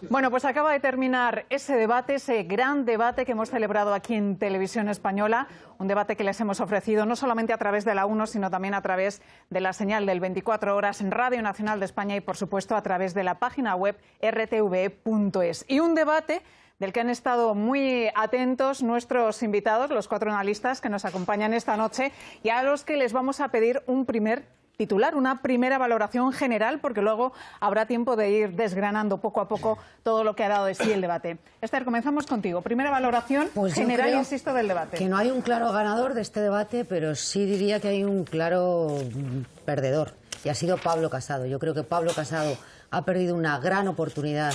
Bueno, pues acaba de terminar ese debate, ese gran debate que hemos celebrado aquí en Televisión Española, un debate que les hemos ofrecido no solamente a través de la 1, sino también a través de la señal del 24 horas en Radio Nacional de España y, por supuesto, a través de la página web rtve.es. Y un debate del que han estado muy atentos nuestros invitados, los 4 analistas que nos acompañan esta noche, y a los que les vamos a pedir un primer titular, una primera valoración general, porque luego habrá tiempo de ir desgranando poco a poco todo lo que ha dado de sí el debate. Esther, comenzamos contigo. Primera valoración general, insisto, del debate. Que no hay un claro ganador de este debate, pero sí diría que hay un claro perdedor, y ha sido Pablo Casado. Yo creo que Pablo Casado ha perdido una gran oportunidad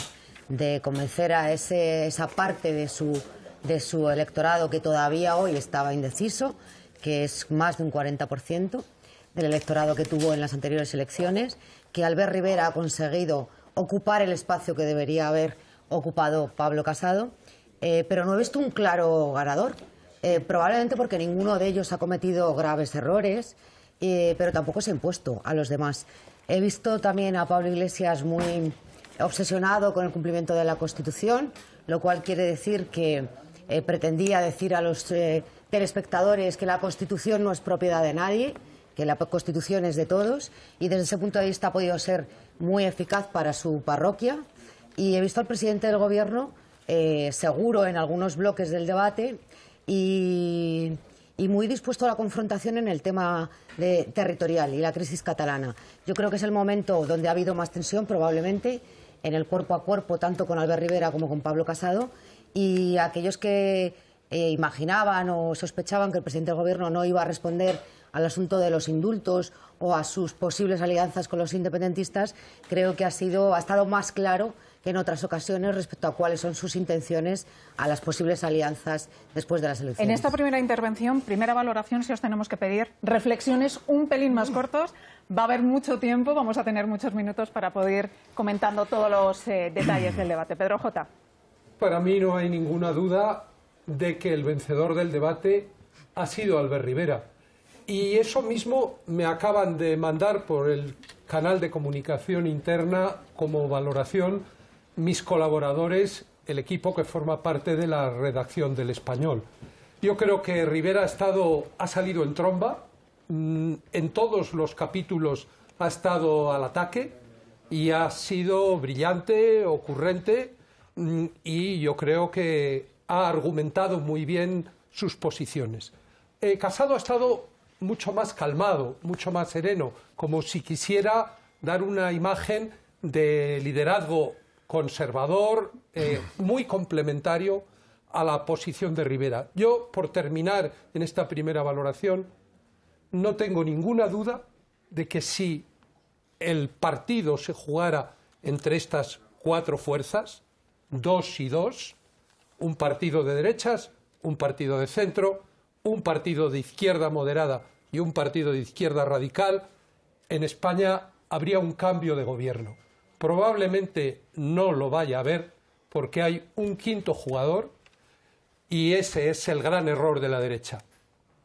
de convencer a esa parte de su electorado que todavía hoy estaba indeciso, que es más de un 40% del electorado que tuvo en las anteriores elecciones, que Albert Rivera ha conseguido ocupar el espacio que debería haber ocupado Pablo Casado, pero no he visto un claro ganador, probablemente porque ninguno de ellos ha cometido graves errores, pero tampoco se ha impuesto a los demás. He visto también a Pablo Iglesias muy obsesionado con el cumplimiento de la Constitución, lo cual quiere decir que pretendía decir a los telespectadores que la Constitución no es propiedad de nadie, que la Constitución es de todos, y desde ese punto de vista ha podido ser muy eficaz para su parroquia. Y he visto al presidente del Gobierno seguro en algunos bloques del debate y muy dispuesto a la confrontación en el tema territorial y la crisis catalana. Yo creo que es el momento donde ha habido más tensión, probablemente, en el cuerpo a cuerpo, tanto con Albert Rivera como con Pablo Casado, y aquellos que imaginaban o sospechaban que el presidente del Gobierno no iba a responder al asunto de los indultos o a sus posibles alianzas con los independentistas, creo que ha estado más claro que en otras ocasiones respecto a cuáles son sus intenciones a las posibles alianzas después de las elecciones. En esta primera intervención, primera valoración, si os tenemos que pedir reflexiones un pelín más cortos. Va a haber mucho tiempo, vamos a tener muchos minutos para poder ir comentando todos los detalles del debate. Pedro J. Para mí no hay ninguna duda de que el vencedor del debate ha sido Albert Rivera. Y eso mismo me acaban de mandar por el canal de comunicación interna como valoración mis colaboradores, el equipo que forma parte de la redacción del Español. Yo creo que Rivera ha salido en tromba, en todos los capítulos ha estado al ataque y ha sido brillante, ocurrente, y yo creo que ha argumentado muy bien sus posiciones. Casado ha estado mucho más calmado, mucho más sereno, como si quisiera dar una imagen de liderazgo conservador, muy complementario a la posición de Rivera. Yo, por terminar en esta primera valoración, no tengo ninguna duda de que si el partido se jugara entre estas 4 fuerzas, 2 y 2, un partido de derechas, un partido de centro, un partido de izquierda moderada y un partido de izquierda radical, en España habría un cambio de gobierno. Probablemente no lo vaya a haber porque hay un quinto jugador y ese es el gran error de la derecha.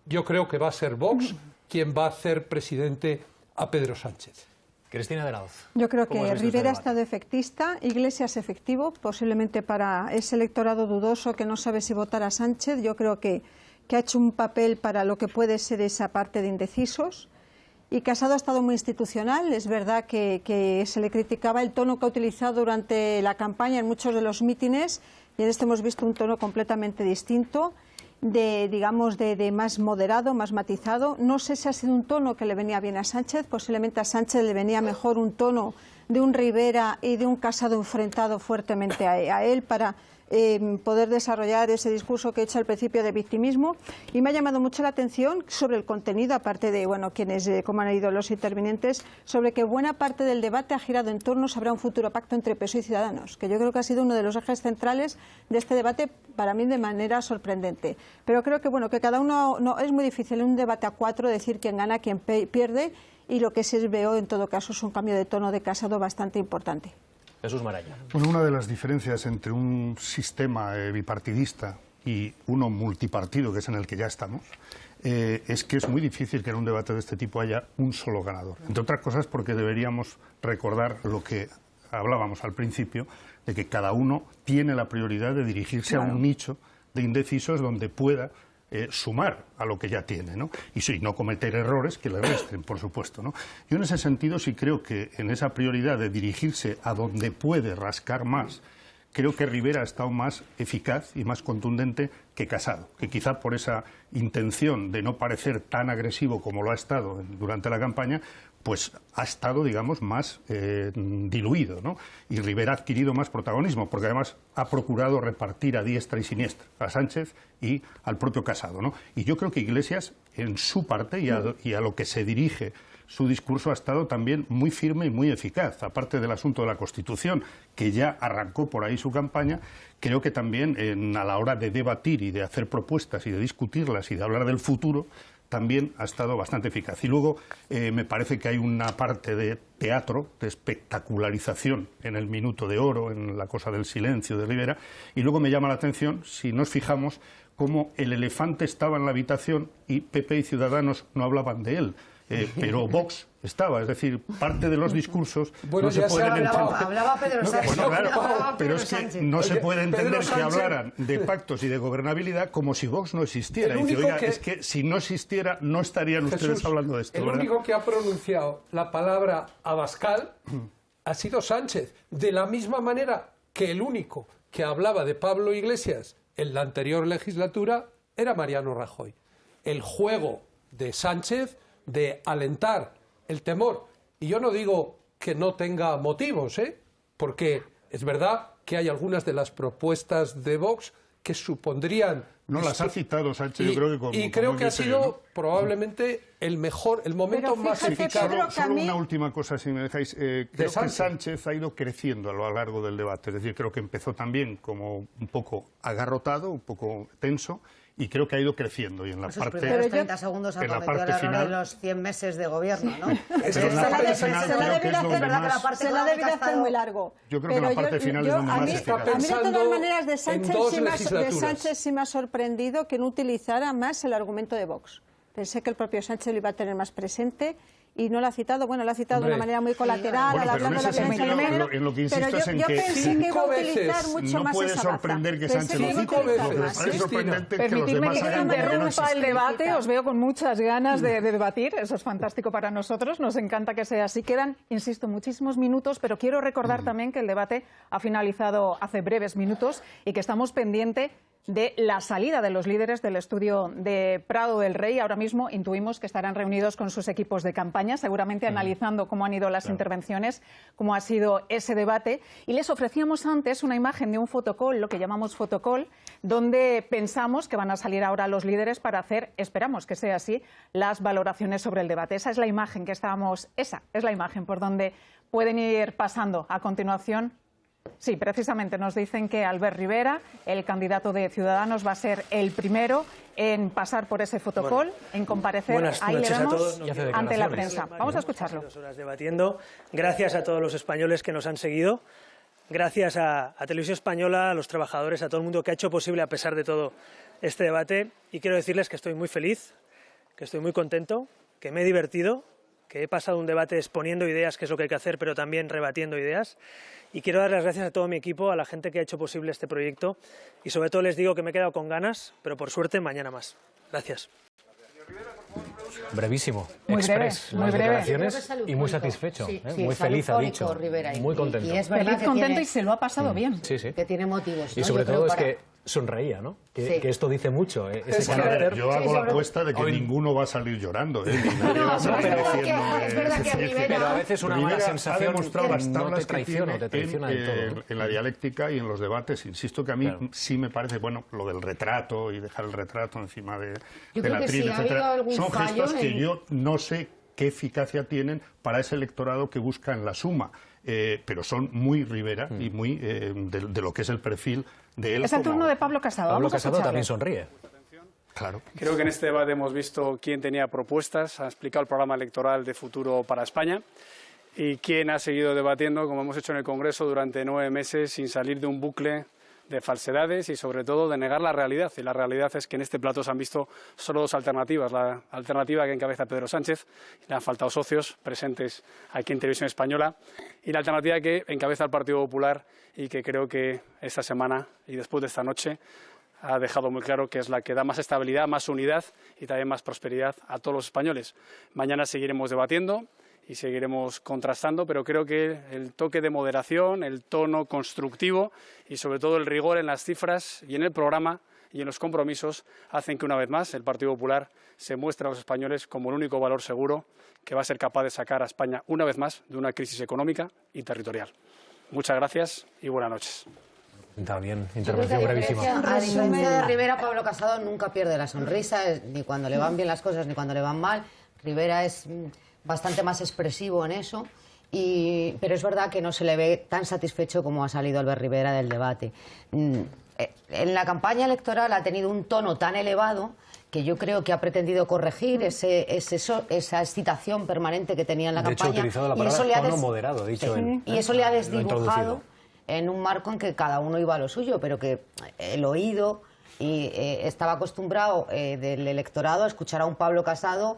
Yo creo que va a ser Vox quien va a hacer presidente a Pedro Sánchez. Cristina de la Hoz. Yo creo que Rivera ha estado efectista, Iglesias efectivo, posiblemente para ese electorado dudoso que no sabe si votar a Sánchez. Yo creo que ha hecho un papel para lo que puede ser esa parte de indecisos. Y Casado ha estado muy institucional. Es verdad que se le criticaba el tono que ha utilizado durante la campaña en muchos de los mítines, y en este hemos visto un tono completamente distinto, digamos, de más moderado, más matizado. No sé si ha sido un tono que le venía bien a Sánchez, posiblemente a Sánchez le venía mejor un tono de un Rivera y de un Casado enfrentado fuertemente a él para poder desarrollar ese discurso que he hecho al principio de victimismo. Y me ha llamado mucho la atención sobre el contenido, aparte de cómo han ido los intervinientes, sobre que buena parte del debate ha girado en torno si habrá un futuro pacto entre PSOE y Ciudadanos, que yo creo que ha sido uno de los ejes centrales de este debate, para mí de manera sorprendente. Pero creo que cada uno, es muy difícil en un debate a 4 decir quién gana, quién pierde, y lo que sí veo en todo caso es un cambio de tono de Casado bastante importante. Jesús Maraya. Bueno, una de las diferencias entre un sistema bipartidista y uno multipartido, que es en el que ya estamos, es que es muy difícil que en un debate de este tipo haya un solo ganador. Entre otras cosas porque deberíamos recordar lo que hablábamos al principio, de que cada uno tiene la prioridad de dirigirse a un nicho de indecisos donde pueda sumar a lo que ya tiene, ¿no? Y sí, no cometer errores que le resten, por supuesto, ¿no? Yo en ese sentido sí creo que en esa prioridad de dirigirse a donde puede rascar más, creo que Rivera ha estado más eficaz y más contundente que Casado, que quizá por esa intención de no parecer tan agresivo como lo ha estado durante la campaña, pues ha estado, digamos, más diluido, ¿no? Y Rivera ha adquirido más protagonismo, porque además ha procurado repartir a diestra y siniestra a Sánchez y al propio Casado, ¿no? Y yo creo que Iglesias, en su parte y a lo que se dirige su discurso, ha estado también muy firme y muy eficaz. Aparte del asunto de la Constitución, que ya arrancó por ahí su campaña, creo que también a la hora de debatir y de hacer propuestas y de discutirlas y de hablar del futuro, también ha estado bastante eficaz. Y luego me parece que hay una parte de teatro, de espectacularización en el minuto de oro, en la cosa del silencio de Rivera, y luego me llama la atención, si nos fijamos, cómo el elefante estaba en la habitación y PP y Ciudadanos no hablaban de él. Pero Vox estaba, es decir, parte de los discursos no se pueden entender. Hablaba Pedro Sánchez. Bueno, claro, pero es que no se puede entender que hablaran de pactos y de gobernabilidad como si Vox no existiera. Y dice, oiga, es que si no existiera no estarían ustedes hablando de esto, el ¿verdad? único que ha pronunciado la palabra Abascal ha sido Sánchez, de la misma manera que el único que hablaba de Pablo Iglesias en la anterior legislatura era Mariano Rajoy. El juego de Sánchez de alentar el temor, y yo no digo que no tenga motivos, porque es verdad que hay algunas de las propuestas de Vox que supondrían... No las ha citado Sánchez, yo creo que con... Y creo que ha sido probablemente el momento más eficaz. Solo una última cosa, si me dejáis. Creo que Sánchez ha ido creciendo a lo largo del debate, es decir, creo que empezó también como un poco agarrotado, un poco tenso, y creo que ha ido creciendo. Y en la parte... Pero 30 segundos ha cometido el error de los 100 meses de gobierno, ¿no? Se la debería hacer muy largo. Yo creo que la parte final es donde más eficaz. A mí, de todas maneras, de Sánchez sí me ha sorprendido que no utilizara más el argumento de Vox. Pensé que el propio Sánchez lo iba a tener más presente y no lo ha citado. Bueno, lo ha citado de una manera muy colateral, hablando de la violencia de género. En lo que insisto es en yo que pensé que iba a utilizar mucho no más puede esa sorprender que Sánchez lo cite. Lo que me parece sorprendente es que los Permitidme demás que hagan como que no interrumpa el existe. debate, os veo con muchas ganas de debatir, eso es fantástico para nosotros, nos encanta que sea así. Quedan, insisto, muchísimos minutos, pero quiero recordar también que el debate ha finalizado hace breves minutos y que estamos pendientes de la salida de los líderes del estudio de Prado del Rey. Ahora mismo intuimos que estarán reunidos con sus equipos de campaña, seguramente analizando cómo han ido las intervenciones, cómo ha sido ese debate. Y les ofrecíamos antes una imagen de un fotocall, lo que llamamos fotocall, donde pensamos que van a salir ahora los líderes para hacer, esperamos que sea así, las valoraciones sobre el debate. Esa es la imagen que esa es la imagen por donde pueden ir pasando a continuación. Sí, precisamente nos dicen que Albert Rivera, el candidato de Ciudadanos, va a ser el primero en pasar por ese fotocall, en comparecer. Ahí le vemos ante la prensa. Vamos a escucharlo. 2 horas debatiendo. Gracias a todos los españoles que nos han seguido. Gracias a Televisión Española, a los trabajadores, a todo el mundo que ha hecho posible, a pesar de todo, este debate. Y quiero decirles que estoy muy feliz, que estoy muy contento, que me he divertido, que he pasado un debate exponiendo ideas, que es lo que hay que hacer, pero también rebatiendo ideas. Y quiero dar las gracias a todo mi equipo, a la gente que ha hecho posible este proyecto. Y sobre todo les digo que me he quedado con ganas, pero por suerte mañana más. Gracias. Brevísimo, Muy breve, express muy las breve. declaraciones y muy satisfecho, muy feliz ha dicho, Rivera, muy contento. Y es verdad Feliz, que contento tiene, y se lo ha pasado bien. Sí, sí. que tiene motivos, ¿no? Y sobre Yo creo todo es para- que sonreía, ¿no? Que Sí. esto dice mucho, ese Es que, carácter. Yo hago la apuesta de que ninguno va a salir llorando, ni nadie va a salir pero es diciendo, verdad que Rivera- Pero a veces una Rivera mala sensación ha demostrado las no tablas te traiciona, que te traiciona tiene del todo. en la dialéctica y en los debates. Insisto que a mí Claro. sí me parece, bueno, lo del retrato y dejar el retrato encima de creo la que tril, sí, ha habido etcétera. algún Son fallo gestos que en- yo no sé qué eficacia tienen para ese electorado que busca en la suma. Pero son muy Rivera y muy de lo que es el perfil de él. Es el como- turno de Pablo Casado. Pablo Vamos a Casado escucharlo. también sonríe. Claro. Creo que en este debate hemos visto quién tenía propuestas, ha explicado el programa electoral de Futuro para España y quién ha seguido debatiendo, como hemos hecho en el Congreso, durante 9 meses sin salir de un bucle de falsedades y sobre todo de negar la realidad. Y la realidad es que en este plato se han visto solo dos alternativas. La alternativa que encabeza Pedro Sánchez, le han faltado socios presentes aquí en Televisión Española, y la alternativa que encabeza el Partido Popular y que creo que esta semana y después de esta noche ha dejado muy claro que es la que da más estabilidad, más unidad y también más prosperidad a todos los españoles. Mañana seguiremos debatiendo y seguiremos contrastando, pero creo que el toque de moderación, el tono constructivo y sobre todo el rigor en las cifras y en el programa y en los compromisos hacen que una vez más el Partido Popular se muestre a los españoles como el único valor seguro que va a ser capaz de sacar a España una vez más de una crisis económica y territorial. Muchas gracias y buenas noches. Está bien, intervención brevísima. A diferencia de Rivera, Pablo Casado nunca pierde la sonrisa, ni cuando le van bien las cosas ni cuando le van mal. Rivera es bastante más expresivo en eso, pero es verdad que no se le ve tan satisfecho como ha salido Albert Rivera del debate. En la campaña electoral ha tenido un tono tan elevado que yo creo que ha pretendido corregir esa excitación permanente que tenía en la campaña. De hecho, ha utilizado la palabra tono moderado, dicho él. Y eso le ha desdibujado en un marco en que cada uno iba a lo suyo, pero que el oído estaba acostumbrado del electorado a escuchar a un Pablo Casado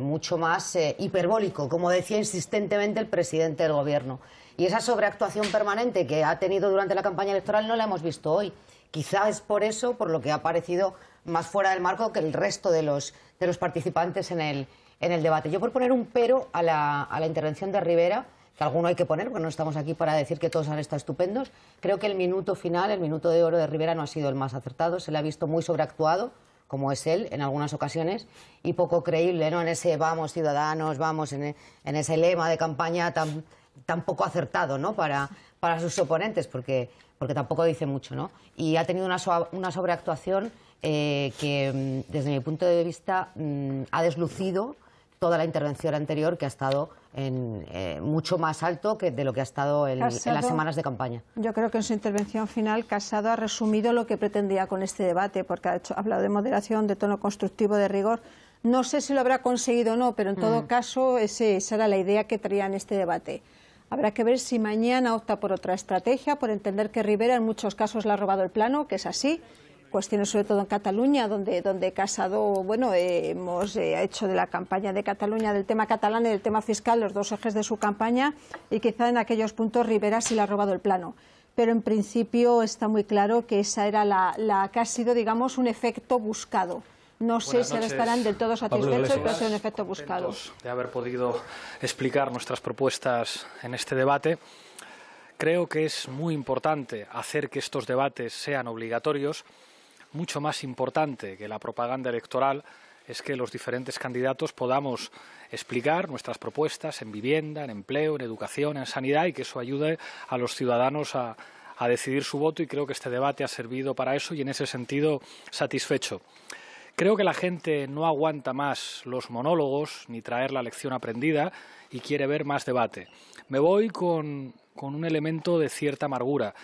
mucho más hiperbólico, como decía insistentemente el presidente del gobierno. Y esa sobreactuación permanente que ha tenido durante la campaña electoral no la hemos visto hoy. Quizá es por eso, por lo que ha parecido más fuera del marco que el resto de los participantes en el debate. Yo, por poner un pero a la intervención de Rivera, que alguno hay que poner, porque no estamos aquí para decir que todos han estado estupendos, creo que el minuto final, el minuto de oro de Rivera no ha sido el más acertado. Se le ha visto muy sobreactuado, como es él en algunas ocasiones, y poco creíble, ¿no? En ese vamos ciudadanos, vamos, en ese lema de campaña tan poco acertado, ¿no? Para sus oponentes, porque tampoco dice mucho, ¿no? Y ha tenido una sobreactuación que, desde mi punto de vista, ha deslucido toda la intervención anterior, que ha estado mucho más alto que de lo que ha estado en las semanas de campaña. Yo creo que en su intervención final Casado ha resumido lo que pretendía con este debate, porque ha hablado de moderación, de tono constructivo, de rigor. No sé si lo habrá conseguido o no, pero en todo caso esa era la idea que traía en este debate. Habrá que ver si mañana opta por otra estrategia, por entender que Rivera en muchos casos le ha robado el plano, que es así. Cuestiones sobre todo en Cataluña, donde Casado, hemos hecho de la campaña de Cataluña, del tema catalán y del tema fiscal, los dos ejes de su campaña, y quizá en aquellos puntos Rivera sí le ha robado el plano. Pero en principio está muy claro que esa era la que ha sido, digamos, un efecto buscado. No sé si ahora estarán del todo satisfechos, pero ha sido un efecto buscado. De haber podido explicar nuestras propuestas en este debate. Creo que es muy importante hacer que estos debates sean obligatorios. Mucho más importante que la propaganda electoral es que los diferentes candidatos podamos explicar nuestras propuestas en vivienda, en empleo, en educación, en sanidad, y que eso ayude a los ciudadanos a decidir su voto, y creo que este debate ha servido para eso y en ese sentido satisfecho. Creo que la gente no aguanta más los monólogos ni traer la lección aprendida y quiere ver más debate. Me voy con un elemento de cierta amargura.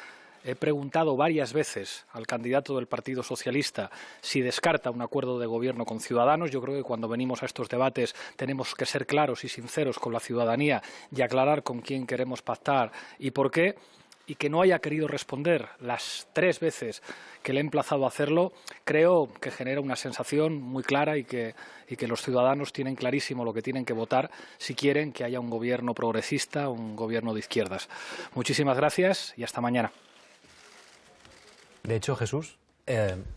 He preguntado varias veces al candidato del Partido Socialista si descarta un acuerdo de gobierno con Ciudadanos. Yo creo que cuando venimos a estos debates tenemos que ser claros y sinceros con la ciudadanía y aclarar con quién queremos pactar y por qué. Y que no haya querido responder las 3 veces que le he emplazado a hacerlo, creo que genera una sensación muy clara y que los ciudadanos tienen clarísimo lo que tienen que votar si quieren que haya un gobierno progresista, un gobierno de izquierdas. Muchísimas gracias y hasta mañana. De hecho, Jesús,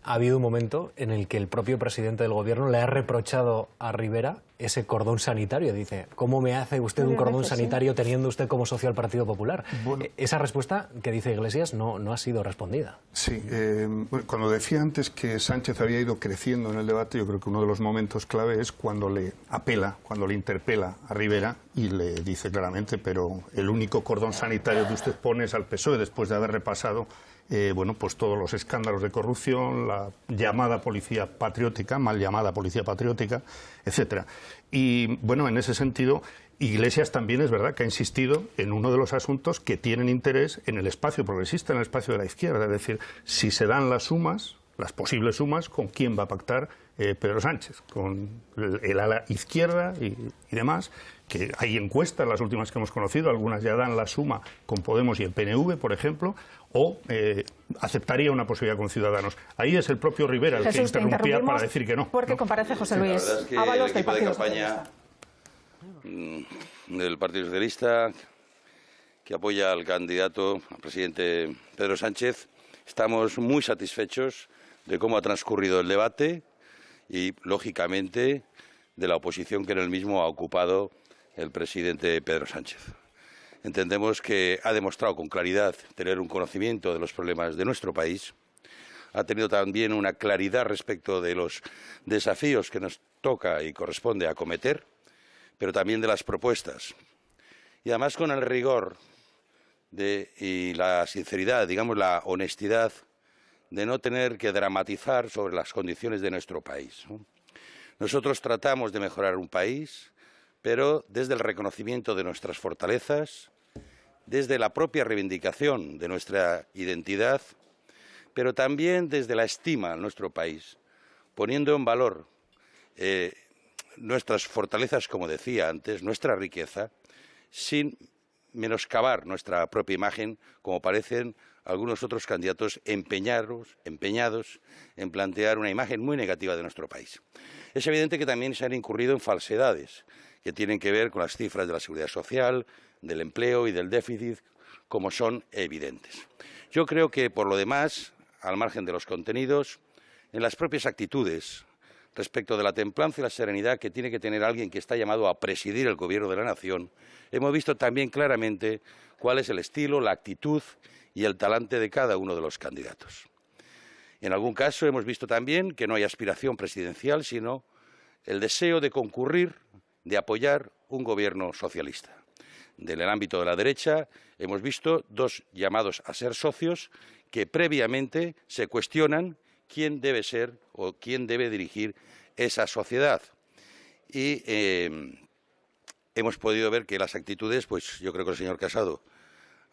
ha habido un momento en el que el propio presidente del gobierno le ha reprochado a Rivera ese cordón sanitario. Dice, ¿cómo me hace usted un cordón sanitario teniendo usted como socio al Partido Popular? Bueno, esa respuesta que dice Iglesias no ha sido respondida. Sí, cuando decía antes que Sánchez había ido creciendo en el debate, yo creo que uno de los momentos clave es cuando le apela, cuando le interpela a Rivera y le dice claramente, pero el único cordón sanitario que usted pone es al PSOE, después de haber repasado pues todos los escándalos de corrupción, la llamada policía patriótica, mal llamada policía patriótica, etcétera. Y bueno, en ese sentido, Iglesias también es verdad que ha insistido en uno de los asuntos que tienen interés en el espacio progresista, en el espacio de la izquierda, es decir, si se dan las sumas, las posibles sumas, ¿con quién va a pactar Pedro Sánchez? Con el ala izquierda y demás, que hay encuestas, las últimas que hemos conocido, algunas ya dan la suma con Podemos y el PNV, por ejemplo, o aceptaría una posibilidad con Ciudadanos. Ahí es el propio Rivera el que interrumpía para decir que no. Porque comparece José Luis la verdad es que Ábalos el del equipo de Partido campaña del Partido Socialista, que apoya al candidato, al presidente Pedro Sánchez, estamos muy satisfechos de cómo ha transcurrido el debate y, lógicamente, de la oposición que en el mismo ha ocupado el presidente Pedro Sánchez. Entendemos que ha demostrado con claridad tener un conocimiento de los problemas de nuestro país, ha tenido también una claridad respecto de los desafíos que nos toca y corresponde acometer, pero también de las propuestas. Y además con el rigor y la sinceridad, digamos la honestidad, de no tener que dramatizar sobre las condiciones de nuestro país, ¿no? Nosotros tratamos de mejorar un país, pero desde el reconocimiento de nuestras fortalezas, desde la propia reivindicación de nuestra identidad, pero también desde la estima a nuestro país, poniendo en valor nuestras fortalezas, como decía antes, nuestra riqueza, sin menoscabar nuestra propia imagen, como parecen algunos otros candidatos empeñados en plantear una imagen muy negativa de nuestro país. Es evidente que también se han incurrido en falsedades que tienen que ver con las cifras de la seguridad social, del empleo y del déficit, como son evidentes. Yo creo que, por lo demás, al margen de los contenidos, en las propias actitudes respecto de la templanza y la serenidad que tiene que tener alguien que está llamado a presidir el Gobierno de la Nación, hemos visto también claramente cuál es el estilo, la actitud y el talante de cada uno de los candidatos. En algún caso hemos visto también que no hay aspiración presidencial, sino el deseo de concurrir, de apoyar un gobierno socialista. En el ámbito de la derecha hemos visto dos llamados a ser socios que previamente se cuestionan quién debe ser o quién debe dirigir esa sociedad. Y hemos podido ver que las actitudes, pues yo creo que el señor Casado,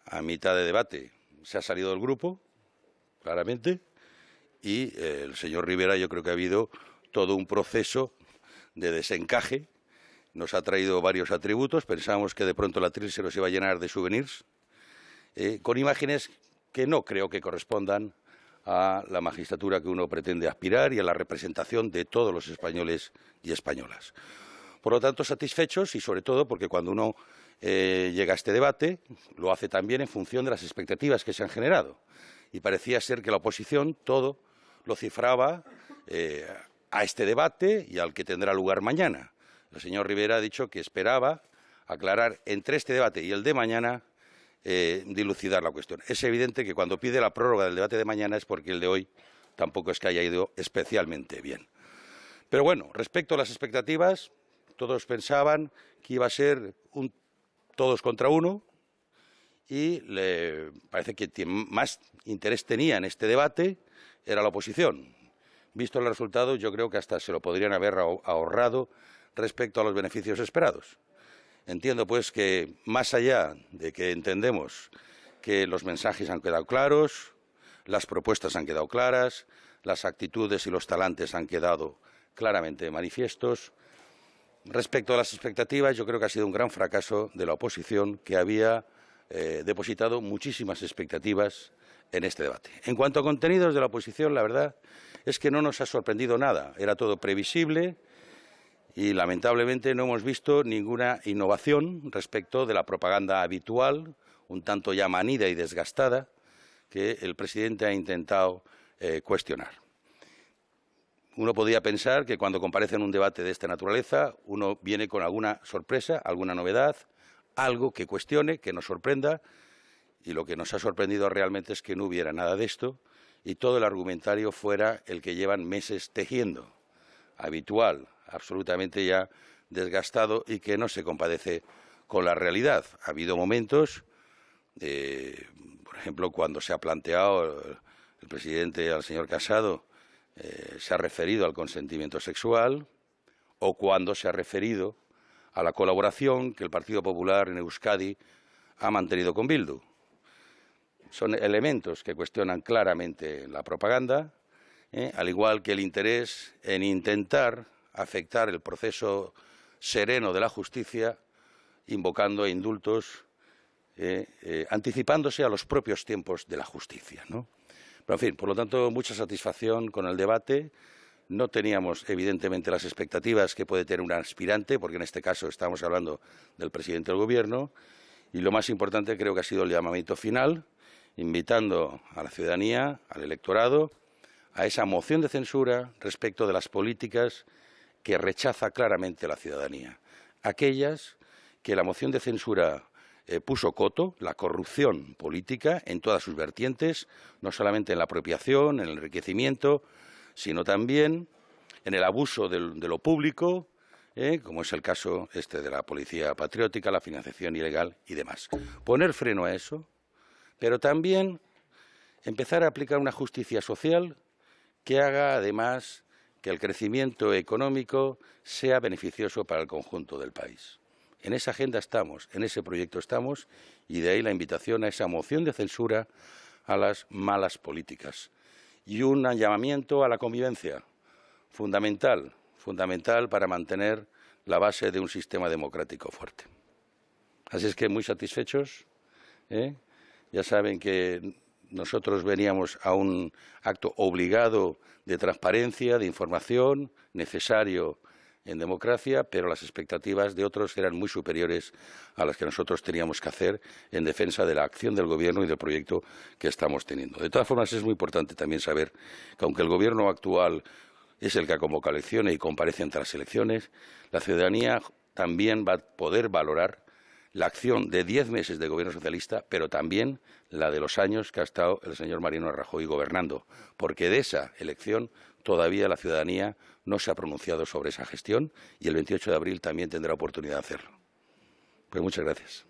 a mitad de debate, se ha salido del grupo, claramente, y el señor Rivera, yo creo que ha habido todo un proceso de desencaje. Nos ha traído varios atributos, pensábamos que de pronto la atril se nos iba a llenar de souvenirs, con imágenes que no creo que correspondan a la magistratura que uno pretende aspirar y a la representación de todos los españoles y españolas. Por lo tanto, satisfechos y sobre todo porque cuando uno llega a este debate lo hace también en función de las expectativas que se han generado. Y parecía ser que la oposición todo lo cifraba a este debate y al que tendrá lugar mañana. El señor Rivera ha dicho que esperaba aclarar entre este debate y el de mañana dilucidar la cuestión. Es evidente que cuando pide la prórroga del debate de mañana es porque el de hoy tampoco es que haya ido especialmente bien. Pero bueno, respecto a las expectativas, todos pensaban que iba a ser un todos contra uno y parece que quien más interés tenía en este debate era la oposición. Visto el resultado, yo creo que hasta se lo podrían haber ahorrado respecto a los beneficios esperados. Entiendo, pues, que más allá de que entendemos que los mensajes han quedado claros, las propuestas han quedado claras, las actitudes y los talantes han quedado claramente manifiestos, respecto a las expectativas, yo creo que ha sido un gran fracaso de la oposición que había depositado muchísimas expectativas en este debate. En cuanto a contenidos de la oposición, la verdad es que no nos ha sorprendido nada. Era todo previsible y, lamentablemente, no hemos visto ninguna innovación respecto de la propaganda habitual, un tanto ya manida y desgastada, que el presidente ha intentado cuestionar. Uno podría pensar que cuando comparece en un debate de esta naturaleza, uno viene con alguna sorpresa, alguna novedad, algo que cuestione, que nos sorprenda, y lo que nos ha sorprendido realmente es que no hubiera nada de esto y todo el argumentario fuera el que llevan meses tejiendo, habitual, absolutamente ya desgastado y que no se compadece con la realidad. Ha habido momentos, por ejemplo, cuando se ha planteado el presidente al señor Casado, se ha referido al consentimiento sexual o cuando se ha referido a la colaboración que el Partido Popular en Euskadi ha mantenido con Bildu. Son elementos que cuestionan claramente la propaganda, al igual que el interés en intentar afectar el proceso sereno de la justicia, invocando indultos anticipándose a los propios tiempos de la justicia, ¿no? Pero, en fin, por lo tanto, mucha satisfacción con el debate. No teníamos, evidentemente, las expectativas que puede tener un aspirante, porque en este caso estamos hablando del presidente del Gobierno. Y lo más importante creo que ha sido el llamamiento final, invitando a la ciudadanía, al electorado, a esa moción de censura respecto de las políticas que rechaza claramente la ciudadanía. Aquellas que la moción de censura puso coto, la corrupción política en todas sus vertientes, no solamente en la apropiación, en el enriquecimiento, sino también en el abuso de lo público, como es el caso de la policía patriótica, la financiación ilegal y demás. Poner freno a eso, pero también empezar a aplicar una justicia social que haga, además, que el crecimiento económico sea beneficioso para el conjunto del país. En esa agenda estamos, en ese proyecto estamos, y de ahí la invitación a esa moción de censura a las malas políticas. Y un llamamiento a la convivencia, fundamental para mantener la base de un sistema democrático fuerte. Así es que muy satisfechos. Ya saben que nosotros veníamos a un acto obligado de transparencia, de información, necesario en democracia, pero las expectativas de otros eran muy superiores a las que nosotros teníamos que hacer en defensa de la acción del Gobierno y del proyecto que estamos teniendo. De todas formas, es muy importante también saber que, aunque el Gobierno actual es el que ha convocado elecciones y comparece ante las elecciones, la ciudadanía también va a poder valorar la acción de 10 meses de Gobierno socialista, pero también la de los años que ha estado el señor Mariano Rajoy gobernando, porque de esa elección todavía la ciudadanía no se ha pronunciado sobre esa gestión y el 28 de abril también tendrá oportunidad de hacerlo. Pues muchas gracias.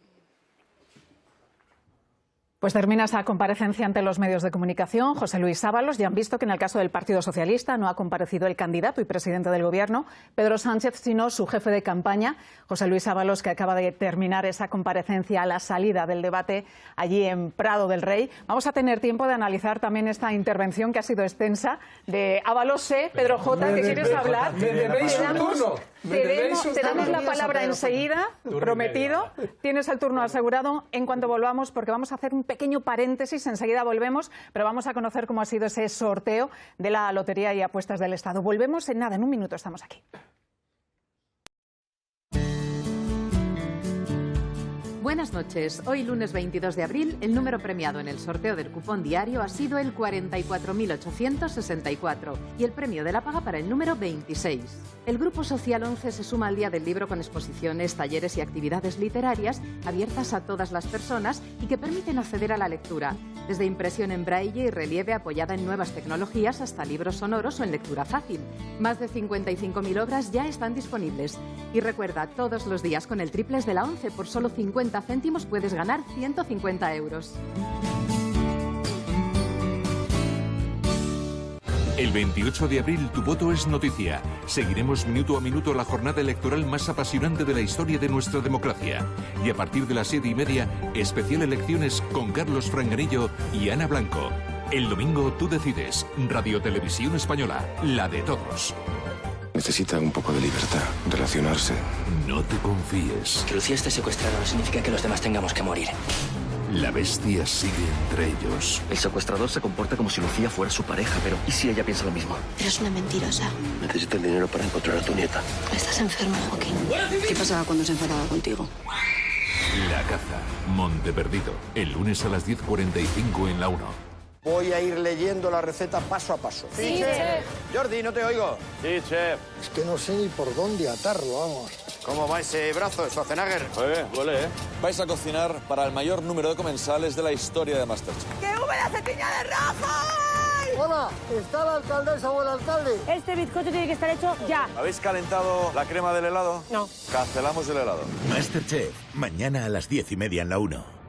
Pues termina esa comparecencia ante los medios de comunicación. José Luis Ábalos, ya han visto que en el caso del Partido Socialista no ha comparecido el candidato y presidente del Gobierno, Pedro Sánchez, sino su jefe de campaña, José Luis Ábalos, que acaba de terminar esa comparecencia a la salida del debate allí en Prado del Rey. Vamos a tener tiempo de analizar también esta intervención que ha sido extensa de Ábalos. Pedro J, ¿qué quieres hablar? Me debéis un turno. Te damos la palabra enseguida, prometido. Tienes el turno asegurado en cuanto volvamos, porque vamos a hacer un pequeño paréntesis, enseguida volvemos, pero vamos a conocer cómo ha sido ese sorteo de la Lotería y Apuestas del Estado. Volvemos en nada, en un minuto estamos aquí. Buenas noches. Hoy, lunes 22 de abril, el número premiado en el sorteo del cupón diario ha sido el 44.864 y el premio de la paga para el número 26. El Grupo Social 11 se suma al Día del Libro con exposiciones, talleres y actividades literarias abiertas a todas las personas y que permiten acceder a la lectura, desde impresión en braille y relieve apoyada en nuevas tecnologías hasta libros sonoros o en lectura fácil. Más de 55.000 obras ya están disponibles. Y recuerda, todos los días con el triples de la 11 por solo 50 céntimos puedes ganar 150 euros. El 28 de abril tu voto es noticia. Seguiremos minuto a minuto la jornada electoral más apasionante de la historia de nuestra democracia. Y a partir de las 7:30, especial elecciones con Carlos Franganillo y Ana Blanco. El domingo tú decides. Radio Televisión Española, la de todos. Necesita un poco de libertad, relacionarse. No te confíes. Que Lucía esté secuestrada no significa que los demás tengamos que morir. La bestia sigue entre ellos. El secuestrador se comporta como si Lucía fuera su pareja, pero ¿y si ella piensa lo mismo? Eres una mentirosa. Necesito el dinero para encontrar a tu nieta. Estás enfermo, Joaquín. ¿Qué pasaba cuando se enfadaba contigo? La caza. Monte Perdido. El lunes a las 10:45 en la 1. Voy a ir leyendo la receta paso a paso. Sí, chef. Jordi, ¿no te oigo? Sí, chef. Es que no sé ni por dónde atarlo, vamos. ¿Cómo va ese brazo, Schwarzenegger? Huele, ¿eh? Vais a cocinar para el mayor número de comensales de la historia de Masterchef. ¡Qué húmeda se tiña de rojo! Hola, ¿está la alcaldesa o el alcalde? Este bizcocho tiene que estar hecho ya. ¿Habéis calentado la crema del helado? No. Cancelamos el helado. Masterchef, mañana a las 10:30 en la 1.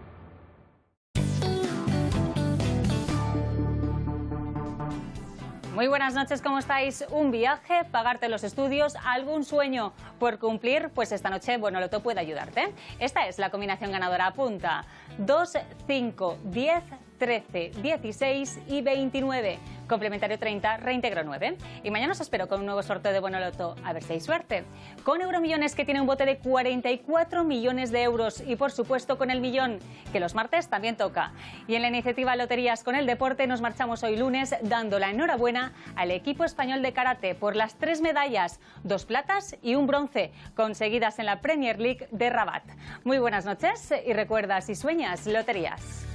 Muy buenas noches, ¿cómo estáis? ¿Un viaje? ¿Pagarte los estudios? ¿Algún sueño por cumplir? Pues esta noche Buenoloto puede ayudarte. Esta es la combinación ganadora. Apunta: 2, 5, 10, 13, 16 y 29. Complementario 30, reintegro 9. Y mañana os espero con un nuevo sorteo de Bono Loto. A ver si hay suerte. Con Euromillones, que tiene un bote de 44 millones de euros. Y por supuesto con el millón, que los martes también toca. Y en la iniciativa Loterías con el Deporte nos marchamos hoy lunes dando la enhorabuena al equipo español de karate por las 3 medallas, 2 platas y 1 bronce, conseguidas en la Premier League de Rabat. Muy buenas noches y recuerda, si sueñas, loterías.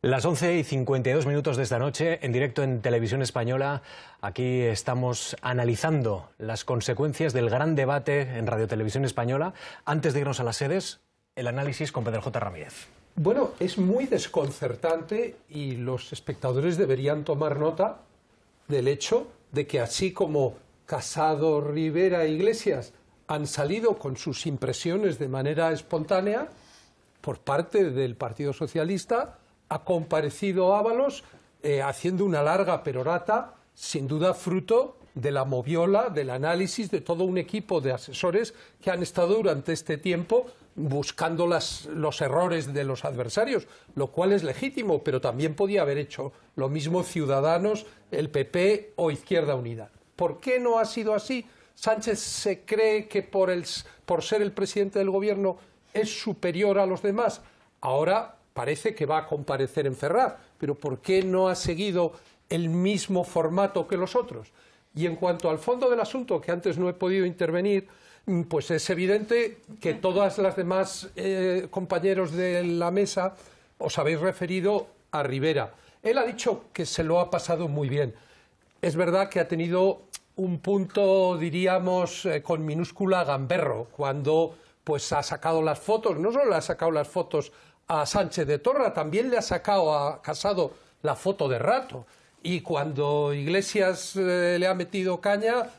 Las 11:52 de esta noche, en directo en Televisión Española. Aquí estamos analizando las consecuencias del gran debate en Radio Televisión Española. Antes de irnos a las sedes, el análisis con Pedro J. Ramírez. Bueno, es muy desconcertante y los espectadores deberían tomar nota del hecho de que así como Casado, Rivera e Iglesias han salido con sus impresiones de manera espontánea, por parte del Partido Socialista ha comparecido Ábalos haciendo una larga perorata, sin duda fruto de la moviola, del análisis de todo un equipo de asesores que han estado durante este tiempo buscando los errores de los adversarios, lo cual es legítimo, pero también podía haber hecho lo mismo Ciudadanos, el PP o Izquierda Unida. ¿Por qué no ha sido así? ¿Sánchez se cree que por ser el presidente del gobierno es superior a los demás? Ahora parece que va a comparecer en Ferraz, pero ¿por qué no ha seguido el mismo formato que los otros? Y en cuanto al fondo del asunto, que antes no he podido intervenir, pues es evidente que todas las demás compañeros de la mesa os habéis referido a Rivera. Él ha dicho que se lo ha pasado muy bien. Es verdad que ha tenido un punto, diríamos, con minúscula gamberro, cuando pues ha sacado las fotos, no solo le ha sacado las fotos a Sánchez de Torra, también le ha sacado a Casado la foto de Rato. Y cuando Iglesias le ha metido caña,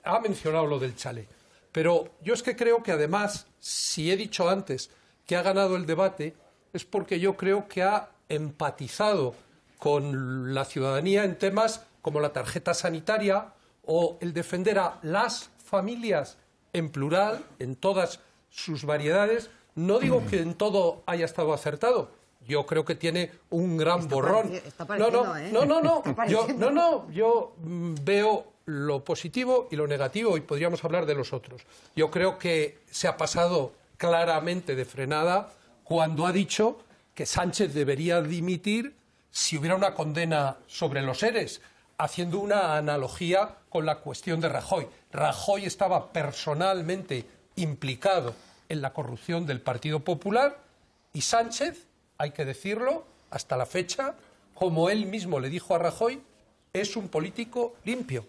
ha mencionado lo del chalet. Pero yo es que creo que además, si he dicho antes que ha ganado el debate, es porque yo creo que ha empatizado con la ciudadanía en temas como la tarjeta sanitaria o el defender a las familias en plural, en todas sus variedades. No digo que en todo haya estado acertado. Yo creo que tiene un gran borrón. Yo veo lo positivo y lo negativo y podríamos hablar de los otros. Yo creo que se ha pasado claramente de frenada cuando ha dicho que Sánchez debería dimitir si hubiera una condena sobre los ERES, haciendo una analogía con la cuestión de Rajoy. Rajoy estaba personalmente implicado en la corrupción del Partido Popular y Sánchez, hay que decirlo, hasta la fecha, como él mismo le dijo a Rajoy, es un político limpio.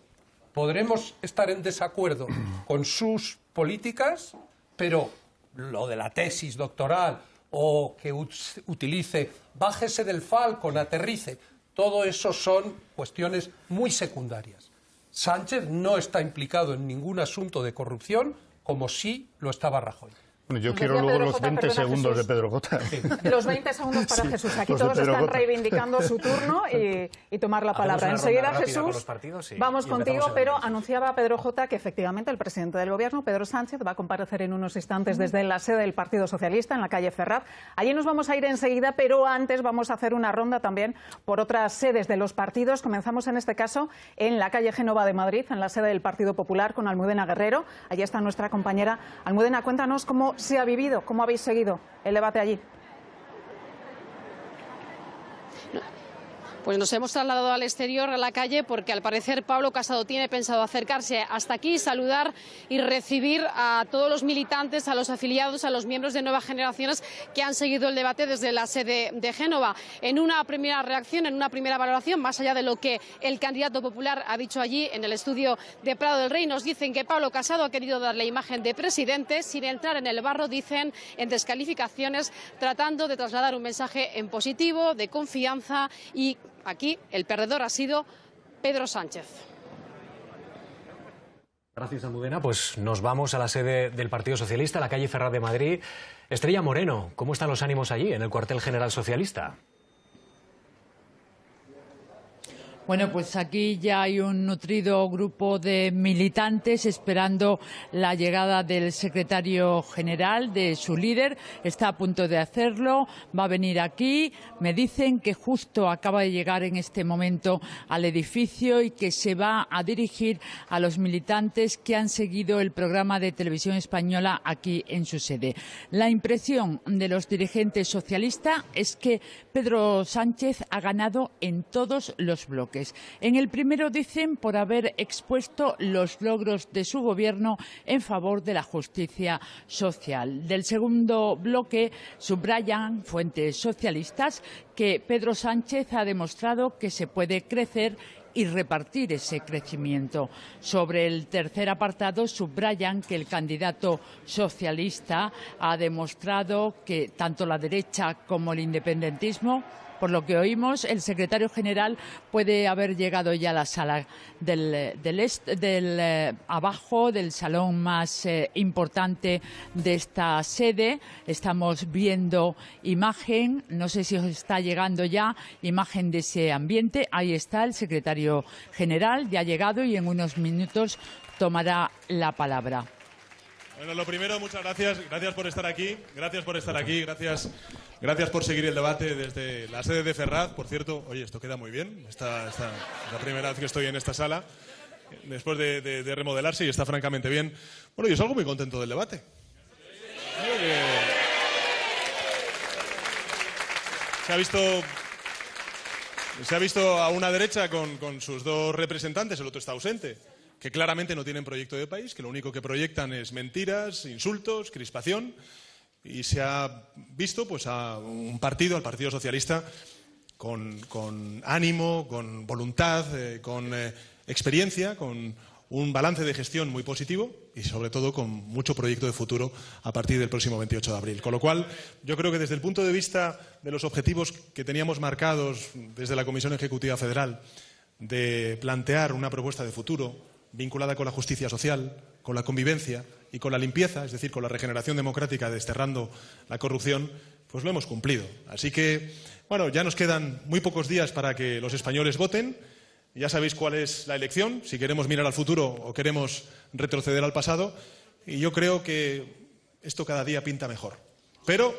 Podremos estar en desacuerdo con sus políticas, pero lo de la tesis doctoral o que utilice, bájese del Falcon, aterrice, todo eso son cuestiones muy secundarias. Sánchez no está implicado en ningún asunto de corrupción, como sí lo estaba Rajoy. Bueno, yo quiero luego los 20 segundos de Pedro J. Sí. Los 20 segundos para Jesús. Aquí todos están reivindicando su turno y tomar la palabra. Enseguida, Jesús, vamos contigo, pero anunciaba Pedro J. que efectivamente el presidente del Gobierno, Pedro Sánchez, va a comparecer en unos instantes desde la sede del Partido Socialista, en la calle Ferraz. Allí nos vamos a ir enseguida, pero antes vamos a hacer una ronda también por otras sedes de los partidos. Comenzamos en este caso en la calle Génova de Madrid, en la sede del Partido Popular, con Almudena Guerrero. Allí está nuestra compañera. Almudena, cuéntanos cómo se ha vivido, cómo habéis seguido el debate allí. Pues nos hemos trasladado al exterior, a la calle, porque al parecer Pablo Casado tiene pensado acercarse hasta aquí, saludar y recibir a todos los militantes, a los afiliados, a los miembros de Nuevas Generaciones que han seguido el debate desde la sede de Génova. En una primera reacción, en una primera valoración, más allá de lo que el candidato popular ha dicho allí en el estudio de Prado del Rey, nos dicen que Pablo Casado ha querido darle imagen de presidente sin entrar en el barro, dicen, en descalificaciones, tratando de trasladar un mensaje en positivo, de confianza, y aquí el perdedor ha sido Pedro Sánchez. Gracias, Almudena. Pues nos vamos a la sede del Partido Socialista, la calle Ferraz de Madrid. Estrella Moreno, ¿cómo están los ánimos allí, en el cuartel general socialista? Bueno, pues aquí ya hay un nutrido grupo de militantes esperando la llegada del secretario general, de su líder. Está a punto de hacerlo, va a venir aquí. Me dicen que justo acaba de llegar en este momento al edificio y que se va a dirigir a los militantes que han seguido el programa de Televisión Española aquí en su sede. La impresión de los dirigentes socialistas es que Pedro Sánchez ha ganado en todos los bloques. En el primero, dicen, por haber expuesto los logros de su gobierno en favor de la justicia social. Del segundo bloque, subrayan fuentes socialistas que Pedro Sánchez ha demostrado que se puede crecer y repartir ese crecimiento. Sobre el tercer apartado, subrayan que el candidato socialista ha demostrado que tanto la derecha como el independentismo, por lo que oímos, el secretario general puede haber llegado ya a la sala abajo, del salón más importante de esta sede. Estamos viendo imagen, no sé si os está llegando ya, imagen de ese ambiente. Ahí está el secretario general, ya ha llegado y en unos minutos tomará la palabra. Bueno, lo primero, muchas gracias. Gracias por estar aquí. Gracias por estar aquí. Gracias por seguir el debate desde la sede de Ferraz. Por cierto, oye, esto queda muy bien. Esta es la primera vez que estoy en esta sala, después de remodelarse, y está francamente bien. Bueno, yo salgo muy contento del debate. Se ha visto a una derecha con sus dos representantes, el otro está ausente, que claramente no tienen proyecto de país, que lo único que proyectan es mentiras, insultos, crispación, y se ha visto pues a un partido, al Partido Socialista, con ánimo, con voluntad, con experiencia, con un balance de gestión muy positivo y sobre todo con mucho proyecto de futuro a partir del próximo 28 de abril. Con lo cual, yo creo que desde el punto de vista de los objetivos que teníamos marcados desde la Comisión Ejecutiva Federal, de plantear una propuesta de futuro vinculada con la justicia social, con la convivencia y con la limpieza, es decir, con la regeneración democrática, desterrando la corrupción, pues lo hemos cumplido. Así que, bueno, ya nos quedan muy pocos días para que los españoles voten. Ya sabéis cuál es la elección, si queremos mirar al futuro o queremos retroceder al pasado. Y yo creo que esto cada día pinta mejor. Pero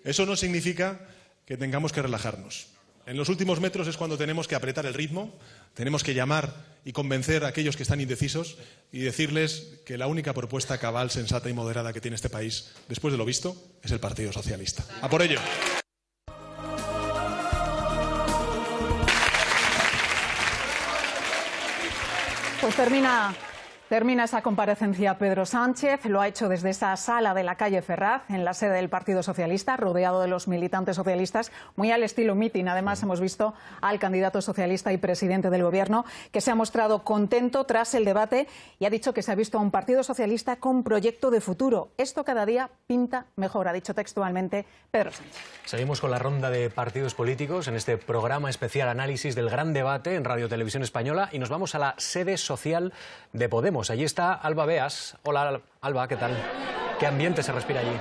eso no significa que tengamos que relajarnos. En los últimos metros es cuando tenemos que apretar el ritmo, tenemos que llamar y convencer a aquellos que están indecisos y decirles que la única propuesta cabal, sensata y moderada que tiene este país, después de lo visto, es el Partido Socialista. ¡A por ello! Pues termina esa comparecencia Pedro Sánchez. Lo ha hecho desde esa sala de la calle Ferraz, en la sede del Partido Socialista, rodeado de los militantes socialistas, muy al estilo mitin. Además, hemos visto al candidato socialista y presidente del Gobierno, que se ha mostrado contento tras el debate y ha dicho que se ha visto a un Partido Socialista con proyecto de futuro. Esto cada día pinta mejor, ha dicho textualmente Pedro Sánchez. Seguimos con la ronda de partidos políticos en este programa especial análisis del gran debate en Radio Televisión Española, y nos vamos a la sede social de Podemos. Allí está Alba Beas. Hola, Alba, ¿qué tal? ¿Qué ambiente se respira allí?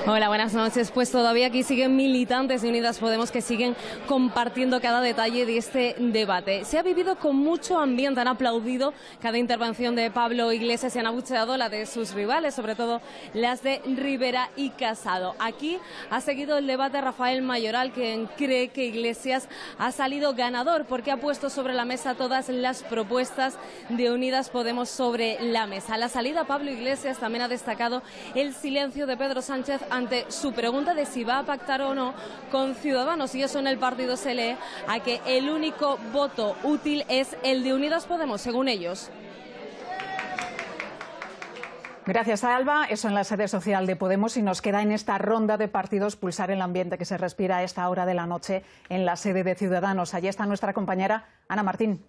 Hola, buenas noches. Pues todavía aquí siguen militantes de Unidas Podemos que siguen compartiendo cada detalle de este debate. Se ha vivido con mucho ambiente, han aplaudido cada intervención de Pablo Iglesias y han abucheado la de sus rivales, sobre todo las de Rivera y Casado. Aquí ha seguido el debate Rafael Mayoral, quien cree que Iglesias ha salido ganador porque ha puesto sobre la mesa todas las propuestas de Unidas Podemos sobre la mesa. A la salida, Pablo Iglesias también ha destacado el silencio de Pedro Sánchez ante su pregunta de si va a pactar o no con Ciudadanos, y eso en el partido se lee a que el único voto útil es el de Unidas Podemos, según ellos. Gracias a Alba, eso en la sede social de Podemos, y nos queda en esta ronda de partidos pulsar el ambiente que se respira a esta hora de la noche en la sede de Ciudadanos. Allí está nuestra compañera Ana Martín.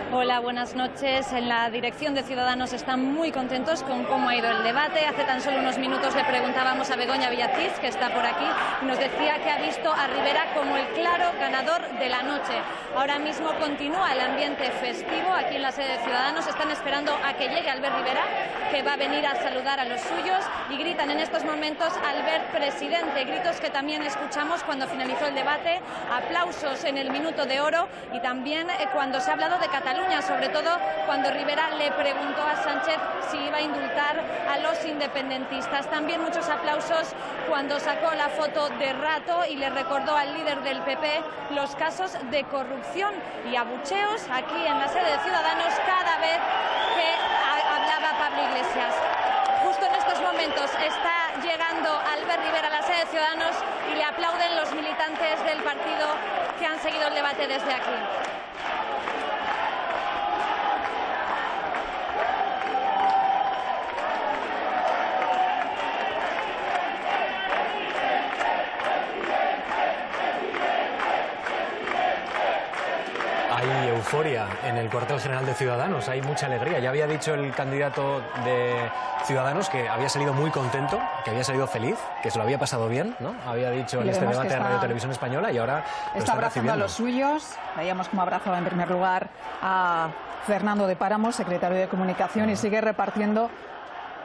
Hola, buenas noches. En la dirección de Ciudadanos están muy contentos con cómo ha ido el debate. Hace tan solo unos minutos le preguntábamos a Begoña Villacís, que está por aquí, y nos decía que ha visto a Rivera como el claro ganador de la noche. Ahora mismo continúa el ambiente festivo aquí en la sede de Ciudadanos. Están esperando a que llegue Albert Rivera, que va a venir a saludar a los suyos, y gritan en estos momentos Albert presidente, gritos que también escuchamos cuando finalizó el debate, aplausos en el minuto de oro y también cuando se ha hablado de Cataluña, sobre todo cuando Rivera le preguntó a Sánchez si iba a indultar a los independentistas. También muchos aplausos cuando sacó la foto de Rato y le recordó al líder del PP los casos de corrupción, y abucheos aquí en la sede de Ciudadanos cada vez que hablaba Pablo Iglesias. Justo en estos momentos está llegando Albert Rivera a la sede de Ciudadanos y le aplauden los militantes del partido que han seguido el debate desde aquí. Hay euforia en el cuartel general de Ciudadanos, hay mucha alegría. Ya había dicho el candidato de Ciudadanos que había salido muy contento, que había salido feliz, que se lo había pasado bien, ¿no? Había dicho en este debate de Radio Televisión Española y ahora está abrazando a los suyos. Veíamos cómo abrazaba en primer lugar a Fernando de Páramo, secretario de Comunicación, y sigue repartiendo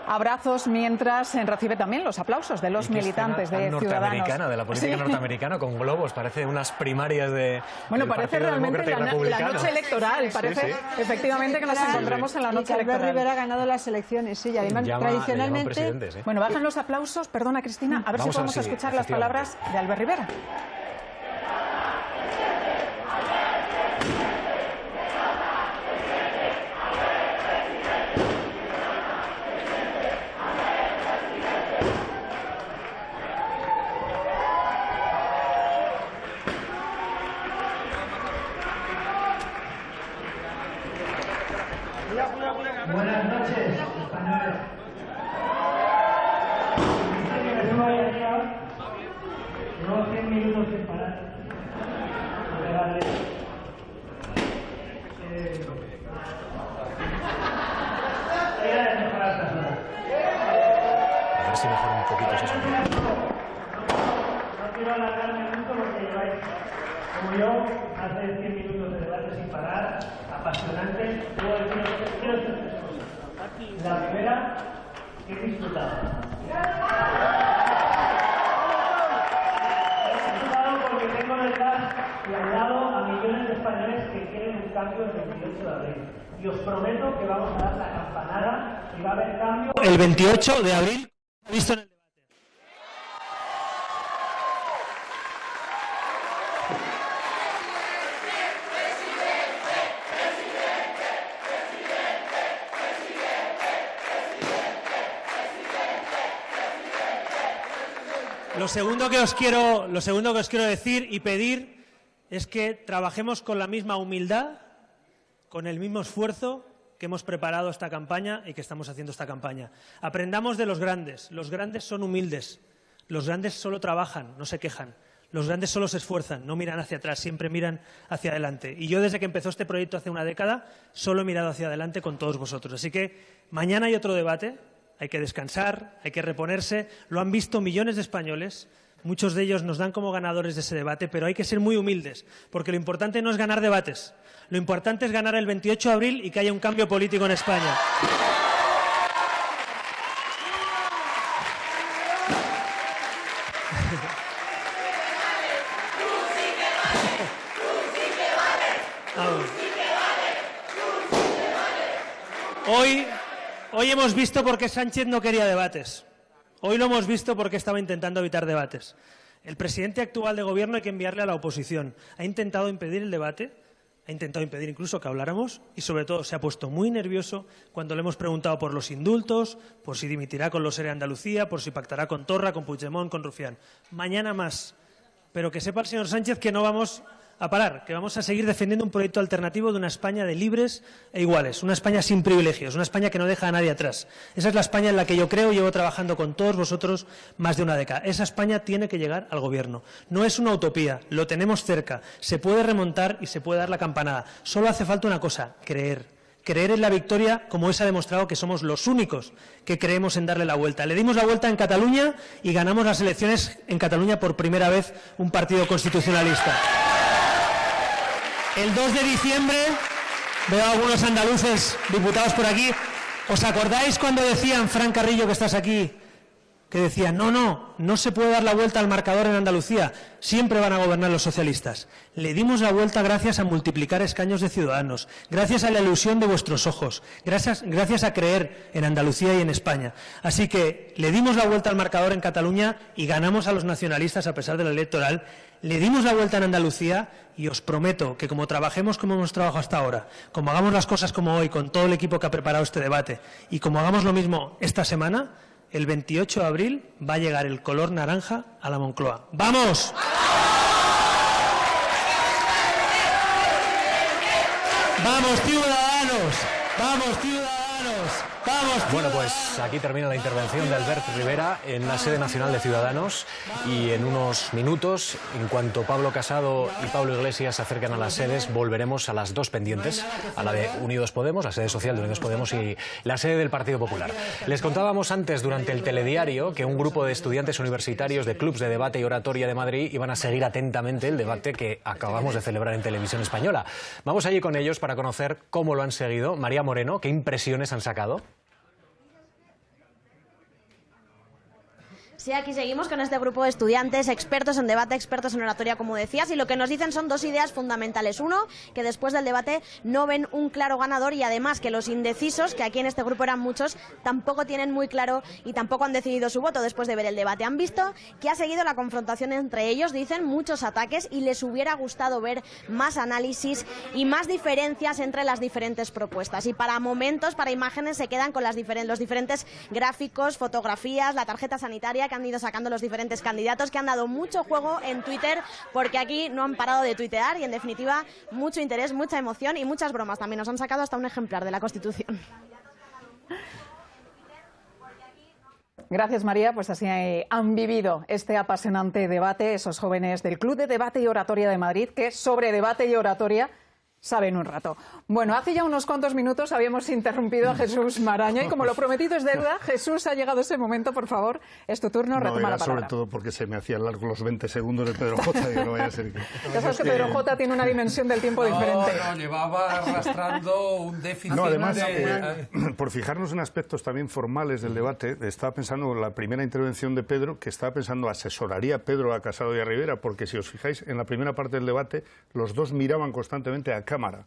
abrazos mientras recibe también los aplausos de los militantes de Ciudadanos. Norteamericana, de la política norteamericana, con globos, parece unas primarias de. Bueno, parece realmente la noche electoral, parece efectivamente que nos encontramos en la noche electoral. Albert Rivera ha ganado las elecciones, sí, y además tradicionalmente. Bueno, bajan los aplausos, perdona Cristina, a ver si podemos escuchar las palabras de Albert Rivera. Buenas noches, españoles. Llevo 100 minutos sin parar. A ver si mejora un poquito eso. No quiero alargarme mucho porque lleváis, como yo, hace 100 minutos de debate sin parar, apasionante. Quiero hacer tres cosas. La primera, que he disfrutado. He disfrutado porque tengo detrás y al lado a millones de españoles que quieren un cambio el 28 de abril. Y os prometo que vamos a dar la campanada y va a haber cambio. El 28 de abril, visto en el debate. Lo segundo que os quiero decir y pedir es que trabajemos con la misma humildad, con el mismo esfuerzo que hemos preparado esta campaña y que estamos haciendo esta campaña. Aprendamos de los grandes. Los grandes son humildes. Los grandes solo trabajan, no se quejan. Los grandes solo se esfuerzan, no miran hacia atrás, siempre miran hacia adelante. Y yo, desde que empezó este proyecto hace una década, solo he mirado hacia adelante con todos vosotros. Así que mañana hay otro debate. Hay que descansar, hay que reponerse. Lo han visto millones de españoles. Muchos de ellos nos dan como ganadores de ese debate, pero hay que ser muy humildes, porque lo importante no es ganar debates. Lo importante es ganar el 28 de abril y que haya un cambio político en España. Hoy hemos visto por qué Sánchez no quería debates. Hoy lo hemos visto porque estaba intentando evitar debates. El presidente actual de gobierno hay que enviarle a la oposición. Ha intentado impedir el debate, ha intentado impedir incluso que habláramos y, sobre todo, se ha puesto muy nervioso cuando le hemos preguntado por los indultos, por si dimitirá con los ERE Andalucía, por si pactará con Torra, con Puigdemont, con Rufián. Mañana más. Pero que sepa el señor Sánchez que no vamos a parar, que vamos a seguir defendiendo un proyecto alternativo de una España de libres e iguales, una España sin privilegios, una España que no deja a nadie atrás. Esa es la España en la que yo creo, llevo trabajando con todos vosotros más de una década. Esa España tiene que llegar al gobierno. No es una utopía, lo tenemos cerca, se puede remontar y se puede dar la campanada. Solo hace falta una cosa, creer. Creer en la victoria, como esa ha demostrado que somos los únicos que creemos en darle la vuelta. Le dimos la vuelta en Cataluña y ganamos las elecciones en Cataluña por primera vez un partido constitucionalista. El 2 de diciembre, veo a algunos andaluces diputados por aquí, ¿os acordáis cuando decían, Fran Carrillo, que estás aquí, que decían, no se puede dar la vuelta al marcador en Andalucía, siempre van a gobernar los socialistas? Le dimos la vuelta gracias a multiplicar escaños de Ciudadanos, gracias a la ilusión de vuestros ojos, gracias a creer en Andalucía y en España. Así que le dimos la vuelta al marcador en Cataluña y ganamos a los nacionalistas a pesar de la electoral. Le dimos la vuelta en Andalucía y os prometo que como trabajemos como hemos trabajado hasta ahora, como hagamos las cosas como hoy con todo el equipo que ha preparado este debate y como hagamos lo mismo esta semana, el 28 de abril va a llegar el color naranja a la Moncloa. ¡Vamos! ¡Vamos, ciudadanos! ¡Vamos, ciudadanos! ¡Vamos, Bueno, pues aquí termina la intervención de Albert Rivera en la sede nacional de Ciudadanos y en unos minutos, en cuanto Pablo Casado y Pablo Iglesias se acercan a las sedes, volveremos a las dos pendientes, a la de Unidos Podemos, la sede social de Unidos Podemos y la sede del Partido Popular. Les contábamos antes, durante el telediario, que un grupo de estudiantes universitarios de clubs de debate y oratoria de Madrid iban a seguir atentamente el debate que acabamos de celebrar en Televisión Española. Vamos allí con ellos para conocer cómo lo han seguido. María Moreno, ¿qué impresiones han sacado? Sí, aquí seguimos con este grupo de estudiantes, expertos en debate, expertos en oratoria, como decías, y lo que nos dicen son dos ideas fundamentales. Uno, que después del debate no ven un claro ganador y además que los indecisos, que aquí en este grupo eran muchos, tampoco tienen muy claro y tampoco han decidido su voto después de ver el debate. Han visto que ha seguido la confrontación entre ellos, dicen, muchos ataques y les hubiera gustado ver más análisis y más diferencias entre las diferentes propuestas. Y para momentos, para imágenes, se quedan con los diferentes gráficos, fotografías, la tarjeta sanitaria que han ido sacando los diferentes candidatos, que han dado mucho juego en Twitter, porque aquí no han parado de tuitear y en definitiva mucho interés, mucha emoción y muchas bromas. También nos han sacado hasta un ejemplar de la Constitución. Gracias, María. Pues así han vivido este apasionante debate esos jóvenes del Club de Debate y Oratoria de Madrid, que sobre debate y oratoria saben un rato. Bueno, hace ya unos cuantos minutos habíamos interrumpido a Jesús Maraña y como lo prometido es deuda, Jesús, ha llegado ese momento, por favor, es tu turno, retoma la palabra. Sobre todo porque se me hacían largos los 20 segundos de Pedro J. Y no vaya a ser que... Ya sabes que Pedro J. tiene una dimensión del tiempo diferente. No, llevaba arrastrando un déficit. No, además, por fijarnos en aspectos también formales del debate, estaba pensando en la primera intervención de Pedro, que estaba pensando asesoraría Pedro a Casado y a Rivera, porque si os fijáis, en la primera parte del debate, los dos miraban constantemente a cámara,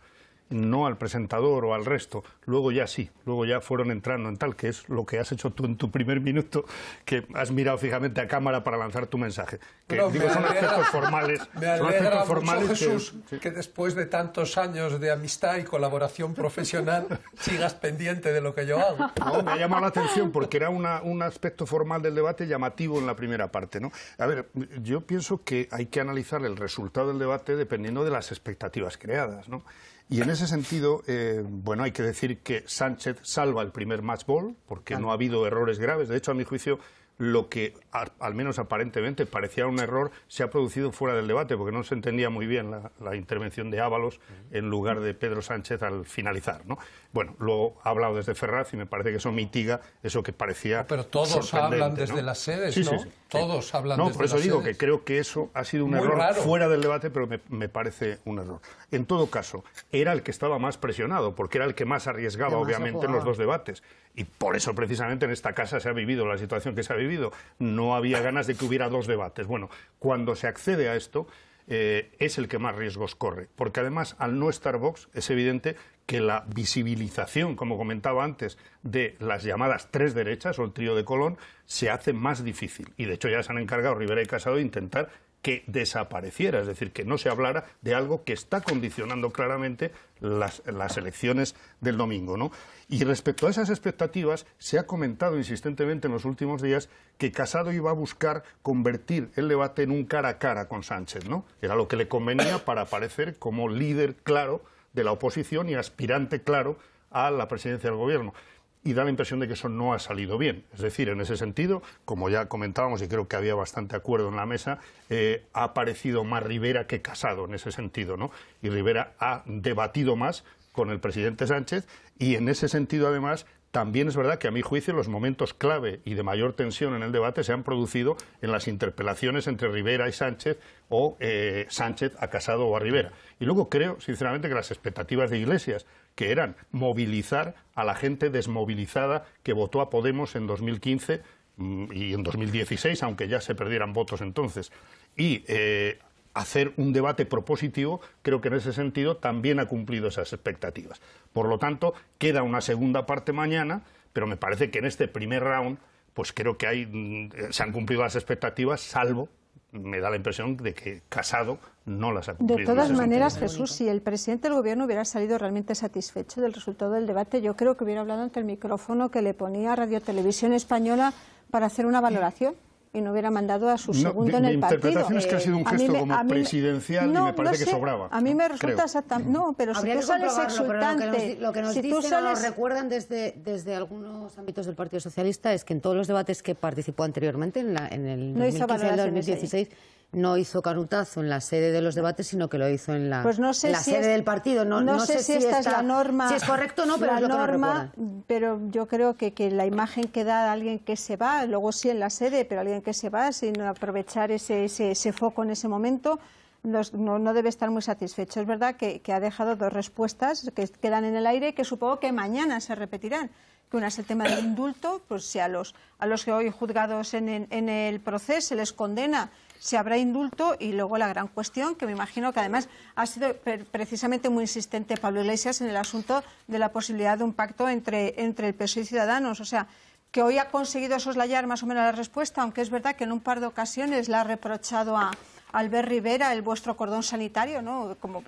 no al presentador o al resto. Luego ya sí, luego ya fueron entrando en tal, que es lo que has hecho tú en tu primer minuto, que has mirado fijamente a cámara para lanzar tu mensaje. Que No, digo, son aspectos formales. Me alegra mucho, formales Jesús, sí. que después de tantos años de amistad y colaboración profesional sigas pendiente de lo que yo hago. No, me ha llamado la atención porque era un aspecto formal del debate llamativo en la primera parte, ¿no? A ver, yo pienso que hay que analizar el resultado del debate dependiendo de las expectativas creadas, ¿no? Y en ese sentido, bueno, hay que decir que Sánchez salva el primer match ball, porque no ha habido errores graves. De hecho, a mi juicio, lo que al menos aparentemente parecía un error se ha producido fuera del debate, porque no se entendía muy bien la intervención de Ábalos en lugar de Pedro Sánchez al finalizar, ¿no? Bueno, luego ha hablado desde Ferraz y me parece que eso mitiga eso que parecía Pero todos hablan desde ¿no? las sedes, sí, ¿no? Sí. Todos hablan desde las sedes. No, por eso digo que creo que eso ha sido un Muy error raro. fuera del debate, pero me parece un error. En todo caso, era el que estaba más presionado, porque era el que más arriesgaba, obviamente, en los dos debates. Y por eso, precisamente, en esta casa se ha vivido la situación que se ha vivido. No había ganas de que hubiera dos debates. Bueno, cuando se accede a esto, es el que más riesgos corre. Porque además, al no estar Vox, es evidente que la visibilización, como comentaba antes, de las llamadas tres derechas o el trío de Colón, se hace más difícil. Y de hecho ya se han encargado Rivera y Casado de intentar que desapareciera, es decir, que no se hablara de algo que está condicionando claramente las elecciones del domingo, ¿no? Y respecto a esas expectativas, se ha comentado insistentemente en los últimos días que Casado iba a buscar convertir el debate en un cara a cara con Sánchez, ¿no? Era lo que le convenía para aparecer como líder claro de la oposición y aspirante claro a la presidencia del gobierno. Y da la impresión de que eso no ha salido bien. Es decir, en ese sentido, como ya comentábamos, y creo que había bastante acuerdo en la mesa, ha aparecido más Rivera que Casado en ese sentido, ¿no? Y Rivera ha debatido más con el presidente Sánchez y en ese sentido, además, también es verdad que a mi juicio los momentos clave y de mayor tensión en el debate se han producido en las interpelaciones entre Rivera y Sánchez o Sánchez a Casado o a Rivera. Y luego creo, sinceramente, que las expectativas de Iglesias, que eran movilizar a la gente desmovilizada que votó a Podemos en 2015 y en 2016, aunque ya se perdieran votos entonces, y hacer un debate propositivo, creo que en ese sentido también ha cumplido esas expectativas. Por lo tanto, queda una segunda parte mañana, pero me parece que en este primer round, pues creo que se han cumplido las expectativas, salvo, me da la impresión de que Casado no las ha cumplido. De todas maneras, Jesús, si el presidente del Gobierno hubiera salido realmente satisfecho del resultado del debate, yo creo que hubiera hablado ante el micrófono que le ponía Radio Televisión Española para hacer una valoración y no hubiera mandado a su segundo en el partido. Mi interpretación es que ha sido un gesto como presidencial y me parece que sobraba. A mí me resulta exactamente... No, pero si tú sales exultante... Lo que nos dicen o nos recuerdan desde algunos ámbitos del Partido Socialista es que en todos los debates que participó anteriormente, en el 2015 y el 2016, no hizo canutazo en la sede de los debates, sino que lo hizo en la, pues no sé en la sede del partido. No sé si esta es la norma. Si es correcto o no, pero es lo que nos recuerdan. Pero yo creo que la imagen que da alguien que se va, luego sí en la sede, pero alguien que se va sin aprovechar ese foco en ese momento, no debe estar muy satisfecho. Es verdad que ha dejado dos respuestas que quedan en el aire y que supongo que mañana se repetirán. Que una es el tema del indulto, pues si a los que hoy juzgados en el proceso se les condena, se habrá indulto, y luego la gran cuestión, que me imagino que además ha sido precisamente muy insistente Pablo Iglesias en el asunto de la posibilidad de un pacto entre el PSOE y Ciudadanos. O sea, que hoy ha conseguido soslayar más o menos la respuesta, aunque es verdad que en un par de ocasiones le ha reprochado a Albert Rivera el vuestro cordón sanitario, ¿no? Como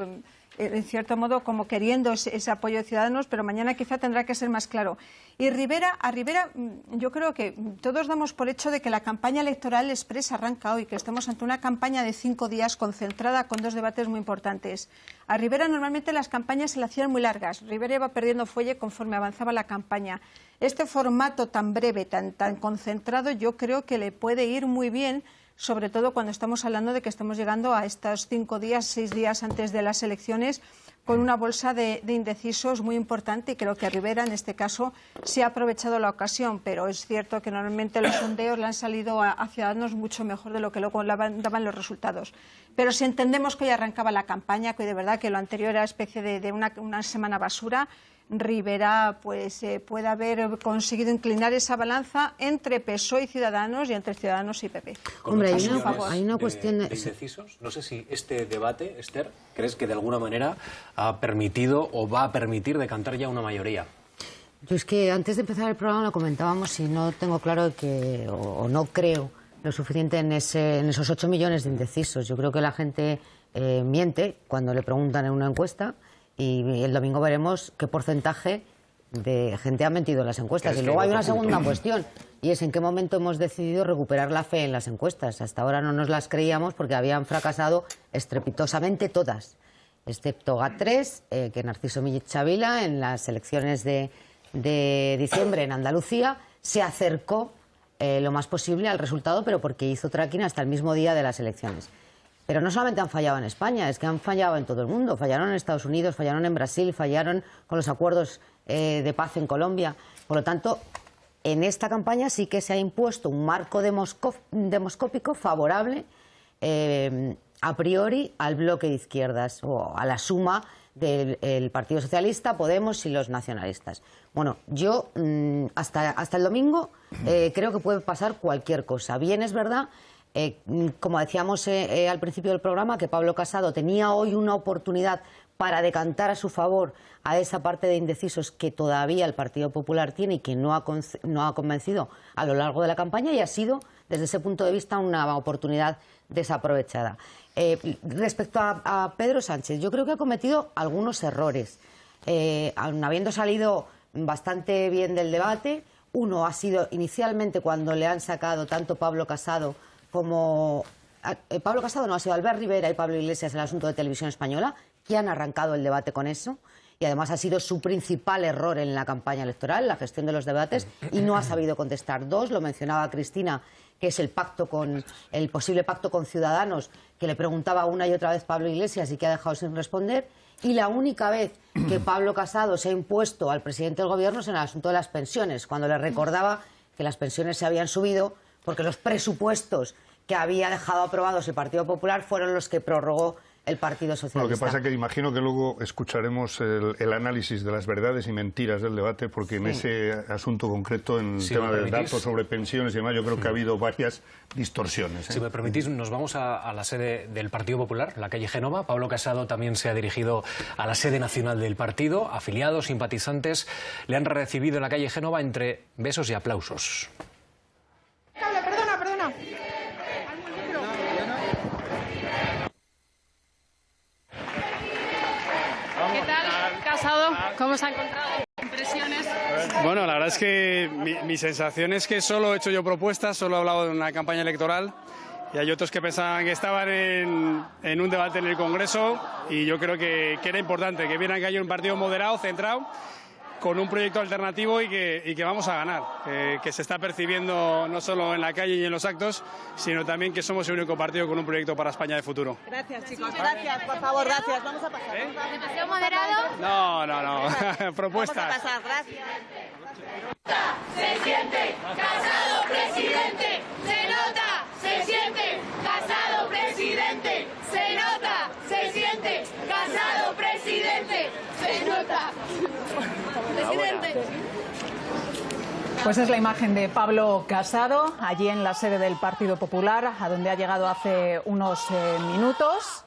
en cierto modo como queriendo ese apoyo de Ciudadanos, pero mañana quizá tendrá que ser más claro. Y a Rivera, yo creo que todos damos por hecho de que la campaña electoral expresa arranca hoy, que estamos ante una campaña de 5 días concentrada con dos debates muy importantes. A Rivera normalmente las campañas se le hacían muy largas. Rivera iba perdiendo fuelle conforme avanzaba la campaña. Este formato tan breve, tan concentrado, yo creo que le puede ir muy bien, sobre todo cuando estamos hablando de que estamos llegando a estos 5 días, 6 días antes de las elecciones, con una bolsa de indecisos muy importante, y creo que Rivera en este caso sí ha aprovechado la ocasión, pero es cierto que normalmente los sondeos le han salido a Ciudadanos mucho mejor de lo que luego daban los resultados. Pero si entendemos que hoy arrancaba la campaña, que de verdad que lo anterior era especie de una semana basura, Rivera pues puede haber conseguido inclinar esa balanza entre PSOE y Ciudadanos y entre Ciudadanos y PP. Hombre, hay una cuestión de indecisos. No sé si este debate, Esther, crees que de alguna manera ha permitido o va a permitir decantar ya una mayoría. Yo es que antes de empezar el programa lo comentábamos y no tengo claro o no creo lo suficiente en esos 8 millones de indecisos. Yo creo que la gente miente cuando le preguntan en una encuesta. Y el domingo veremos qué porcentaje de gente ha mentido en las encuestas. Y luego hay una segunda cuestión, y es en qué momento hemos decidido recuperar la fe en las encuestas. Hasta ahora no nos las creíamos porque habían fracasado estrepitosamente todas, excepto GAT3, que Narciso Millet-Chavila en las elecciones de diciembre en Andalucía se acercó lo más posible al resultado, pero porque hizo tracking hasta el mismo día de las elecciones. Pero no solamente han fallado en España, es que han fallado en todo el mundo. Fallaron en Estados Unidos, fallaron en Brasil, fallaron con los acuerdos de paz en Colombia. Por lo tanto, en esta campaña sí que se ha impuesto un marco demoscópico favorable a priori al bloque de izquierdas o a la suma del Partido Socialista, Podemos y los nacionalistas. Bueno, yo hasta el domingo creo que puede pasar cualquier cosa. Bien, es verdad... como decíamos al principio del programa, que Pablo Casado tenía hoy una oportunidad para decantar a su favor a esa parte de indecisos que todavía el Partido Popular tiene y que no ha convencido a lo largo de la campaña, y ha sido, desde ese punto de vista, una oportunidad desaprovechada. Respecto a Pedro Sánchez, yo creo que ha cometido algunos errores. Aun habiendo salido bastante bien del debate, uno ha sido inicialmente cuando le han sacado tanto Pablo Casado como... Pablo Casado no, ha sido Albert Rivera y Pablo Iglesias el asunto de Televisión Española, que han arrancado el debate con eso. Y además ha sido su principal error en la campaña electoral, la gestión de los debates, y no ha sabido contestar. Dos, lo mencionaba Cristina, que es el posible pacto con Ciudadanos, que le preguntaba una y otra vez Pablo Iglesias y que ha dejado sin responder. Y la única vez que Pablo Casado se ha impuesto al presidente del Gobierno es en el asunto de las pensiones, cuando le recordaba que las pensiones se habían subido porque los presupuestos que había dejado aprobados el Partido Popular fueron los que prorrogó el Partido Socialista. Lo que pasa es que imagino que luego escucharemos el análisis de las verdades y mentiras del debate, porque en ese asunto concreto, en el tema del dato sobre pensiones y demás, yo creo que ha habido varias distorsiones. Si me permitís, nos vamos a la sede del Partido Popular, la calle Génova. Pablo Casado también se ha dirigido a la sede nacional del partido. Afiliados, simpatizantes, le han recibido en la calle Génova entre besos y aplausos. Perdona. ¿Qué tal, Casado? ¿Cómo se ha encontrado? ¿Impresiones? Bueno, la verdad es que mi sensación es que solo he hecho yo propuestas, solo he hablado de una campaña electoral, y hay otros que pensaban que estaban en un debate en el Congreso, y yo creo que era importante que vieran que hay un partido moderado, centrado, con un proyecto alternativo y que vamos a ganar, que se está percibiendo no solo en la calle y en los actos, sino también que somos el único partido con un proyecto para España de futuro. Gracias, chicos. Gracias, por favor, gracias. Vamos a pasar. ¿Demasiado moderado? No. Propuestas. Vamos a pasar, gracias. Se siente Casado presidente, se nota, se siente Casado presidente, se nota, se siente Casado presidente, se nota. Presidente. Pues es la imagen de Pablo Casado, allí en la sede del Partido Popular, a donde ha llegado hace unos minutos,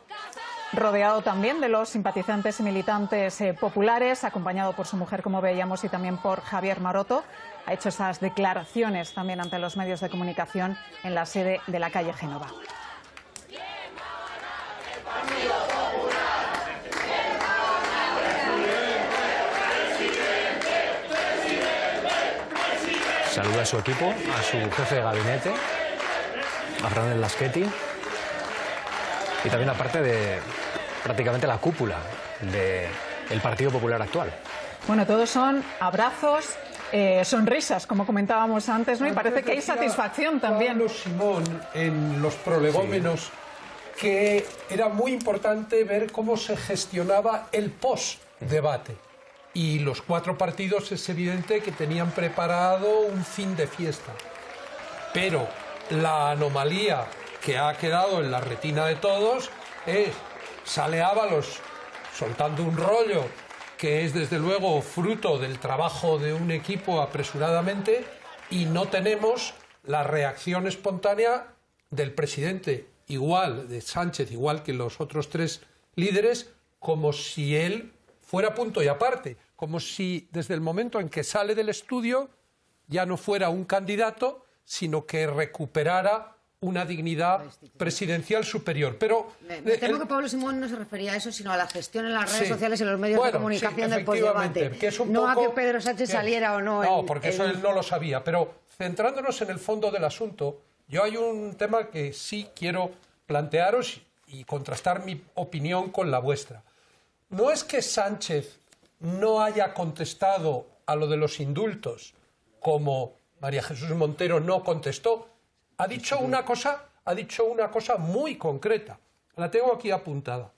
rodeado también de los simpatizantes y militantes populares, acompañado por su mujer, como veíamos, y también por Javier Maroto. Ha hecho esas declaraciones también ante los medios de comunicación en la sede de la calle Génova. Saluda a su equipo, a su jefe de gabinete, a Fernández Laschetti, y también a parte de prácticamente la cúpula del Partido Popular actual. Bueno, todos son abrazos, sonrisas, como comentábamos antes, ¿no? Y parece que hay satisfacción también. Pablo Simón, en los prolegómenos, que era muy importante ver cómo se gestionaba el post-debate. Y los cuatro partidos es evidente que tenían preparado un fin de fiesta. Pero la anomalía que ha quedado en la retina de todos es, sale Ábalos soltando un rollo que es desde luego fruto del trabajo de un equipo apresuradamente, y no tenemos la reacción espontánea del presidente, igual de Sánchez, igual que los otros tres líderes, como si él fuera punto y aparte, como si desde el momento en que sale del estudio ya no fuera un candidato, sino que recuperara una dignidad presidencial superior. Pero me temo que Pablo Simón no se refería a eso, sino a la gestión en las redes sociales y en los medios de comunicación del postdebate. No a que Pedro Sánchez saliera o no. No, porque eso él no lo sabía. Pero centrándonos en el fondo del asunto, yo hay un tema que sí quiero plantearos y contrastar mi opinión con la vuestra. No es que Sánchez no haya contestado a lo de los indultos, como María Jesús Montero no contestó. Ha dicho una cosa muy concreta. La tengo aquí apuntada.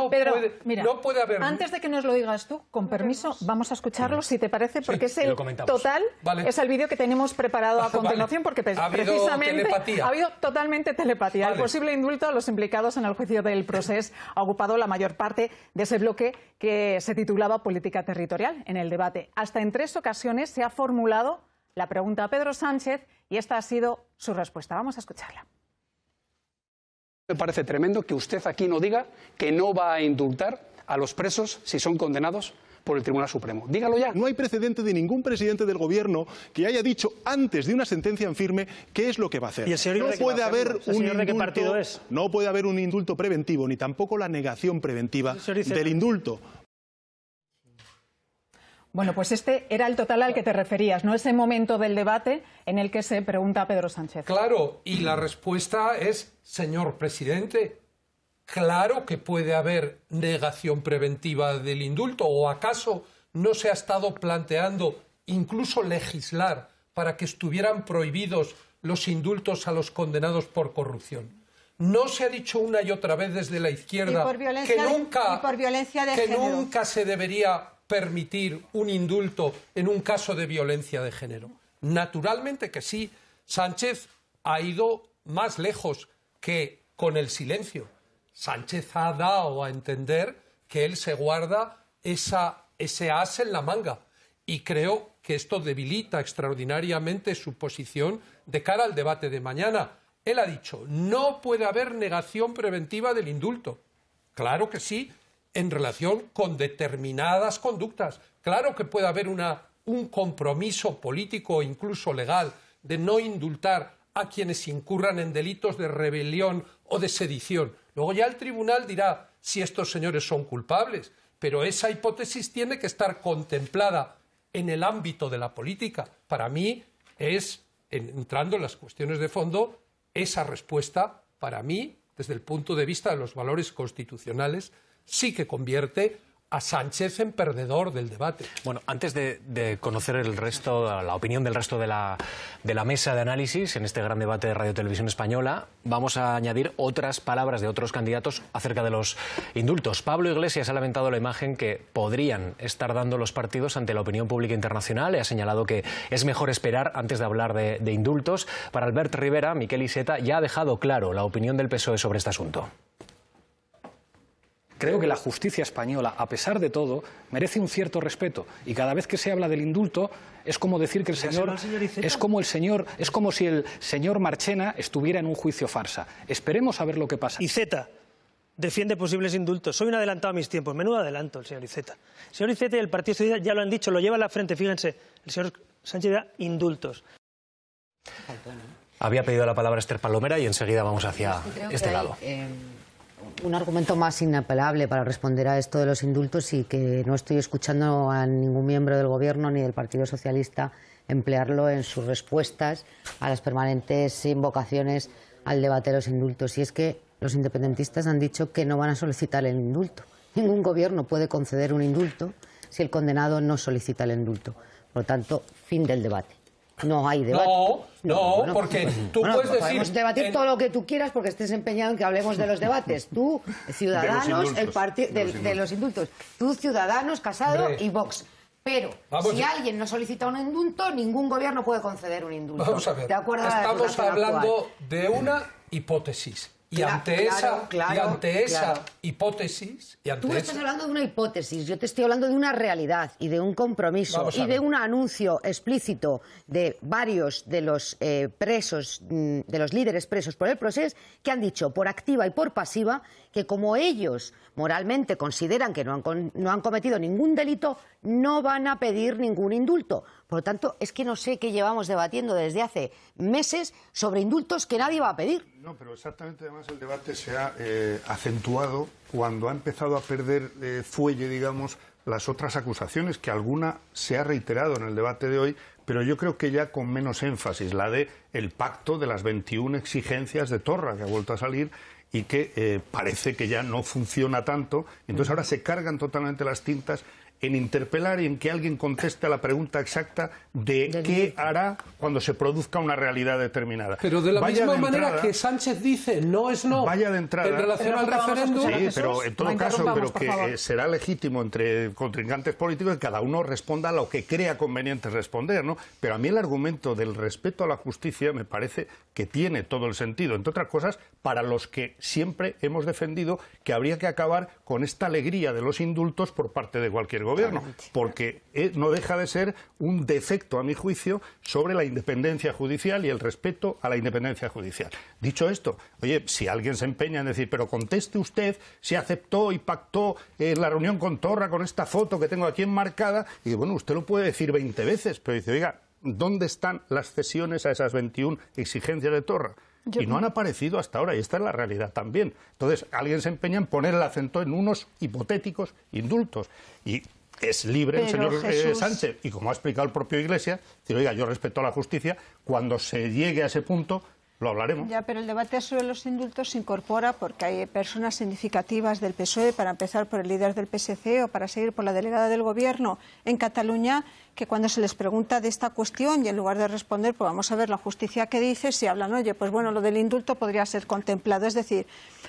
Pedro, no puede haber... Antes de que nos lo digas tú, con permiso, vamos a escucharlo, si te parece, porque es el total, es el vídeo que tenemos preparado a continuación, porque precisamente ha habido totalmente telepatía. El posible indulto a los implicados en el juicio del Procés ha ocupado la mayor parte de ese bloque que se titulaba Política Territorial en el debate. Hasta en 3 ocasiones se ha formulado la pregunta a Pedro Sánchez y esta ha sido su respuesta. Vamos a escucharla. Me parece tremendo que usted aquí no diga que no va a indultar a los presos si son condenados por el Tribunal Supremo. Dígalo ya. No hay precedente de ningún presidente del Gobierno que haya dicho antes de una sentencia en firme qué es lo que va a hacer. ¿Y el señor no puede haber un indulto, de qué partido es? No puede haber un indulto preventivo, ni tampoco la negación preventiva del indulto. Bueno, pues este era el total al que te referías, ¿no? Ese momento del debate en el que se pregunta a Pedro Sánchez. Claro, y la respuesta es, señor presidente, claro que puede haber negación preventiva del indulto, ¿o acaso no se ha estado planteando incluso legislar para que estuvieran prohibidos los indultos a los condenados por corrupción? No se ha dicho una y otra vez desde la izquierda que nunca se debería permitir un indulto en un caso de violencia de género. Naturalmente que sí. Sánchez ha ido más lejos que con el silencio. Sánchez ha dado a entender que él se guarda ese as en la manga. Y creo que esto debilita extraordinariamente su posición de cara al debate de mañana. Él ha dicho, no puede haber negación preventiva del indulto. Claro que sí, en relación con determinadas conductas. Claro que puede haber un compromiso político o incluso legal de no indultar a quienes incurran en delitos de rebelión o de sedición. Luego ya el tribunal dirá si estos señores son culpables, pero esa hipótesis tiene que estar contemplada en el ámbito de la política. Para mí es, entrando en las cuestiones de fondo, esa respuesta, para mí, desde el punto de vista de los valores constitucionales, sí que convierte a Sánchez en perdedor del debate. Bueno, antes de conocer el resto, la opinión del resto de la mesa de análisis en este gran debate de Radio Televisión Española, vamos a añadir otras palabras de otros candidatos acerca de los indultos. Pablo Iglesias ha lamentado la imagen que podrían estar dando los partidos ante la opinión pública internacional y ha señalado que es mejor esperar antes de hablar de indultos. Para Albert Rivera, Miquel Iceta ya ha dejado claro la opinión del PSOE sobre este asunto. Creo que la justicia española, a pesar de todo, merece un cierto respeto. Y cada vez que se habla del indulto, es como decir que el señor es como si el señor Marchena estuviera en un juicio farsa. Esperemos a ver lo que pasa. Iceta defiende posibles indultos. Soy un adelantado a mis tiempos. Menudo adelanto el señor Iceta. El señor Iceta y el Partido Socialista ya lo han dicho, lo lleva a la frente. Fíjense, el señor Sánchez da indultos. Había pedido la palabra Esther Palomera y enseguida vamos hacia este lado. Un argumento más inapelable para responder a esto de los indultos y que no estoy escuchando a ningún miembro del Gobierno ni del Partido Socialista emplearlo en sus respuestas a las permanentes invocaciones al debate de los indultos. Y es que los independentistas han dicho que no van a solicitar el indulto. Ningún Gobierno puede conceder un indulto si el condenado no solicita el indulto. Por lo tanto, fin del debate. No hay debate. No, porque tú puedes decir... Podemos debatir todo lo que tú quieras porque estés empeñado en que hablemos de los debates. Tú, Ciudadanos, el partido de los indultos. Tú, Ciudadanos, Casado y Vox. Pero si alguien no solicita un indulto, ningún Gobierno puede conceder un indulto. Vamos a ver. ¿De acuerdo? Estamos hablando de una hipótesis. Y ante esa hipótesis... Tú estás hablando de una hipótesis, yo te estoy hablando de una realidad y de un compromiso y de un anuncio explícito de varios de los presos, de los líderes presos por el proceso, que han dicho por activa y por pasiva que como ellos moralmente consideran que no han cometido ningún delito, no van a pedir ningún indulto. Por lo tanto, es que no sé qué llevamos debatiendo desde hace meses sobre indultos que nadie va a pedir. No, pero exactamente además el debate se ha acentuado cuando ha empezado a perder fuelle, digamos, las otras acusaciones, que alguna se ha reiterado en el debate de hoy, pero yo creo que ya con menos énfasis, la de el pacto de las 21 exigencias de Torra, que ha vuelto a salir y que parece que ya no funciona tanto. Entonces ahora se cargan totalmente las tintas en interpelar y en que alguien conteste a la pregunta exacta de qué hará cuando se produzca una realidad determinada. Pero de la misma manera que Sánchez dice no es no vaya de entrada, en relación al referéndum... Sí, pero en todo caso creo que será legítimo entre contrincantes políticos que cada uno responda a lo que crea conveniente responder, ¿no? Pero a mí el argumento del respeto a la justicia me parece que tiene todo el sentido, entre otras cosas, para los que siempre hemos defendido que habría que acabar con esta alegría de los indultos por parte de cualquier gobierno. Gobierno, porque no deja de ser un defecto, a mi juicio, sobre la independencia judicial y el respeto a la independencia judicial. Dicho esto, oye, si alguien se empeña en decir, pero conteste usted si aceptó y pactó la reunión con Torra con esta foto que tengo aquí enmarcada, y bueno, usted lo puede decir 20 veces, pero dice, oiga, ¿dónde están las cesiones a esas 21 exigencias de Torra? Y no han aparecido hasta ahora, y esta es la realidad también. Entonces, alguien se empeña en poner el acento en unos hipotéticos indultos. Y es libre el señor Sánchez, y como ha explicado el propio Iglesias, decir, oiga, yo respeto a la justicia, cuando se llegue a ese punto, lo hablaremos. Ya, pero el debate sobre los indultos se incorpora porque hay personas significativas del PSOE, para empezar por el líder del PSC o para seguir por la delegada del Gobierno en Cataluña, que cuando se les pregunta de esta cuestión y en lugar de responder, pues vamos a ver la justicia que dice, si hablan, oye, pues bueno, lo del indulto podría ser contemplado. Es decir,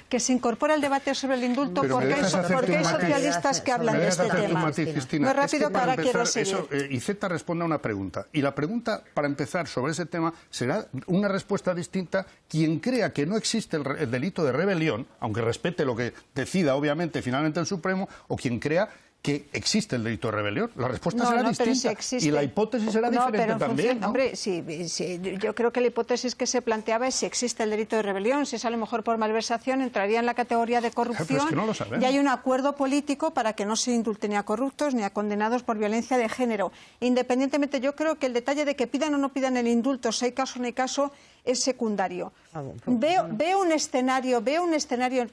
que se incorpora el debate sobre el indulto porque hay socialistas que hablan de este tema. Muy rápido, que ahora quiero seguir. Iceta responde a una pregunta. Y la pregunta, para empezar, sobre ese tema, será una respuesta distinta. Quien crea que no existe el delito de rebelión, aunque respete lo que decida, obviamente, finalmente el Supremo, o quien crea que existe el delito de rebelión. La respuesta será distinta y la hipótesis será diferente también, ¿no? Hombre, sí, yo creo que la hipótesis que se planteaba es si existe el delito de rebelión, si es a lo mejor por malversación, entraría en la categoría de corrupción, pero es que no lo sabemos. Y hay un acuerdo político para que no se indulte ni a corruptos ni a condenados por violencia de género. Independientemente, yo creo que el detalle de que pidan o no pidan el indulto, si hay caso o no hay caso, es secundario. Veo un escenario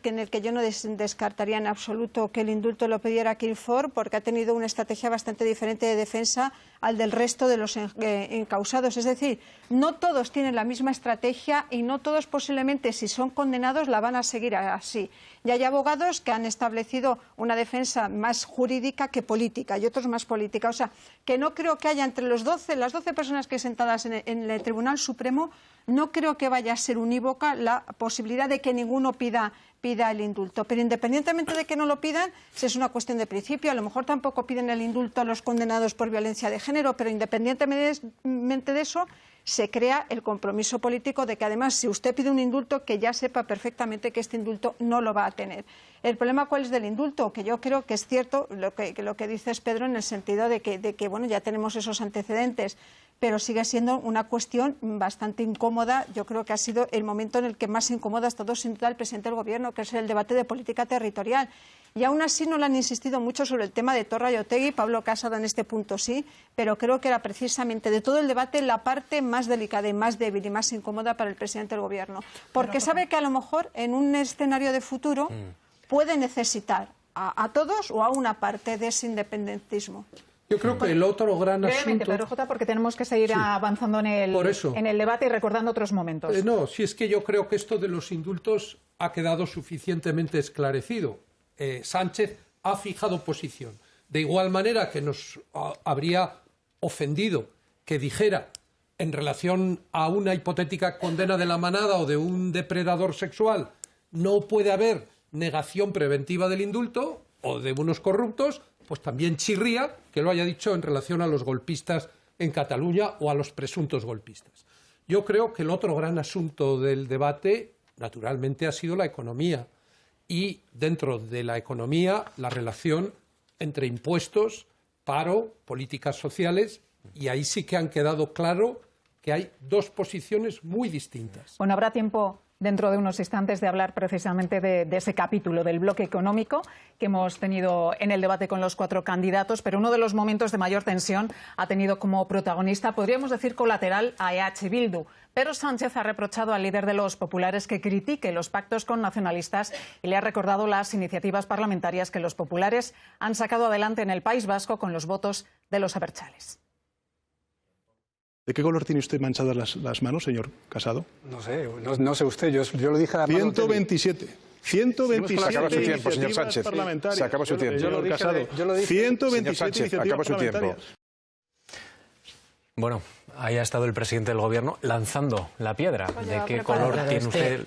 en el que yo no descartaría en absoluto que el indulto lo pidiera Kilford, porque ha tenido una estrategia bastante diferente de defensa al del resto de los encausados. Es decir, no todos tienen la misma estrategia y no todos posiblemente, si son condenados, la van a seguir así. Y hay abogados que han establecido una defensa más jurídica que política y otros más política. O sea, que no creo que haya entre las 12 personas que hay sentadas en el Tribunal Supremo, no creo que vaya a ser unívoca la posibilidad de que ninguno pida el indulto. Pero independientemente de que no lo pidan, si es una cuestión de principio, a lo mejor tampoco piden el indulto a los condenados por violencia de género, pero independientemente de eso, se crea el compromiso político de que además, si usted pide un indulto, que ya sepa perfectamente que este indulto no lo va a tener. ¿El problema cuál es del indulto? Que yo creo que es cierto lo que dices, Pedro, en el sentido de que bueno, ya tenemos esos antecedentes, pero sigue siendo una cuestión bastante incómoda. Yo creo que ha sido el momento en el que más incómoda ha estado sin duda el presidente del Gobierno, que es el debate de política territorial. Y aún así no le han insistido mucho sobre el tema de Torra y Otegi. Pablo Casado en este punto sí, pero creo que era precisamente de todo el debate la parte más delicada y más débil y más incómoda para el presidente del Gobierno. Porque sabe que a lo mejor en un escenario de futuro puede necesitar a todos o a una parte de ese independentismo. Yo creo que el otro gran asunto... Pedro J., porque tenemos que seguir avanzando en el debate y recordando otros momentos. No, si es que yo creo que esto de los indultos ha quedado suficientemente esclarecido. Sánchez ha fijado posición. De igual manera que nos habría ofendido que dijera en relación a una hipotética condena de la manada o de un depredador sexual, no puede haber negación preventiva del indulto o de unos corruptos, pues también chirría que lo haya dicho en relación a los golpistas en Cataluña o a los presuntos golpistas. Yo creo que el otro gran asunto del debate, naturalmente, ha sido la economía. Y dentro de la economía, la relación entre impuestos, paro, políticas sociales, y ahí sí que han quedado claro que hay dos posiciones muy distintas. Bueno, habrá tiempo dentro de unos instantes de hablar precisamente de ese capítulo del bloque económico que hemos tenido en el debate con los cuatro candidatos, pero uno de los momentos de mayor tensión ha tenido como protagonista, podríamos decir colateral, a EH Bildu. Pero Sánchez ha reprochado al líder de los populares que critique los pactos con nacionalistas y le ha recordado las iniciativas parlamentarias que los populares han sacado adelante en el País Vasco con los votos de los abertzales. ¿De qué color tiene usted manchadas las manos, señor Casado? No sé, no sé usted, yo lo dije a la 127. 127 se acaba su tiempo, señor Sánchez. Se acaba su tiempo. Yo lo dije, 127 Sánchez, acaba su tiempo. Bueno, ahí ha estado el presidente del Gobierno lanzando la piedra. ¿De qué color tiene usted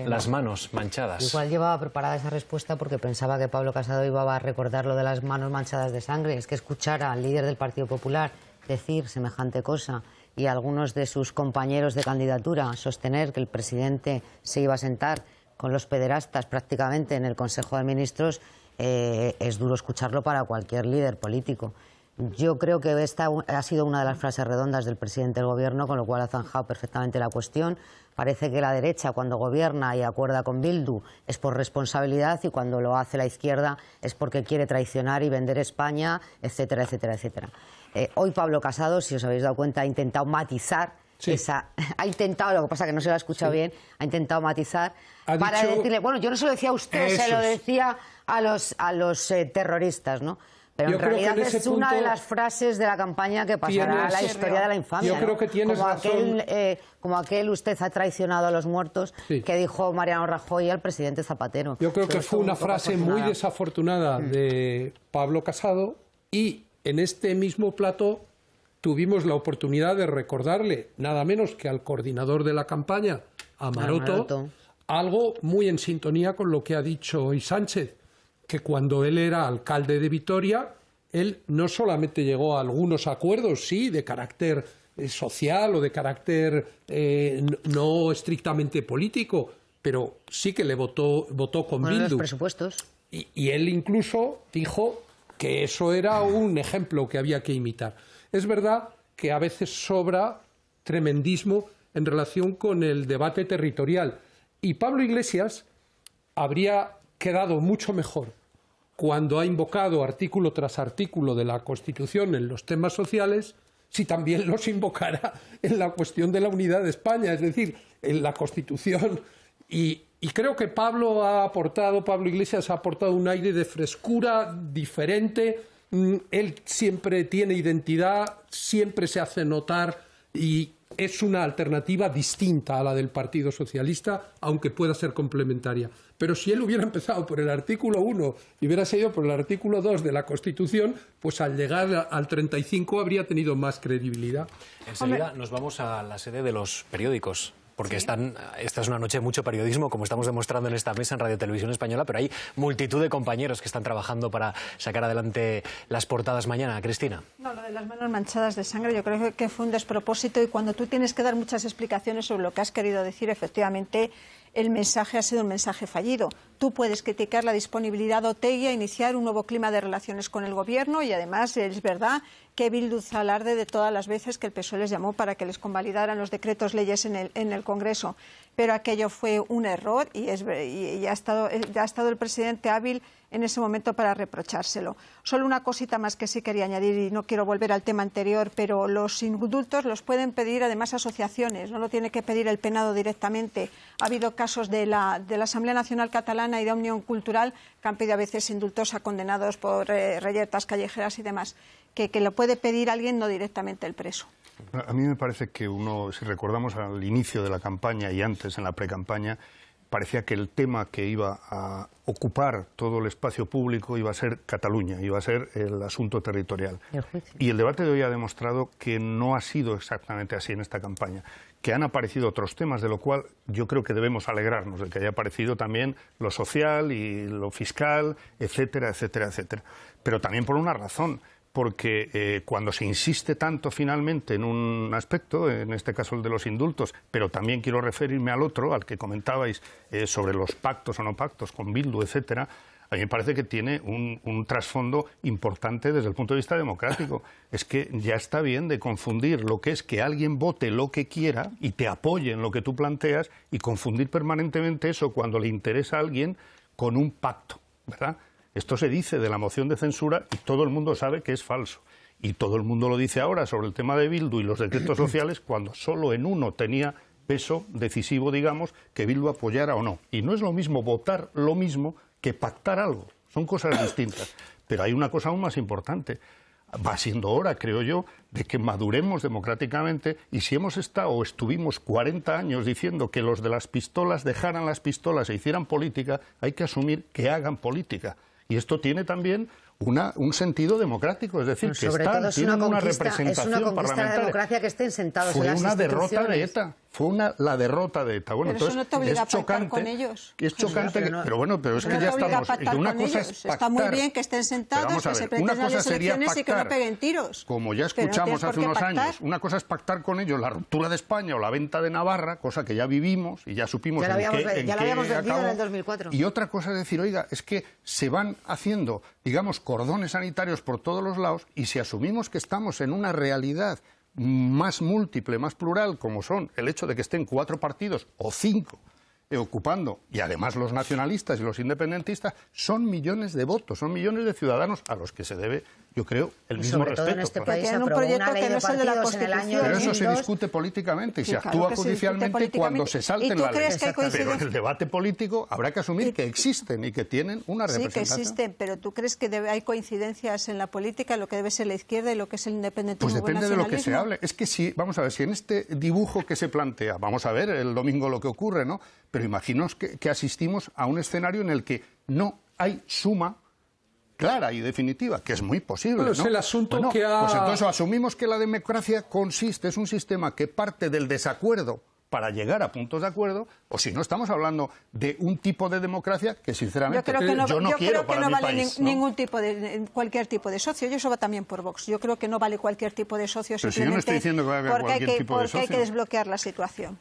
las manos manchadas? Igual llevaba preparada esa respuesta porque pensaba que Pablo Casado iba a recordar lo de las manos manchadas de sangre. Es que escuchar al líder del Partido Popular decir semejante cosa y a algunos de sus compañeros de candidatura sostener que el presidente se iba a sentar con los pederastas prácticamente en el Consejo de Ministros, es duro escucharlo para cualquier líder político. Yo creo que esta ha sido una de las frases redondas del presidente del Gobierno, con lo cual ha zanjado perfectamente la cuestión. Parece que la derecha, cuando gobierna y acuerda con Bildu, es por responsabilidad, y cuando lo hace la izquierda es porque quiere traicionar y vender España, etcétera, etcétera, etcétera. Hoy Pablo Casado, si os habéis dado cuenta, ha intentado matizar ha intentado, lo que pasa que no se lo ha escuchado bien, ha intentado matizar para decirle, bueno, yo no se lo decía a usted, se lo decía a los terroristas, ¿no? Pero en realidad es una de las frases de la campaña que pasará a la historia de la infamia. Yo creo que tienes razón. Como aquel usted ha traicionado a los muertos, que dijo Mariano Rajoy al presidente Zapatero. Yo creo que fue una frase muy desafortunada de Pablo Casado, y en este mismo plató tuvimos la oportunidad de recordarle nada menos que al coordinador de la campaña, a Maroto, algo muy en sintonía con lo que ha dicho hoy Sánchez, que cuando él era alcalde de Vitoria, él no solamente llegó a algunos acuerdos, sí, de carácter social o de carácter no estrictamente político, pero sí que le votó con Bildu. Los presupuestos. Y él incluso dijo que eso era un ejemplo que había que imitar. Es verdad que a veces sobra tremendismo en relación con el debate territorial. Y Pablo Iglesias habría quedado mucho mejor cuando ha invocado artículo tras artículo de la Constitución en los temas sociales, si también los invocara en la cuestión de la unidad de España, es decir, en la Constitución. Y creo que Pablo Iglesias ha aportado un aire de frescura diferente. Él siempre tiene identidad, siempre se hace notar, y es una alternativa distinta a la del Partido Socialista, aunque pueda ser complementaria. Pero si él hubiera empezado por el artículo 1 y hubiera seguido por el artículo 2 de la Constitución, pues al llegar al 35 habría tenido más credibilidad. Enseguida nos vamos a la sede de los periódicos, porque esta es una noche de mucho periodismo, como estamos demostrando en esta mesa en Radio Televisión Española, pero hay multitud de compañeros que están trabajando para sacar adelante las portadas mañana. Cristina. No, lo de las manos manchadas de sangre yo creo que fue un despropósito, y cuando tú tienes que dar muchas explicaciones sobre lo que has querido decir, efectivamente el mensaje ha sido un mensaje fallido. Tú puedes criticar la disponibilidad de Otegi a iniciar un nuevo clima de relaciones con el Gobierno, y además es verdad que Bildu alarde de todas las veces que el PSOE les llamó para que les convalidaran los decretos leyes en el Congreso. Pero aquello fue un error, y ha estado el presidente hábil en ese momento para reprochárselo. Solo una cosita más que sí quería añadir, y no quiero volver al tema anterior, pero los indultos los pueden pedir además asociaciones, no lo tiene que pedir el penado directamente. Ha habido casos de la Asamblea Nacional Catalana y de Òmnium Cultural que han pedido a veces indultos a condenados por reyertas callejeras y demás, que lo puede pedir alguien, no directamente el preso. A mí me parece que si recordamos al inicio de la campaña y antes, en la precampaña, parecía que el tema que iba a ocupar todo el espacio público iba a ser Cataluña, iba a ser el asunto territorial. Y el debate de hoy ha demostrado que no ha sido exactamente así en esta campaña, que han aparecido otros temas, de lo cual yo creo que debemos alegrarnos, de que haya aparecido también lo social y lo fiscal, etcétera, etcétera, etcétera. Pero también por una razón, porque cuando se insiste tanto finalmente en un aspecto, en este caso el de los indultos, pero también quiero referirme al otro, al que comentabais sobre los pactos o no pactos con Bildu, etcétera, a mí me parece que tiene un trasfondo importante desde el punto de vista democrático. Es que ya está bien de confundir lo que es que alguien vote lo que quiera y te apoye en lo que tú planteas, y confundir permanentemente eso cuando le interesa a alguien con un pacto, ¿verdad? Esto se dice de la moción de censura y todo el mundo sabe que es falso. Y todo el mundo lo dice ahora sobre el tema de Bildu y los decretos sociales, cuando solo en uno tenía peso decisivo, digamos, que Bildu apoyara o no. Y no es lo mismo votar lo mismo que pactar algo. Son cosas distintas. Pero hay una cosa aún más importante. Va siendo hora, creo yo, de que maduremos democráticamente, y si hemos estado o estuvimos 40 años diciendo que los de las pistolas dejaran las pistolas e hicieran política, hay que asumir que hagan política. Y esto tiene también un sentido democrático, es decir, que tienen una representación parlamentaria. Es una conquista de la democracia que estén sentados en las instituciones. Fue una derrota de ETA. fue la derrota de ETA. Bueno, pero eso no te obliga a pactar con ellos. Es chocante, pero bueno, pero es que ya estamos. Una cosa es pactar. Está muy bien que estén sentados, que se pretendan las elecciones y que no peguen tiros. Como ya escuchamos hace unos años, una cosa es pactar con ellos la ruptura de España o la venta de Navarra, cosa que ya vivimos y ya supimos ya la habíamos vendido en el 2004. Y otra cosa es decir, oiga, es que se van haciendo, digamos, cordones sanitarios por todos los lados, y si asumimos que estamos en una realidad más múltiple, más plural, como son el hecho de que estén 4 partidos o 5 ocupando, y además los nacionalistas y los independentistas, son millones de votos, son millones de ciudadanos a los que se debe, yo creo, el mismo respeto. En este país se aprobó una ley de partidos en el año 2002. Pero eso se discute políticamente y se actúa judicialmente cuando se salten la ley. Pero en el debate político habrá que asumir que existen y que tienen una representación. Sí, que existen, pero ¿tú crees que hay coincidencias en la política, lo que debe ser la izquierda y lo que es el independentismo? Pues depende de lo que se hable. Es que si, vamos a ver, si en este dibujo que se plantea, vamos a ver el domingo lo que ocurre, ¿no? Pero imaginaos que asistimos a un escenario en el que no hay suma clara y definitiva, que es muy posible, bueno, ¿no? Es el asunto bueno, que ha... Pues entonces asumimos que la democracia es un sistema que parte del desacuerdo para llegar a puntos de acuerdo, o si no estamos hablando de un tipo de democracia que sinceramente yo no quiero para mi país. Ningún tipo de, cualquier tipo de socio, y eso va también por Vox. Yo creo que no vale cualquier tipo de socio, pero si yo no estoy diciendo que vaya cualquier tipo de socio. Porque hay que desbloquear la situación.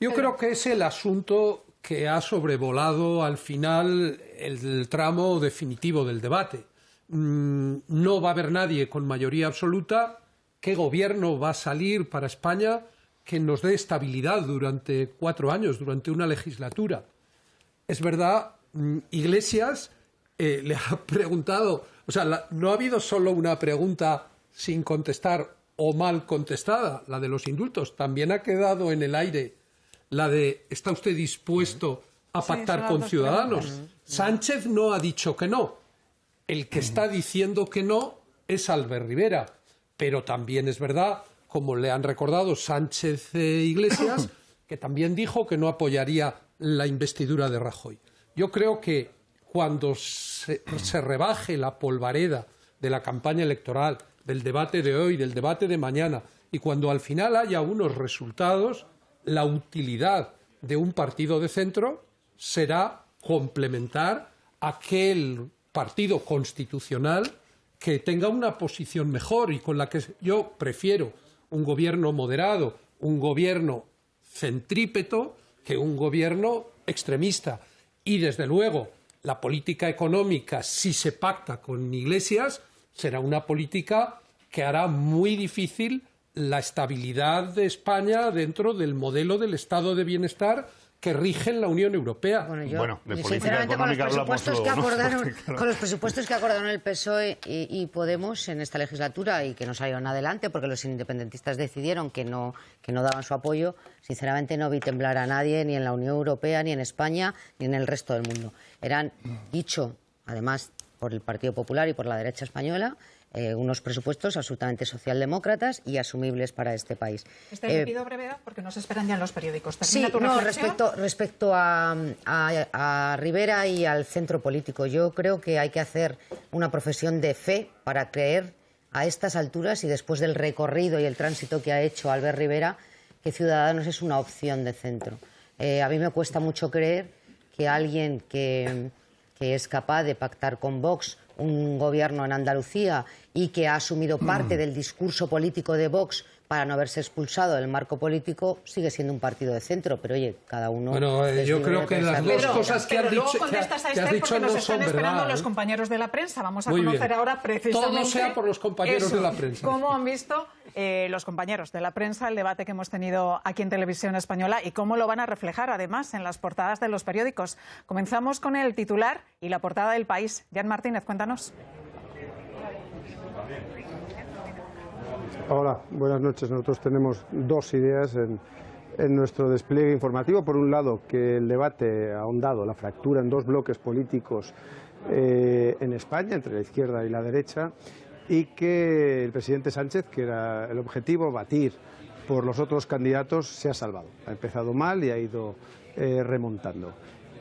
Yo creo que es el asunto que ha sobrevolado al final el tramo definitivo del debate. No va a haber nadie con mayoría absoluta. ¿Qué gobierno va a salir para España que nos dé estabilidad durante 4 años, durante una legislatura? Es verdad, Iglesias le ha preguntado, o sea, no ha habido solo una pregunta sin contestar o mal contestada, la de los indultos, también ha quedado en el aire la de ¿está usted dispuesto a pactar con Ciudadanos? Sánchez no ha dicho que no. El que está diciendo que no es Albert Rivera. Pero también es verdad, como le han recordado Sánchez e Iglesias, que también dijo que no apoyaría la investidura de Rajoy. Yo creo que cuando se rebaje la polvareda de la campaña electoral, del debate de hoy, del debate de mañana, y cuando al final haya unos resultados, la utilidad de un partido de centro será complementar aquel partido constitucional que tenga una posición mejor y con la que yo prefiero un gobierno moderado, un gobierno centrípeto, que un gobierno extremista. Y, desde luego, la política económica, si se pacta con Iglesias, será una política que hará muy difícil la estabilidad de España dentro del modelo del Estado de bienestar que rige en la Unión Europea. Bueno, de política económica hablamos luego, ¿no? Con los presupuestos que acordaron el PSOE y Podemos en esta legislatura y que no salieron adelante porque los independentistas decidieron que no daban su apoyo, sinceramente no vi temblar a nadie, ni en la Unión Europea, ni en España, ni en el resto del mundo. Eran, dicho además por el Partido Popular y por la derecha española, unos presupuestos absolutamente socialdemócratas y asumibles para este país. Le pido brevedad porque nos esperan ya en los periódicos. Sí, respecto a Rivera y al centro político, yo creo que hay que hacer una profesión de fe para creer a estas alturas y después del recorrido y el tránsito que ha hecho Albert Rivera, que Ciudadanos es una opción de centro. A mí me cuesta mucho creer que alguien que es capaz de pactar con Vox un gobierno en Andalucía y que ha asumido parte del discurso político de Vox para no haberse expulsado del marco político, sigue siendo un partido de centro, pero oye, cada uno... Bueno, yo creo que las dos cosas que has dicho, contestas a Esther porque nos están esperando los compañeros de la prensa. Vamos a conocer ahora precisamente... Todo sea por los compañeros de la prensa. ¿Cómo han visto los compañeros de la prensa el debate que hemos tenido aquí en Televisión Española y cómo lo van a reflejar además en las portadas de los periódicos? Comenzamos con el titular y la portada del País. Jan Martínez, cuéntanos. Hola, buenas noches. Nosotros tenemos dos ideas en nuestro despliegue informativo. Por un lado, que el debate ha ahondado la fractura en dos bloques políticos en España, entre la izquierda y la derecha, y que el presidente Sánchez, que era el objetivo, batir por los otros candidatos, se ha salvado. Ha empezado mal y ha ido remontando.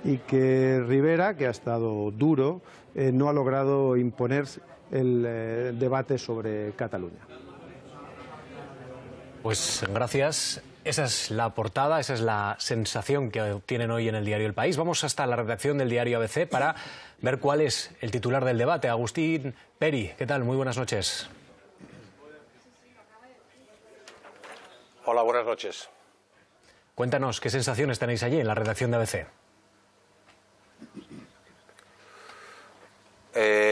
Y que Rivera, que ha estado duro, no ha logrado imponer el debate sobre Cataluña. Pues gracias. Esa es la portada, esa es la sensación que obtienen hoy en el diario El País. Vamos hasta la redacción del diario ABC para ver cuál es el titular del debate. Agustín Peri, ¿qué tal? Muy buenas noches. Hola, buenas noches. Cuéntanos, ¿qué sensaciones tenéis allí en la redacción de ABC?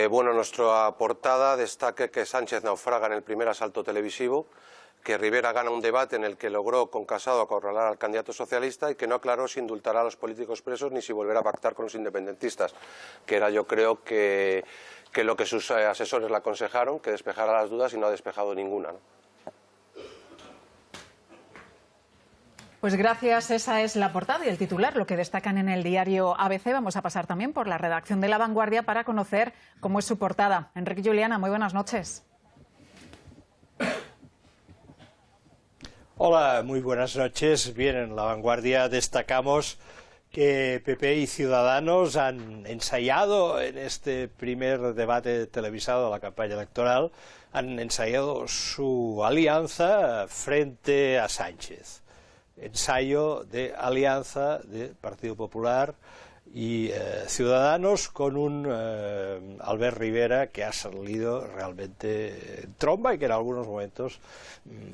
Bueno, nuestra portada destaca que Sánchez naufraga en el primer asalto televisivo, que Rivera gana un debate en el que logró con Casado acorralar al candidato socialista y que no aclaró si indultará a los políticos presos ni si volverá a pactar con los independentistas, que era, yo creo, que lo que sus asesores le aconsejaron, que despejara las dudas, y no ha despejado ninguna, ¿no? Pues gracias, esa es la portada y el titular, lo que destacan en el diario ABC. Vamos a pasar también por la redacción de La Vanguardia para conocer cómo es su portada. Enrique Juliana, muy buenas noches. Hola, muy buenas noches. Bien, en La Vanguardia destacamos que PP y Ciudadanos han ensayado en este primer debate televisado de la campaña electoral, han ensayado su alianza frente a Sánchez. Ensayo de alianza de Partido Popular y Ciudadanos con un Albert Rivera que ha salido realmente en tromba y que en algunos momentos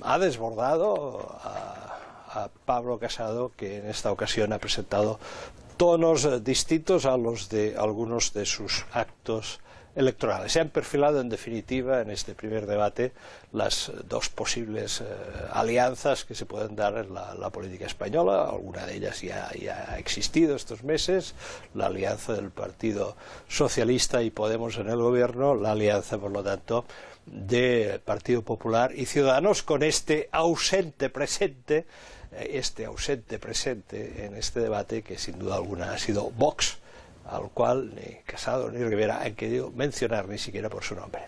ha desbordado a Pablo Casado, que en esta ocasión ha presentado tonos distintos a los de algunos de sus actos electorales. Se han perfilado en definitiva en este primer debate las dos posibles alianzas que se pueden dar en la política española. Alguna de ellas ya ha existido estos meses, la alianza del Partido Socialista y Podemos en el gobierno, la alianza, por lo tanto, del Partido Popular y Ciudadanos, con este ausente presente en este debate, que sin duda alguna ha sido Vox, al cual ni Casado ni Rivera han querido mencionar ni siquiera por su nombre.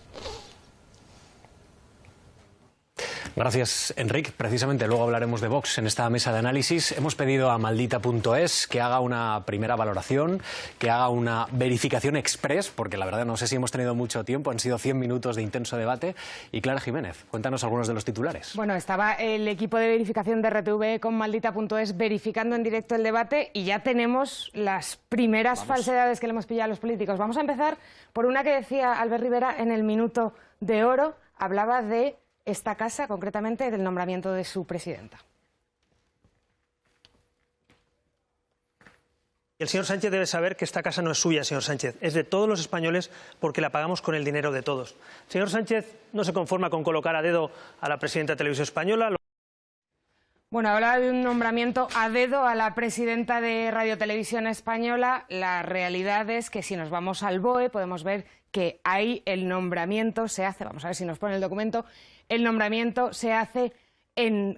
Gracias, Enrique. Precisamente luego hablaremos de Vox en esta mesa de análisis. Hemos pedido a Maldita.es que haga una primera valoración, que haga una verificación express, porque la verdad no sé si hemos tenido mucho tiempo, han sido 100 minutos de intenso debate. Y Clara Jiménez, cuéntanos algunos de los titulares. Bueno, estaba el equipo de verificación de RTV con Maldita.es verificando en directo el debate y ya tenemos las primeras falsedades que le hemos pillado a los políticos. Vamos a empezar por una que decía Albert Rivera en el Minuto de Oro, hablaba de esta casa, concretamente del nombramiento de su presidenta. El señor Sánchez debe saber que esta casa no es suya, señor Sánchez, es de todos los españoles porque la pagamos con el dinero de todos. El señor Sánchez no se conforma con colocar a dedo a la presidenta de Televisión Española. Bueno, hablaba de un nombramiento a dedo a la presidenta de Radio Televisión Española. La realidad es que si nos vamos al BOE podemos ver que ahí el nombramiento se hace, vamos a ver si nos pone el documento, el nombramiento se hace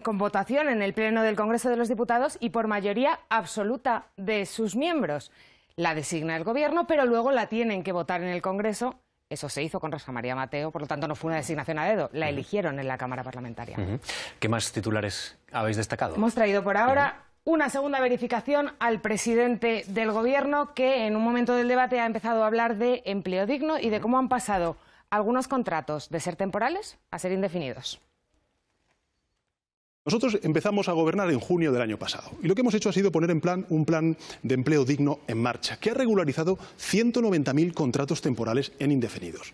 con votación en el Pleno del Congreso de los Diputados y por mayoría absoluta de sus miembros. La designa el Gobierno, pero luego la tienen que votar en el Congreso. Eso se hizo con Rosa María Mateo, por lo tanto no fue una designación a dedo, la eligieron en la Cámara Parlamentaria. ¿Qué más titulares habéis destacado? Hemos traído por ahora una segunda verificación al presidente del Gobierno, que en un momento del debate ha empezado a hablar de empleo digno y de cómo han pasado algunos contratos de ser temporales a ser indefinidos. Nosotros empezamos a gobernar en junio del año pasado y lo que hemos hecho ha sido poner un plan de empleo digno en marcha, que ha regularizado 190.000 contratos temporales en indefinidos.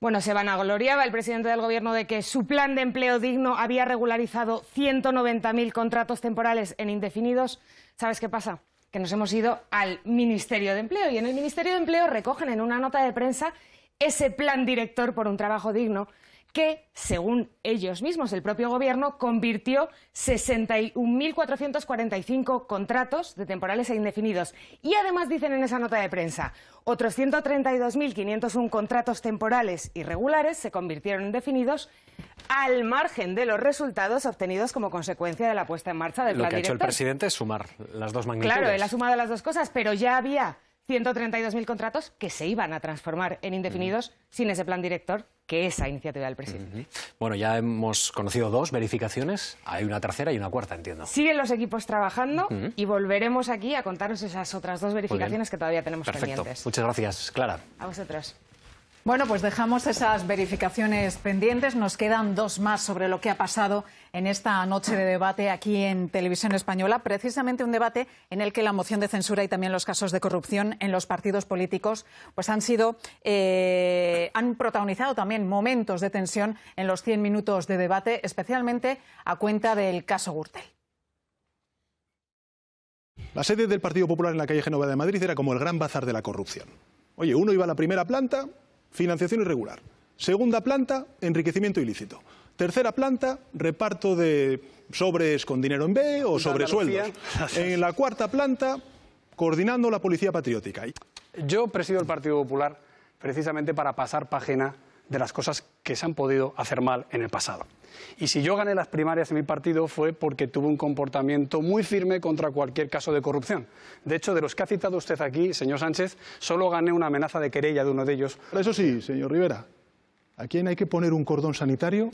Bueno, se vanagloriaba el presidente del Gobierno de que su plan de empleo digno había regularizado 190.000 contratos temporales en indefinidos. ¿Sabes qué pasa? Que nos hemos ido al Ministerio de Empleo y en el Ministerio de Empleo recogen en una nota de prensa ese plan director por un trabajo digno que, según ellos mismos, el propio Gobierno convirtió 61.445 contratos de temporales e indefinidos. Y además dicen en esa nota de prensa, otros 132.501 contratos temporales irregulares se convirtieron en indefinidos al margen de los resultados obtenidos como consecuencia de la puesta en marcha del plan director. Lo que ha hecho el presidente es sumar las dos magnitudes. Claro, él ha sumado las dos cosas, pero ya había 132.000 contratos que se iban a transformar en indefinidos sin ese plan director, que es esa iniciativa del presidente. Bueno, ya hemos conocido dos verificaciones, hay una tercera y una cuarta, entiendo. Siguen los equipos trabajando y volveremos aquí a contaros esas otras dos verificaciones que todavía tenemos pendientes. Muchas gracias, Clara. A vosotros. Bueno, pues dejamos esas verificaciones pendientes. Nos quedan dos más sobre lo que ha pasado en esta noche de debate aquí en Televisión Española. Precisamente un debate en el que la moción de censura y también los casos de corrupción en los partidos políticos pues han protagonizado también momentos de tensión en los 100 minutos de debate, especialmente a cuenta del caso Gürtel. La sede del Partido Popular en la calle Génova de Madrid era como el gran bazar de la corrupción. Oye, uno iba a la primera planta, financiación irregular. Segunda planta, enriquecimiento ilícito. Tercera planta, reparto de sobres con dinero en B o sobresueldos. En la cuarta planta, coordinando la policía patriótica. Yo presido el Partido Popular precisamente para pasar página de las cosas que se han podido hacer mal en el pasado. Y si yo gané las primarias en mi partido fue porque tuve un comportamiento muy firme contra cualquier caso de corrupción. De hecho, de los que ha citado usted aquí, señor Sánchez, solo gané una amenaza de querella de uno de ellos. Eso sí, señor Rivera, a quien hay que poner un cordón sanitario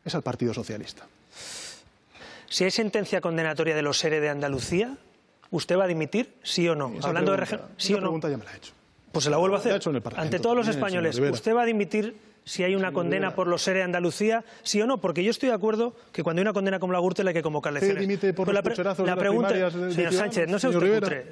es al Partido Socialista. Si hay sentencia condenatoria de los ERE de Andalucía, ¿usted va a dimitir, sí o no? Hablando de región, ¿sí o no? Pregunta ya me la he hecho. Pues se la vuelvo a hacer. Ante todos los españoles, ¿usted va a dimitir si hay una condena por los ERE de Andalucía, sí o no? Porque yo estoy de acuerdo que cuando hay una condena como la Gürtel hay que convocar elecciones. ¿Usted dimite por los pucherazos de las primarias de señor Sánchez, no sea usted cutre.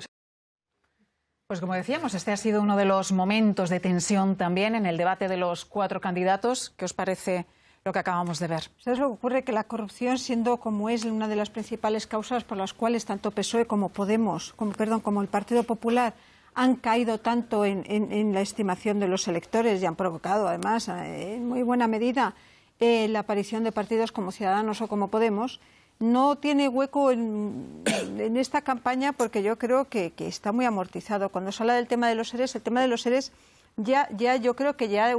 Pues como decíamos, este ha sido uno de los momentos de tensión también en el debate de los 4 candidatos. ¿Qué os parece lo que acabamos de ver? ¿Sabes lo que ocurre? Que la corrupción, siendo como es una de las principales causas por las cuales tanto PSOE como Podemos, como el Partido Popular, han caído tanto en la estimación de los electores y han provocado, además, en muy buena medida, la aparición de partidos como Ciudadanos o como Podemos, no tiene hueco en esta campaña porque yo creo que está muy amortizado. Cuando se habla del tema de los ERES, el tema de los ERES ya yo creo que ya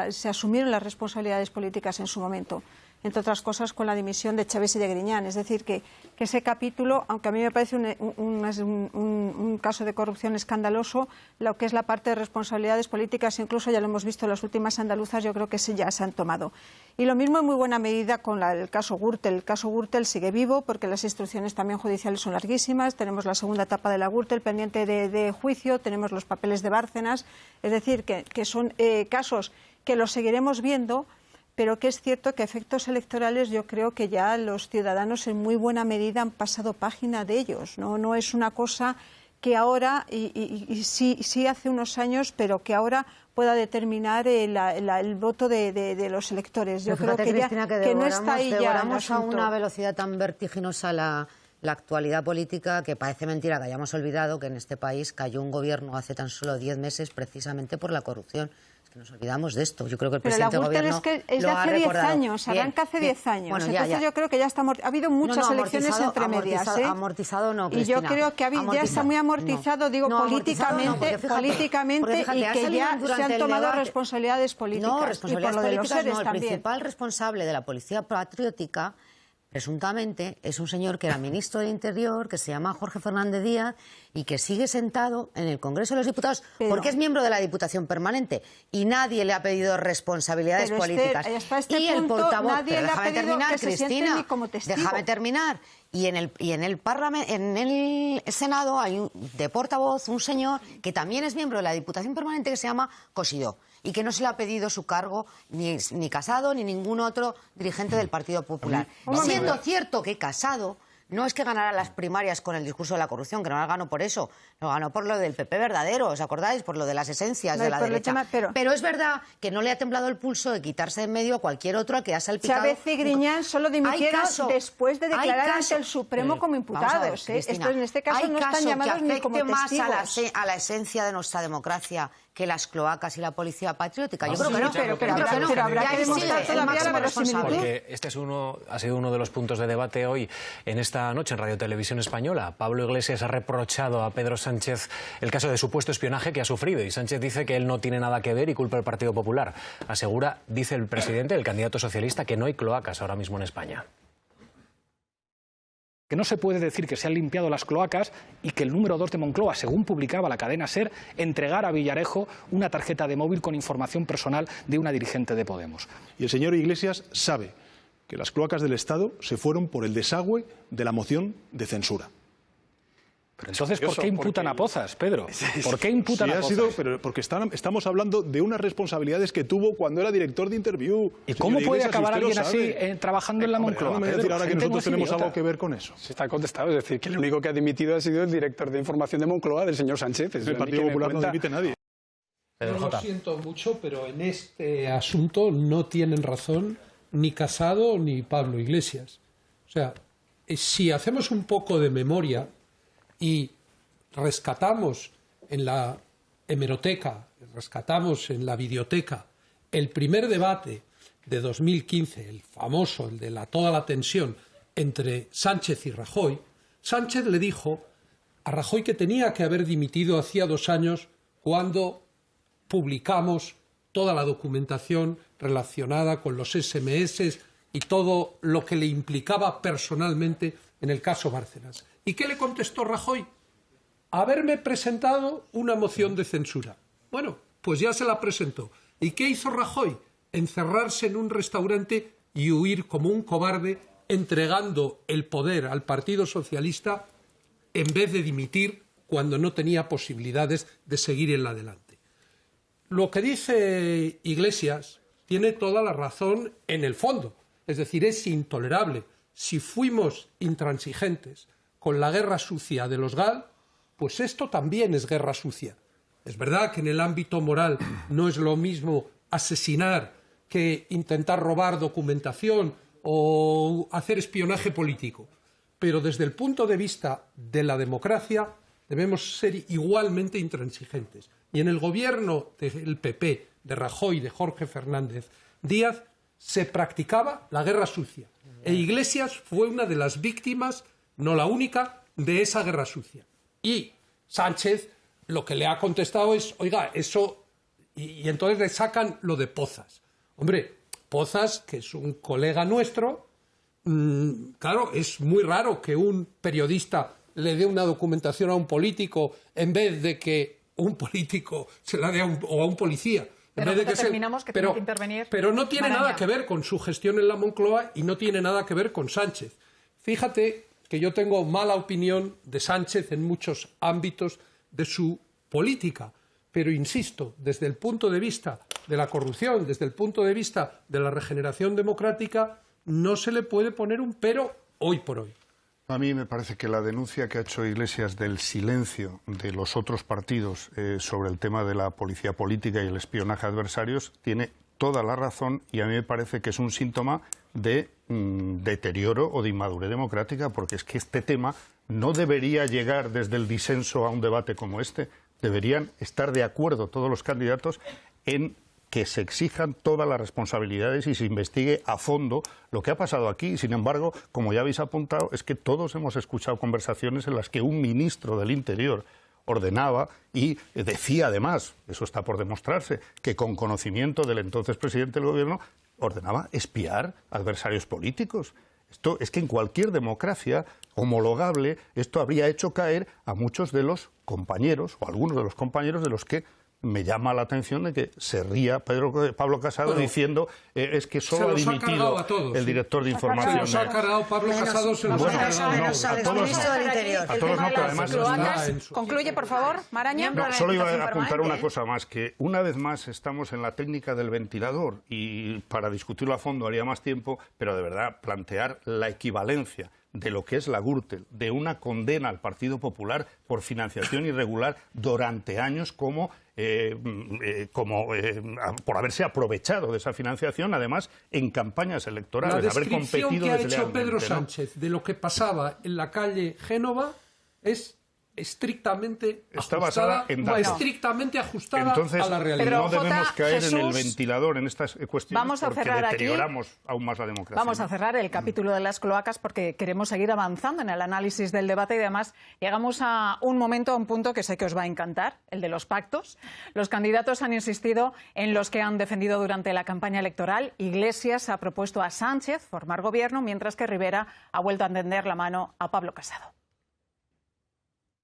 se asumieron las responsabilidades políticas en su momento, entre otras cosas con la dimisión de Chaves y de Griñán. Es decir, que ese capítulo, aunque a mí me parece un caso de corrupción escandaloso, lo que es la parte de responsabilidades políticas, incluso ya lo hemos visto en las últimas andaluzas, yo creo que ya se han tomado. Y lo mismo en muy buena medida con el caso Gürtel. El caso Gürtel sigue vivo porque las instrucciones también judiciales son larguísimas. Tenemos la segunda etapa de la Gürtel pendiente de juicio, tenemos los papeles de Bárcenas. Es decir, que son casos que los seguiremos viendo, pero que es cierto que a efectos electorales yo creo que ya los ciudadanos en muy buena medida han pasado página de ellos. No es una cosa que ahora, y sí hace unos años, pero que ahora pueda determinar el voto de los electores. Yo creo que, Cristina, que no está ahí ya. Devoramos a una velocidad tan vertiginosa la actualidad política que parece mentira que hayamos olvidado que en este país cayó un gobierno hace tan solo 10 meses precisamente por la corrupción. Nos olvidamos de esto. Yo creo que el presidente del gobierno es de hace 10 años, arranca hace 10 años. Bueno, entonces yo creo que ya está ha habido muchas elecciones entre medias. Amortizado no, Cristina. Y yo creo que ya está muy amortizado, políticamente, y que ya se han tomado responsabilidades políticas. No, responsabilidades políticas no. El principal responsable de la policía patriótica, presuntamente, es un señor que era ministro del Interior, que se llama Jorge Fernández Díaz y que sigue sentado en el Congreso de los Diputados porque es miembro de la Diputación Permanente y nadie le ha pedido responsabilidades políticas. Y el portavoz, déjame terminar, Cristina, déjame terminar. Y en el Senado hay de portavoz un señor que también es miembro de la Diputación Permanente que se llama Cosidó y que no se le ha pedido su cargo ni Casado ni ningún otro dirigente del Partido Popular. Siendo cierto que Casado no es que ganara las primarias con el discurso de la corrupción, que no las ganó por eso, lo ganó por lo del PP verdadero, ¿os acordáis? Por lo de las esencias de la derecha. Pero es verdad que no le ha temblado el pulso de quitarse de en medio a cualquier otro que ha salpicado. Chávez y Griñán solo dimitieron después de declarar ante el Supremo como imputados. Cristina, en este caso no están llamados ni como testigos. Más a la esencia de nuestra democracia que las cloacas y la policía patriótica. Yo creo que no, pero habrá que demostrar todavía la verosimilitud. Porque este ha sido uno de los puntos de debate hoy en esta noche en Radio Televisión Española. Pablo Iglesias ha reprochado a Pedro Sánchez el caso de supuesto espionaje que ha sufrido y Sánchez dice que él no tiene nada que ver y culpa al Partido Popular. Asegura, dice el presidente, el candidato socialista, que no hay cloacas ahora mismo en España. Que no se puede decir que se han limpiado las cloacas y que el número 2 de Moncloa, según publicaba la cadena SER, entregara a Villarejo una tarjeta de móvil con información personal de una dirigente de Podemos. Y el señor Iglesias sabe que las cloacas del Estado se fueron por el desagüe de la moción de censura. Pero entonces, ¿por qué imputan a Pozas, Pedro? ¿Por qué imputan a Pozas? Pero porque estamos hablando de unas responsabilidades que tuvo cuando era director de Interview. ¿Y cómo puede acabar alguien así trabajando en la Moncloa? No me voy a decir ahora que nosotros tenemos algo que ver con eso. Sí, está contestado, es decir, que el único que ha dimitido ha sido el director de información de Moncloa, del señor Sánchez. El Partido Popular no dimite nadie. Yo lo siento mucho, pero en este asunto no tienen razón ni Casado ni Pablo Iglesias. O sea, si hacemos un poco de memoria y rescatamos en la hemeroteca, rescatamos en la videoteca el primer debate de 2015, el famoso, el de toda la tensión entre Sánchez y Rajoy, Sánchez le dijo a Rajoy que tenía que haber dimitido hacía 2 años cuando publicamos toda la documentación relacionada con los SMS y todo lo que le implicaba personalmente en el caso Bárcenas. ¿Y qué le contestó Rajoy? Haberme presentado una moción de censura. Bueno, pues ya se la presentó. ¿Y qué hizo Rajoy? Encerrarse en un restaurante y huir como un cobarde, entregando el poder al Partido Socialista en vez de dimitir cuando no tenía posibilidades de seguir en la adelante. Lo que dice Iglesias tiene toda la razón en el fondo. Es decir, es intolerable. Si fuimos intransigentes con la guerra sucia de los GAL, pues esto también es guerra sucia. Es verdad que en el ámbito moral no es lo mismo asesinar que intentar robar documentación o hacer espionaje político. Pero desde el punto de vista de la democracia debemos ser igualmente intransigentes. Y en el gobierno del PP, de Rajoy, de Jorge Fernández Díaz, se practicaba la guerra sucia. E Iglesias fue una de las víctimas, no la única, de esa guerra sucia. Y Sánchez lo que le ha contestado es, oiga, eso... Y entonces le sacan lo de Pozas. Hombre, Pozas, que es un colega nuestro, claro, es muy raro que un periodista le dé una documentación a un político en vez de que un político se la dé a un policía. Pero en vez de que terminamos, que tiene que intervenir. Pero no tiene Maraña. nada que ver con su gestión en la Moncloa y no tiene nada que ver con Sánchez. Fíjate que yo tengo mala opinión de Sánchez en muchos ámbitos de su política, pero insisto, desde el punto de vista de la corrupción, desde el punto de vista de la regeneración democrática, no se le puede poner un pero hoy por hoy. A mí me parece que la denuncia que ha hecho Iglesias del silencio de los otros partidos sobre el tema de la policía política y el espionaje a adversarios tiene toda la razón y a mí me parece que es un síntoma de deterioro o de inmadurez democrática, porque es que este tema no debería llegar desde el disenso a un debate como este. Deberían estar de acuerdo todos los candidatos en que se exijan todas las responsabilidades y se investigue a fondo lo que ha pasado aquí. Sin embargo, como ya habéis apuntado, es que todos hemos escuchado conversaciones en las que un ministro del Interior ordenaba y decía además, eso está por demostrarse, que con conocimiento del entonces presidente del Gobierno ordenaba espiar adversarios políticos. Esto es que en cualquier democracia homologable esto habría hecho caer a muchos de los compañeros o algunos de los compañeros de los que me llama la atención de que se ría Pablo Casado diciendo es que solo ha dimitido el director de información. Se los ha cargado Pablo Casado, se los ha cargado. A todos no, pero además... Concluye, por favor, Maraña. No, solo iba a apuntar una cosa más, que una vez más estamos en la técnica del ventilador y para discutirlo a fondo haría más tiempo, pero de verdad plantear la equivalencia de lo que es la Gürtel, de una condena al Partido Popular por financiación irregular durante años por haberse aprovechado de esa financiación, además en campañas electorales, haber competido deslealmente. La descripción que ha hecho Pedro ¿no? Sánchez de lo que pasaba en la calle Génova es estrictamente ajustada Entonces, a la realidad. No debemos caer en el ventilador en estas cuestiones vamos a porque deterioramos aún más la democracia. Vamos a cerrar el capítulo de las cloacas porque queremos seguir avanzando en el análisis del debate y además llegamos a un punto que sé que os va a encantar, el de los pactos. Los candidatos han insistido en los que han defendido durante la campaña electoral. Iglesias ha propuesto a Sánchez formar gobierno, mientras que Rivera ha vuelto a tender la mano a Pablo Casado.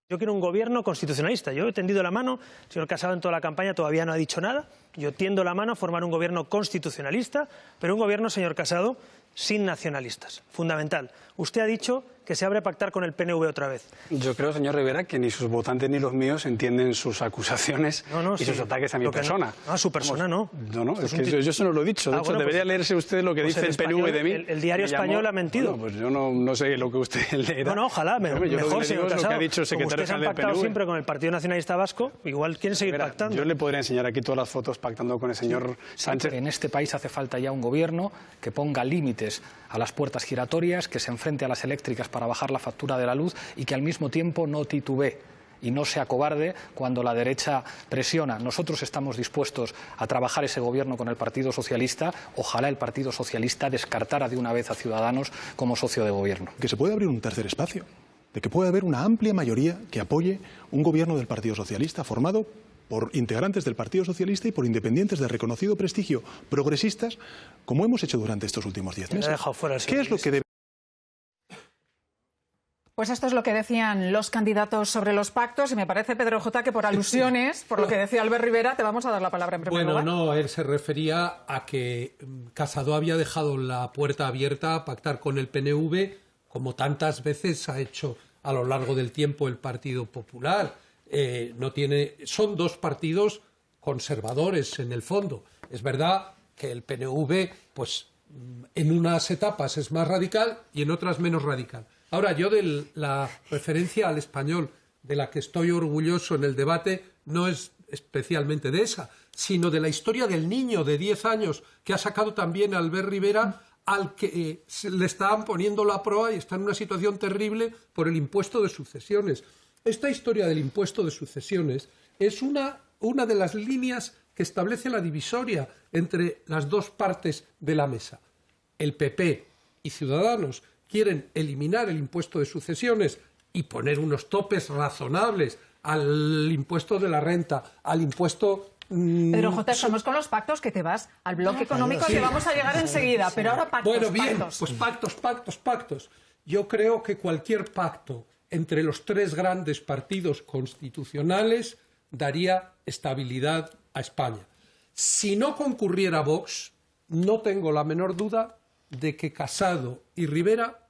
Yo quiero un gobierno constitucionalista. Yo he tendido la mano, el señor Casado en toda la campaña todavía no ha dicho nada. Yo tiendo la mano a formar un gobierno constitucionalista, pero un gobierno, señor Casado, sin nacionalistas. Fundamental. Usted ha dicho que se abre a pactar con el PNV otra vez. Yo creo, señor Rivera, que ni sus votantes ni los míos entienden sus acusaciones y sus ataques a mi persona. No, a su persona no. No, es que yo eso no lo he dicho. De hecho, debería leerse usted lo que dice el PNV de mí. El diario español ha mentido. Bueno, pues yo no sé lo que usted leerá. No, ojalá, mejor, señor Casado. Lo que ha dicho el secretario general del PNV. Pactado siempre con el Partido Nacionalista Vasco, igual quieren seguir pactando. Yo le podría enseñar aquí todas las fotos pactando con el señor Sánchez. En este país hace falta ya un gobierno que ponga límites a las puertas giratorias, que se enfrente a las eléctricas para bajar la factura de la luz y que al mismo tiempo no titubee y no sea cobarde cuando la derecha presiona. Nosotros estamos dispuestos a trabajar ese gobierno con el Partido Socialista. Ojalá el Partido Socialista descartara de una vez a Ciudadanos como socio de gobierno. Que se puede abrir un tercer espacio, de que puede haber una amplia mayoría que apoye un gobierno del Partido Socialista formado por integrantes del Partido Socialista y por independientes de reconocido prestigio progresistas, como hemos hecho durante estos últimos 10 meses. ¿Qué es lo que debe? Pues esto es lo que decían los candidatos sobre los pactos y me parece, Pedro J., que por alusiones, por lo que decía Albert Rivera, te vamos a dar la palabra en primer lugar. Bueno, no, él se refería a que Casado había dejado la puerta abierta a pactar con el PNV, como tantas veces ha hecho a lo largo del tiempo el Partido Popular. Son dos partidos conservadores en el fondo. Es verdad que el PNV, pues, en unas etapas es más radical y en otras menos radical. Ahora, yo de la referencia al español de la que estoy orgulloso en el debate no es especialmente de esa, sino de la historia del niño de 10 años que ha sacado también Albert Rivera, al que le estaban poniendo la proa y está en una situación terrible por el impuesto de sucesiones. Esta historia del impuesto de sucesiones es una de las líneas que establece la divisoria entre las dos partes de la mesa. El PP y Ciudadanos quieren eliminar el impuesto de sucesiones y poner unos topes razonables al impuesto de la renta, al impuesto... Pedro J., estamos con los pactos, que te vas al bloque económico, que vamos a llegar enseguida, pero ahora pactos. Bueno, bien, pues pactos. Yo creo que cualquier pacto entre los tres grandes partidos constitucionales daría estabilidad a España. Si no concurriera Vox, no tengo la menor duda de que Casado y Rivera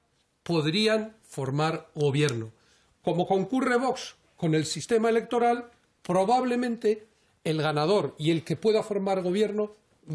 podrían formar gobierno. Como concurre Vox con el sistema electoral, probablemente el ganador y el que pueda formar gobierno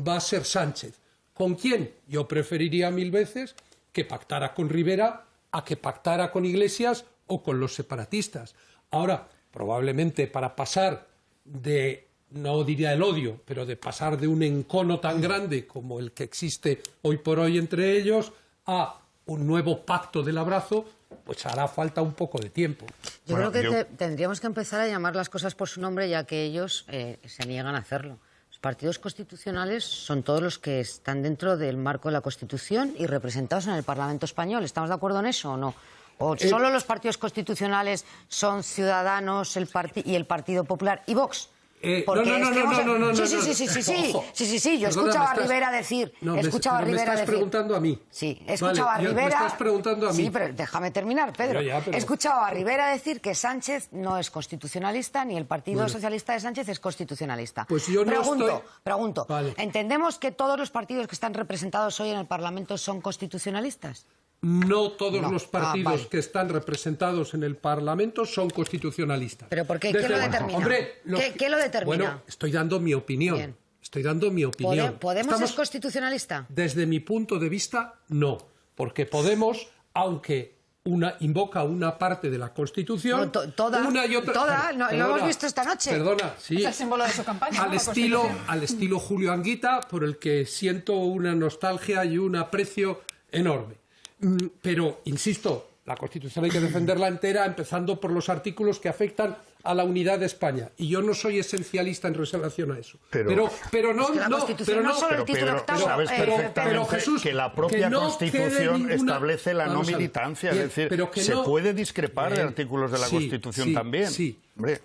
va a ser Sánchez. ¿Con quién? Yo preferiría 1000 veces que pactara con Rivera a que pactara con Iglesias o con los separatistas. Ahora, probablemente para pasar de, no diría el odio, pero de pasar de un encono tan grande como el que existe hoy por hoy entre ellos a un nuevo pacto del abrazo, pues hará falta un poco de tiempo. Yo creo que tendríamos que empezar a llamar las cosas por su nombre, ya que ellos se niegan a hacerlo. Los partidos constitucionales son todos los que están dentro del marco de la Constitución y representados en el Parlamento español. ¿Estamos de acuerdo en eso o no? ¿O solo los partidos constitucionales son Ciudadanos y el Partido Popular y Vox? Sí. Yo escuchaba a Rivera decir. Me estás preguntando a mí. Sí, escuchaba a Rivera. Me estás preguntando a mí. Sí, pero déjame terminar, Pedro. He escuchado a Rivera decir que Sánchez no es constitucionalista ni el Partido Socialista de Sánchez es constitucionalista. Pues yo no pregunto. Vale. ¿Entendemos que todos los partidos que están representados hoy en el Parlamento son constitucionalistas? No todos los partidos que están representados en el Parlamento son constitucionalistas. ¿Pero por qué? ¿Quién lo determina? Hombre, ¿Qué lo determina? Bueno, estoy dando mi opinión. Bien. ¿Podemos es constitucionalista? Desde mi punto de vista, no. Porque Podemos, aunque invoca una parte de la Constitución... Una y otra... Lo hemos visto esta noche. Perdona, sí. Es el símbolo de su campaña. Al estilo Julio Anguita, por el que siento una nostalgia y un aprecio enorme. Pero, insisto, la Constitución hay que defenderla entera, empezando por los artículos que afectan a la unidad de España. Y yo no soy esencialista en relación a eso. Pero Jesús, que la propia Constitución establece la no militancia. Es decir, se puede discrepar de artículos de la Constitución también. Sí.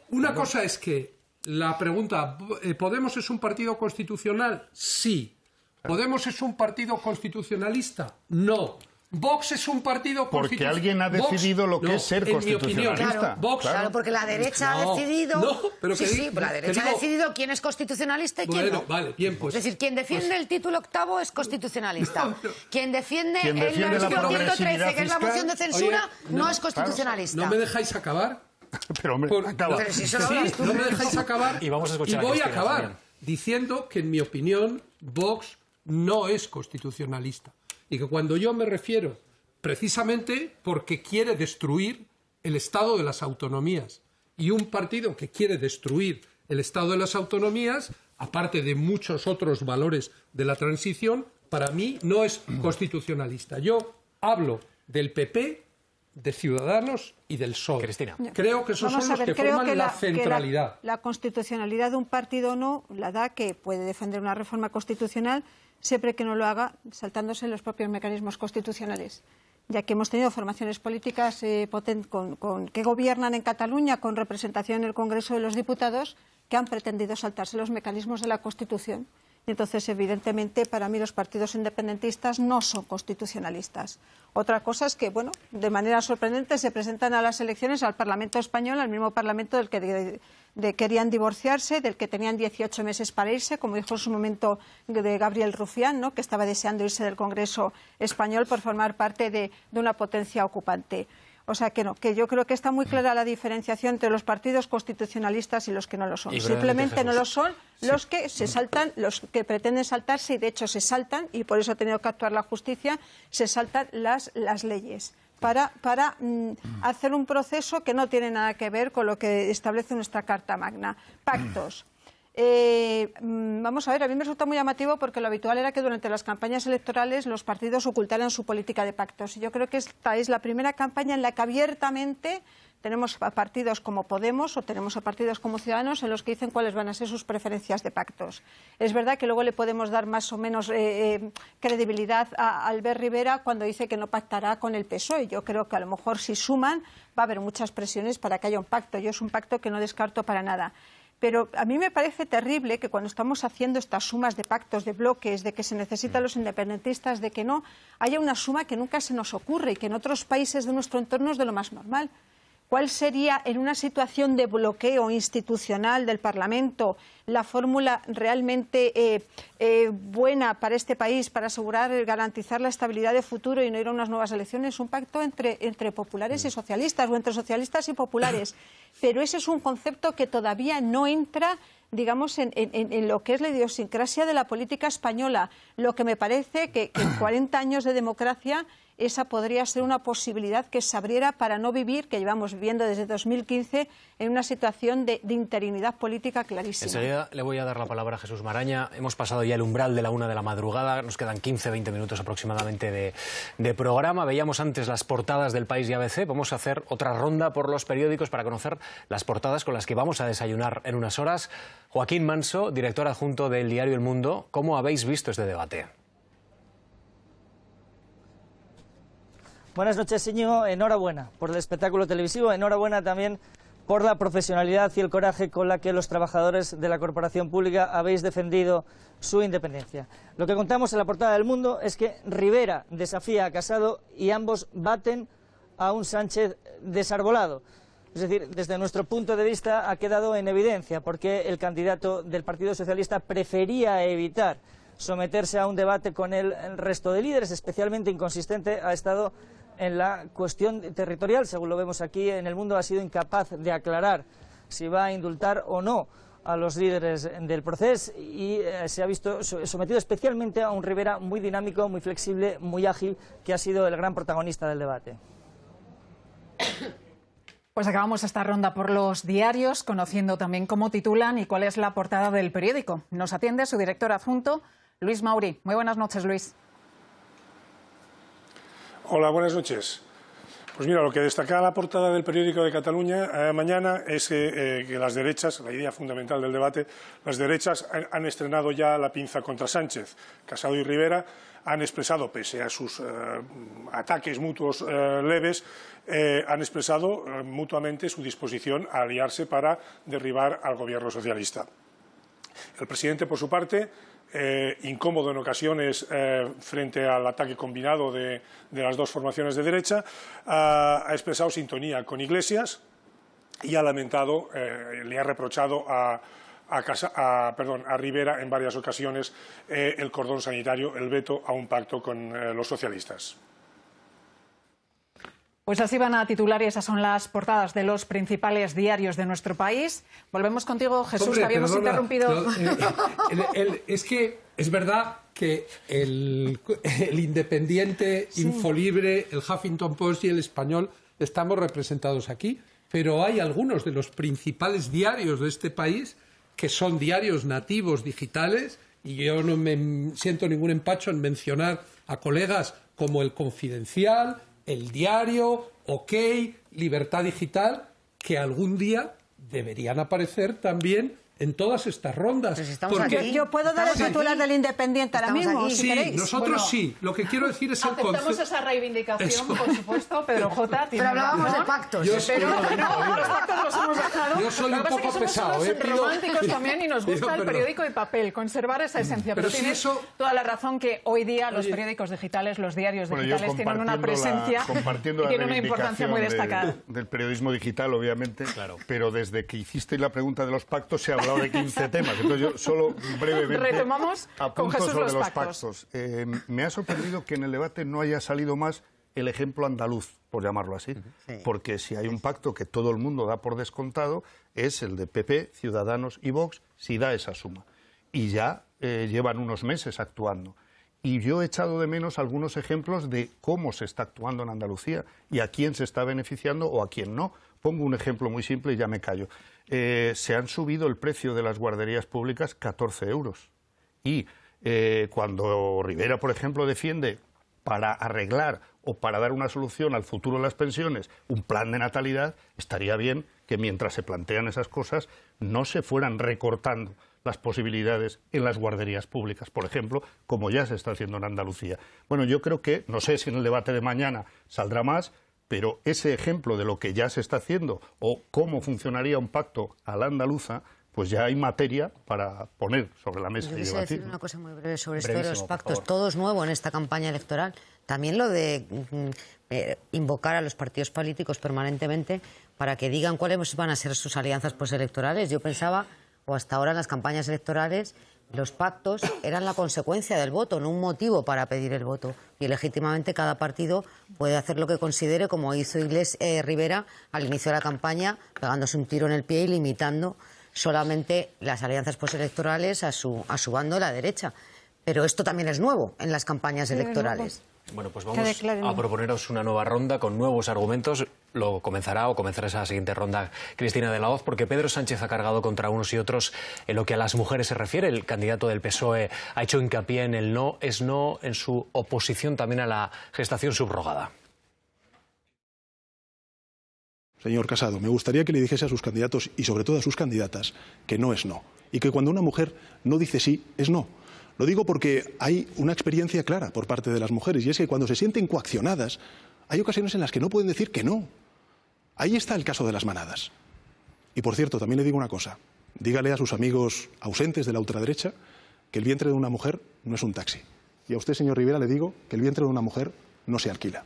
Una cosa es que la pregunta, ¿Podemos es un partido constitucional? Sí. ¿Podemos es un partido constitucionalista? No. Vox es un partido porque alguien ha decidido lo que es ser constitucionalista. Claro, porque la derecha ha decidido... la derecha ha decidido quién es constitucionalista y quién no. Vale, bien, pues... Es decir, quien defiende el título octavo es constitucionalista. Quien defiende el artículo 113, que es la moción de censura, no es constitucionalista. ¿No me dejáis acabar? Pero, hombre, acaba. Pero si solo hablas tú. No me dejáis acabar. Y vamos a escuchar voy a acabar diciendo que, en mi opinión, Vox no es constitucionalista. Y que cuando yo me refiero, precisamente porque quiere destruir el Estado de las autonomías. Y un partido que quiere destruir el Estado de las autonomías, aparte de muchos otros valores de la transición, para mí no es constitucionalista. Yo hablo del PP, de Ciudadanos y del PSOE. Cristina. Creo que esos son los que forman la centralidad. La constitucionalidad de un partido no la da que puede defender una reforma constitucional siempre que no lo haga saltándose los propios mecanismos constitucionales. Ya que hemos tenido formaciones políticas que gobiernan en Cataluña con representación en el Congreso de los Diputados que han pretendido saltarse los mecanismos de la Constitución. Y entonces, evidentemente, para mí los partidos independentistas no son constitucionalistas. Otra cosa es que, bueno, de manera sorprendente se presentan a las elecciones al Parlamento español, al mismo Parlamento del que querían divorciarse, del que tenían 18 meses para irse, como dijo en su momento de Gabriel Rufián, ¿no?, que estaba deseando irse del Congreso español por formar parte de una potencia ocupante. O sea que no, que yo creo que está muy clara la diferenciación entre los partidos constitucionalistas y los que no lo son. Simplemente no lo son los que se saltan, los que pretenden saltarse, y de hecho se saltan, y por eso ha tenido que actuar la justicia, se saltan las leyes para hacer un proceso que no tiene nada que ver con lo que establece nuestra Carta Magna. Pactos. Vamos a ver, a mí me resulta muy llamativo porque lo habitual era que durante las campañas electorales los partidos ocultaran su política de pactos. Y yo creo que esta es la primera campaña en la que abiertamente tenemos a partidos como Podemos o tenemos a partidos como Ciudadanos en los que dicen cuáles van a ser sus preferencias de pactos. Es verdad que luego le podemos dar más o menos credibilidad a Albert Rivera cuando dice que no pactará con el PSOE. Yo creo que a lo mejor si suman va a haber muchas presiones para que haya un pacto. Yo es un pacto que no descarto para nada. Pero a mí me parece terrible que cuando estamos haciendo estas sumas de pactos, de bloques, de que se necesitan los independentistas, de que no, haya una suma que nunca se nos ocurre y que en otros países de nuestro entorno es de lo más normal. ¿Cuál sería, en una situación de bloqueo institucional del Parlamento, la fórmula realmente buena para este país, para asegurar, garantizar la estabilidad de futuro y no ir a unas nuevas elecciones? Un pacto entre populares y socialistas, o entre socialistas y populares. Pero ese es un concepto que todavía no entra, digamos, en lo que es la idiosincrasia de la política española. Lo que me parece que en 40 años de democracia esa podría ser una posibilidad que se abriera para no vivir, que llevamos viviendo desde 2015, en una situación de interinidad política clarísima. Enseguida le voy a dar la palabra a Jesús Maraña. Hemos pasado ya el umbral de la 1 de la madrugada, nos quedan 15-20 minutos aproximadamente de programa. Veíamos antes las portadas del País y ABC. Vamos a hacer otra ronda por los periódicos para conocer las portadas con las que vamos a desayunar en unas horas. Joaquín Manso, director adjunto del diario El Mundo, ¿cómo habéis visto este debate? Buenas noches, Íñigo. Enhorabuena por el espectáculo televisivo. Enhorabuena también por la profesionalidad y el coraje con la que los trabajadores de la corporación pública habéis defendido su independencia. Lo que contamos en la portada del Mundo es que Rivera desafía a Casado y ambos baten a un Sánchez desarbolado. Es decir, desde nuestro punto de vista ha quedado en evidencia porque el candidato del Partido Socialista prefería evitar someterse a un debate con el resto de líderes. Especialmente inconsistente ha estado en la cuestión territorial. Según lo vemos aquí en El Mundo, ha sido incapaz de aclarar si va a indultar o no a los líderes del proceso y se ha visto sometido especialmente a un Rivera muy dinámico, muy flexible, muy ágil, que ha sido el gran protagonista del debate. Pues acabamos esta ronda por los diarios, conociendo también cómo titulan y cuál es la portada del periódico. Nos atiende su director adjunto, Luis Mauri. Muy buenas noches, Luis. Hola, buenas noches. Pues mira, lo que destaca la portada del periódico de Cataluña mañana es que las derechas, la idea fundamental del debate, las derechas han estrenado ya la pinza contra Sánchez. Casado y Rivera han expresado, pese a sus ataques mutuos leves, han expresado mutuamente su disposición a aliarse para derribar al gobierno socialista. El presidente, por su parte, incómodo en ocasiones frente al ataque combinado de las dos formaciones de derecha, ha expresado sintonía con Iglesias y ha lamentado, le ha reprochado a Rivera en varias ocasiones el cordón sanitario, el veto a un pacto con los socialistas. Pues así van a titular y esas son las portadas de los principales diarios de nuestro país. Volvemos contigo, Jesús, Hombre, te habíamos interrumpido. Es que es verdad que el Independiente, Infolibre, el Huffington Post y el Español estamos representados aquí, pero hay algunos de los principales diarios de este país que son diarios nativos digitales, y yo no me siento ningún empacho en mencionar a colegas como El Confidencial, El Diario, OK, Libertad Digital, que algún día deberían aparecer también en todas estas rondas. Yo puedo dar el titular del Independiente ahora mismo, si queréis. Nosotros sí. Lo que quiero decir es el concepto. Aceptamos esa reivindicación, por supuesto, Pedro J. Pero hablábamos de pactos. Pero no, los pactos los hemos dejado. Yo soy un poco pesado. Somos románticos también y nos gusta el periódico de papel, conservar esa esencia. Pero tienes toda la razón que hoy día los periódicos digitales, los diarios digitales tienen una presencia y tienen una importancia muy destacada. Del periodismo digital, obviamente, pero desde que hicisteis la pregunta de los pactos se ha hablado de 15 temas. Entonces yo solo brevemente retomamos con Jesús sobre los los pactos. Me ha sorprendido que en el debate no haya salido más el ejemplo andaluz, por llamarlo así, porque si hay un pacto que todo el mundo da por descontado es el de PP, Ciudadanos y Vox, si da esa suma. Y ya llevan unos meses actuando. Y yo he echado de menos algunos ejemplos de cómo se está actuando en Andalucía y a quién se está beneficiando o a quién no. Pongo un ejemplo muy simple y ya me callo. Se han subido el precio de las guarderías públicas 14 euros. Y cuando Rivera, por ejemplo, defiende para arreglar o para dar una solución al futuro de las pensiones un plan de natalidad, estaría bien que mientras se plantean esas cosas no se fueran recortando las posibilidades en las guarderías públicas, por ejemplo, como ya se está haciendo en Andalucía. Bueno, yo creo que, no sé si en el debate de mañana saldrá más, pero ese ejemplo de lo que ya se está haciendo o cómo funcionaría un pacto a la andaluza, pues ya hay materia para poner sobre la mesa y debatir. Yo quisiera decir una cosa muy breve sobre esto de los pactos. Todo es nuevo en esta campaña electoral. También lo de invocar a los partidos políticos permanentemente para que digan cuáles van a ser sus alianzas postelectorales. Yo pensaba, o hasta ahora en las campañas electorales, los pactos eran la consecuencia del voto, no un motivo para pedir el voto. Y legítimamente cada partido puede hacer lo que considere, como hizo Rivera al inicio de la campaña, pegándose un tiro en el pie y limitando solamente las alianzas postelectorales a su bando de la derecha. Pero esto también es nuevo en las campañas electorales. Bueno, pues vamos a proponeros una nueva ronda con nuevos argumentos. Lo comenzará esa siguiente ronda Cristina de la Hoz, porque Pedro Sánchez ha cargado contra unos y otros en lo que a las mujeres se refiere. El candidato del PSOE ha hecho hincapié en el no es no, en su oposición también a la gestación subrogada. Señor Casado, me gustaría que le dijese a sus candidatos y sobre todo a sus candidatas que no es no. Y que cuando una mujer no dice sí, es no. Lo digo porque hay una experiencia clara por parte de las mujeres y es que cuando se sienten coaccionadas hay ocasiones en las que no pueden decir que no. Ahí está el caso de las manadas. Y por cierto, también le digo una cosa. Dígale a sus amigos ausentes de la ultraderecha que el vientre de una mujer no es un taxi. Y a usted, señor Rivera, le digo que el vientre de una mujer no se alquila.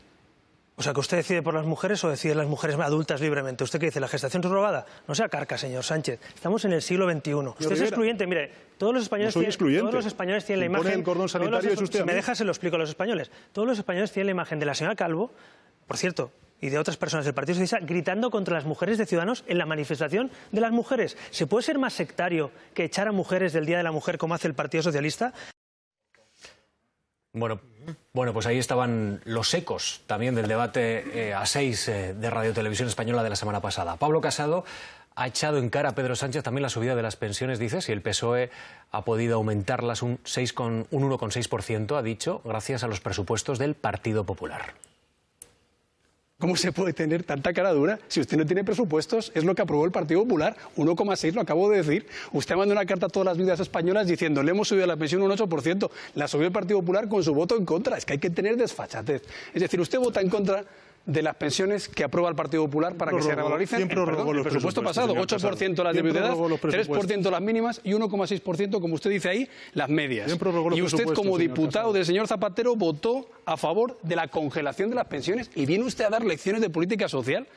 O sea, ¿que usted decide por las mujeres o deciden las mujeres adultas libremente? ¿Usted qué dice? ¿La gestación subrogada? No sea carca, señor Sánchez. Estamos en el siglo XXI. Usted es excluyente. Mire, todos los españoles tienen la imagen... el cordón sanitario es usted. Si me deja, se lo explico a los españoles. Todos los españoles tienen la imagen de la señora Calvo, por cierto, y de otras personas del Partido Socialista, gritando contra las mujeres de Ciudadanos en la manifestación de las mujeres. ¿Se puede ser más sectario que echar a mujeres del Día de la Mujer como hace el Partido Socialista? Bueno, pues ahí estaban los ecos también del debate a 6 de Radio Televisión Española de la semana pasada. Pablo Casado ha echado en cara a Pedro Sánchez también la subida de las pensiones, dice, si el PSOE ha podido aumentarlas un 1,6%, ha dicho, gracias a los presupuestos del Partido Popular. ¿Cómo se puede tener tanta cara dura si usted no tiene presupuestos? Es lo que aprobó el Partido Popular, 1,6, lo acabo de decir. Usted mandó una carta a todas las viudas españolas diciendo le hemos subido la pensión un 8%, la subió el Partido Popular con su voto en contra. Es que hay que tener desfachatez. Es decir, usted vota en contra de las pensiones que aprueba el Partido Popular para que se revaloricen. El presupuesto pasado, 8% las de viudedad, 3% las mínimas y 1,6%, como usted dice ahí, las medias. Y usted, como diputado del señor Zapatero, votó a favor de la congelación de las pensiones y viene usted a dar lecciones de política social.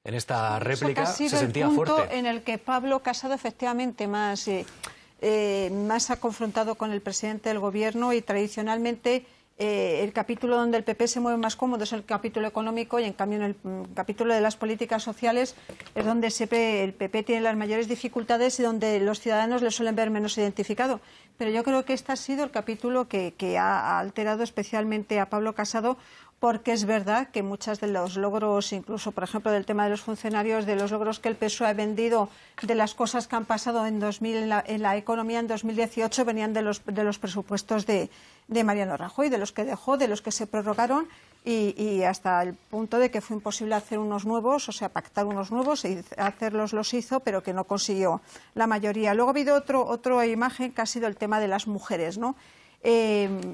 En esta réplica se sentía fuerte. El punto fuerte. en el que Pablo Casado efectivamente más ha confrontado con el presidente del Gobierno y tradicionalmente el capítulo donde el PP se mueve más cómodo es el capítulo económico y en cambio en el capítulo de las políticas sociales es donde el PP tiene las mayores dificultades y donde los ciudadanos le suelen ver menos identificado. Pero yo creo que este ha sido el capítulo que ha alterado especialmente a Pablo Casado, porque es verdad que muchos de los logros, incluso por ejemplo del tema de los funcionarios, de los logros que el PSOE ha vendido, de las cosas que han pasado en la economía en 2018, venían de los presupuestos de Mariano Rajoy, de los que dejó, de los que se prorrogaron y hasta el punto de que fue imposible hacer unos nuevos, o sea, pactar unos nuevos y hacerlos los hizo, pero que no consiguió la mayoría. Luego ha habido otra imagen que ha sido el tema de las mujeres, ¿no?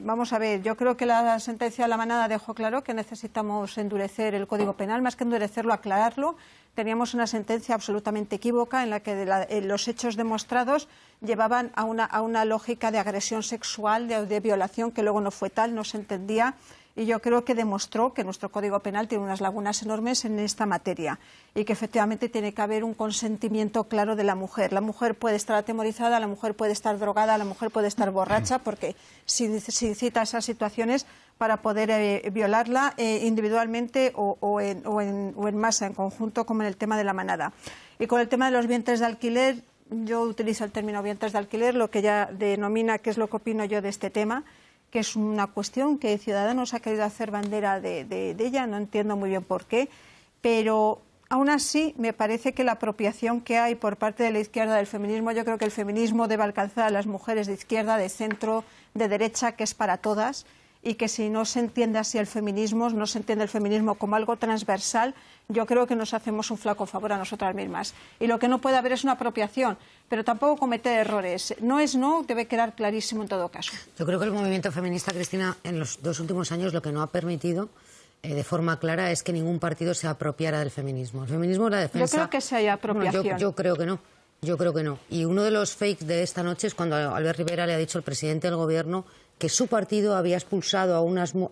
Vamos a ver, yo creo que la sentencia de la Manada dejó claro que necesitamos endurecer el Código Penal, más que endurecerlo, aclararlo. Teníamos una sentencia absolutamente equívoca en la que los hechos demostrados llevaban a una lógica de agresión sexual, de violación, que luego no fue tal, no se entendía. Y yo creo que demostró que nuestro Código Penal tiene unas lagunas enormes en esta materia y que efectivamente tiene que haber un consentimiento claro de la mujer. La mujer puede estar atemorizada, la mujer puede estar drogada, la mujer puede estar borracha, porque si cita esas situaciones para poder violarla individualmente o en masa, en conjunto, como en el tema de la Manada. Y con el tema de los vientres de alquiler, yo utilizo el término vientres de alquiler, lo que ya denomina, qué es lo que opino yo de este tema, que es una cuestión que Ciudadanos ha querido hacer bandera de ella, no entiendo muy bien por qué, pero aún así me parece que la apropiación que hay por parte de la izquierda del feminismo, yo creo que el feminismo debe alcanzar a las mujeres de izquierda, de centro, de derecha, que es para todas, y que si no se entiende así el feminismo, no se entiende el feminismo como algo transversal, yo creo que nos hacemos un flaco favor a nosotras mismas. Y lo que no puede haber es una apropiación, pero tampoco cometer errores. No es no, debe quedar clarísimo en todo caso. Yo creo que el movimiento feminista, Cristina, en los 2 últimos años lo que no ha permitido de forma clara es que ningún partido se apropiara del feminismo. El feminismo es la defensa... Yo creo que sí hay apropiación. Bueno, yo creo que no. Yo creo que no. Y uno de los fakes de esta noche es cuando Albert Rivera le ha dicho al presidente del Gobierno que su partido había expulsado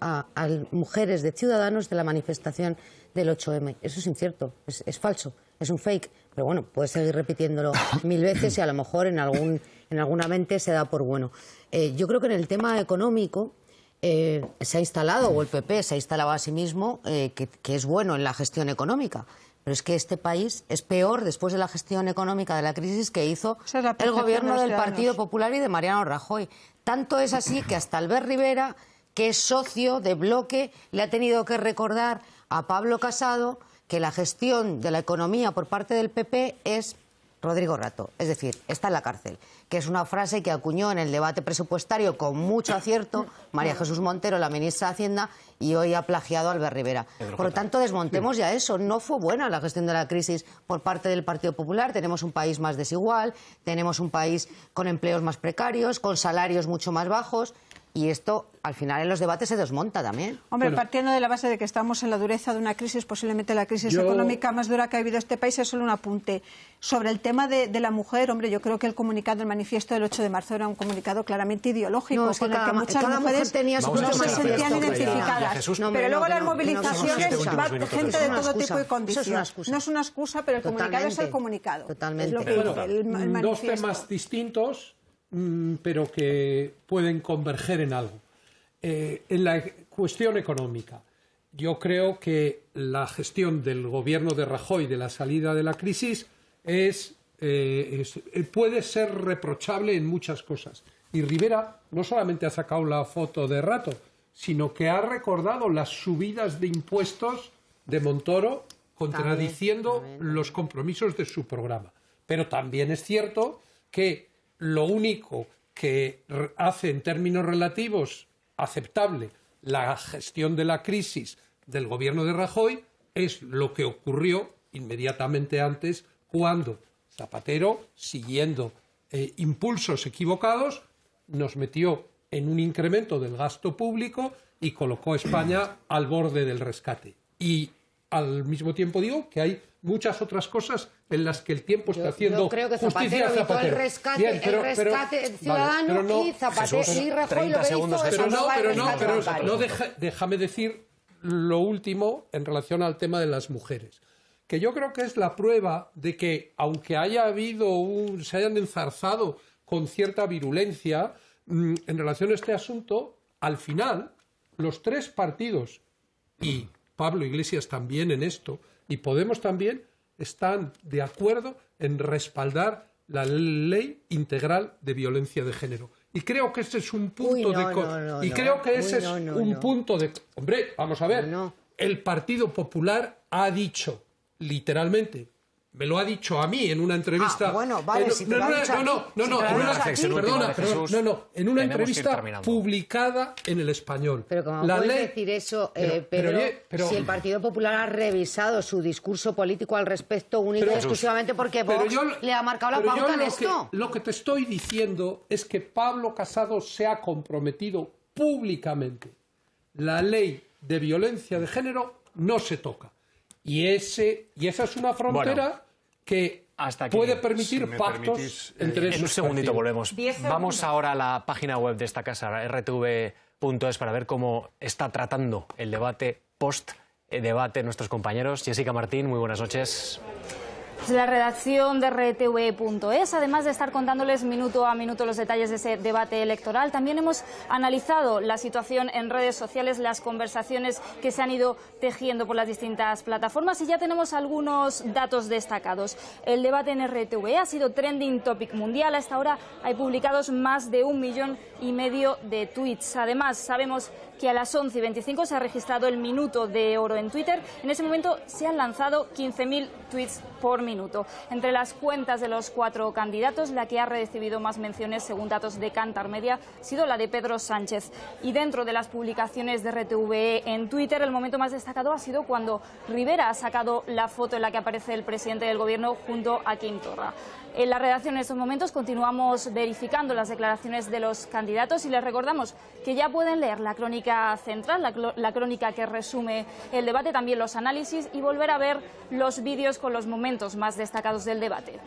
a mujeres de Ciudadanos de la manifestación del 8M. Eso es incierto, es falso, es un fake. Pero bueno, puede seguir repitiéndolo 1000 veces y a lo mejor en alguna mente se da por bueno. Yo creo que en el tema económico se ha instalado, o el PP se ha instalado a sí mismo, que es bueno en la gestión económica. Pero es que este país es peor después de la gestión económica de la crisis que hizo el gobierno del Partido Popular y de Mariano Rajoy. Tanto es así que hasta Albert Rivera, que es socio de Bloque, le ha tenido que recordar a Pablo Casado que la gestión de la economía por parte del PP es Rodrigo Rato, es decir, está en la cárcel, que es una frase que acuñó en el debate presupuestario con mucho acierto María Jesús Montero, la ministra de Hacienda, y hoy ha plagiado a Albert Rivera. Por lo tanto, desmontemos ya eso. No fue buena la gestión de la crisis por parte del Partido Popular. Tenemos un país más desigual, tenemos un país con empleos más precarios, con salarios mucho más bajos. Y esto, al final, en los debates se desmonta también. Hombre, partiendo de la base de que estamos en la dureza de una crisis, posiblemente la crisis económica más dura que ha vivido este país, es solo un apunte. Sobre el tema de la mujer, hombre, yo creo que el comunicado, el manifiesto del 8 de marzo era un comunicado claramente ideológico, no, es que con el que muchas mujeres no se sentían identificadas. Pero luego las movilizaciones, gente de todo tipo y condiciones. No es una excusa, pero el comunicado es el comunicado. Totalmente. Es lo que dice el manifiesto. Dos temas distintos, pero que pueden converger en algo. En la cuestión económica, yo creo que la gestión del gobierno de Rajoy de la salida de la crisis puede ser reprochable en muchas cosas. Y Rivera no solamente ha sacado la foto de Rato, sino que ha recordado las subidas de impuestos de Montoro, contradiciendo los compromisos de su programa. Pero también es cierto que lo único que hace en términos relativos aceptable la gestión de la crisis del gobierno de Rajoy es lo que ocurrió inmediatamente antes, cuando Zapatero, siguiendo impulsos equivocados, nos metió en un incremento del gasto público y colocó a España al borde del rescate. Y al mismo tiempo digo que hay muchas otras cosas en las que el tiempo está haciendo yo creo que justicia a Zapatero. El rescate, Bien, pero, ciudadano vale, no, y Zapatero Jesús, y Rajoy lo que hizo pero déjame decir lo último en relación al tema de las mujeres, que yo creo que es la prueba de que, aunque haya habido se hayan enzarzado con cierta virulencia en relación a este asunto, al final los tres partidos, y Pablo Iglesias también en esto, y Podemos también, están de acuerdo en respaldar la ley integral de violencia de género. Y creo que ese es un punto punto de... Hombre, vamos a ver, el Partido Popular ha dicho, literalmente, me lo ha dicho a mí en una entrevista... en una entrevista publicada en El Español. Pero ¿cómo puedes decir eso, Pedro, si el Partido Popular ha revisado su discurso político al respecto única y exclusivamente porque Vox le ha marcado la pauta en esto? Lo que te estoy diciendo es que Pablo Casado se ha comprometido públicamente. La ley de violencia de género no se toca. Y esa es una frontera que puede permitir pactos entre esos En un segundito partidos. volvemos. Vamos ahora a la página web de esta casa, rtv.es, para ver cómo está tratando el debate post-debate nuestros compañeros. Jessica Martín, muy buenas noches. La redacción de rtv.es, además de estar contándoles minuto a minuto los detalles de ese debate electoral, también hemos analizado la situación en redes sociales, las conversaciones que se han ido tejiendo por las distintas plataformas y ya tenemos algunos datos destacados. El debate en RTV ha sido trending topic mundial. Hasta ahora hay publicados más de 1,5 millones de tweets. Además, sabemos que a las 11:25 se ha registrado el minuto de oro en Twitter. En ese momento se han lanzado 15.000 tweets por minuto. Entre las cuentas de los 4 candidatos, la que ha recibido más menciones, según datos de Kantar Media, ha sido la de Pedro Sánchez. Y dentro de las publicaciones de RTV en Twitter, el momento más destacado ha sido cuando Rivera ha sacado la foto en la que aparece el presidente del Gobierno junto a Quim Torra. En la redacción en estos momentos continuamos verificando las declaraciones de los candidatos y les recordamos que ya pueden leer la crónica central, la crónica que resume el debate, también los análisis y volver a ver los vídeos con los momentos más destacados del debate.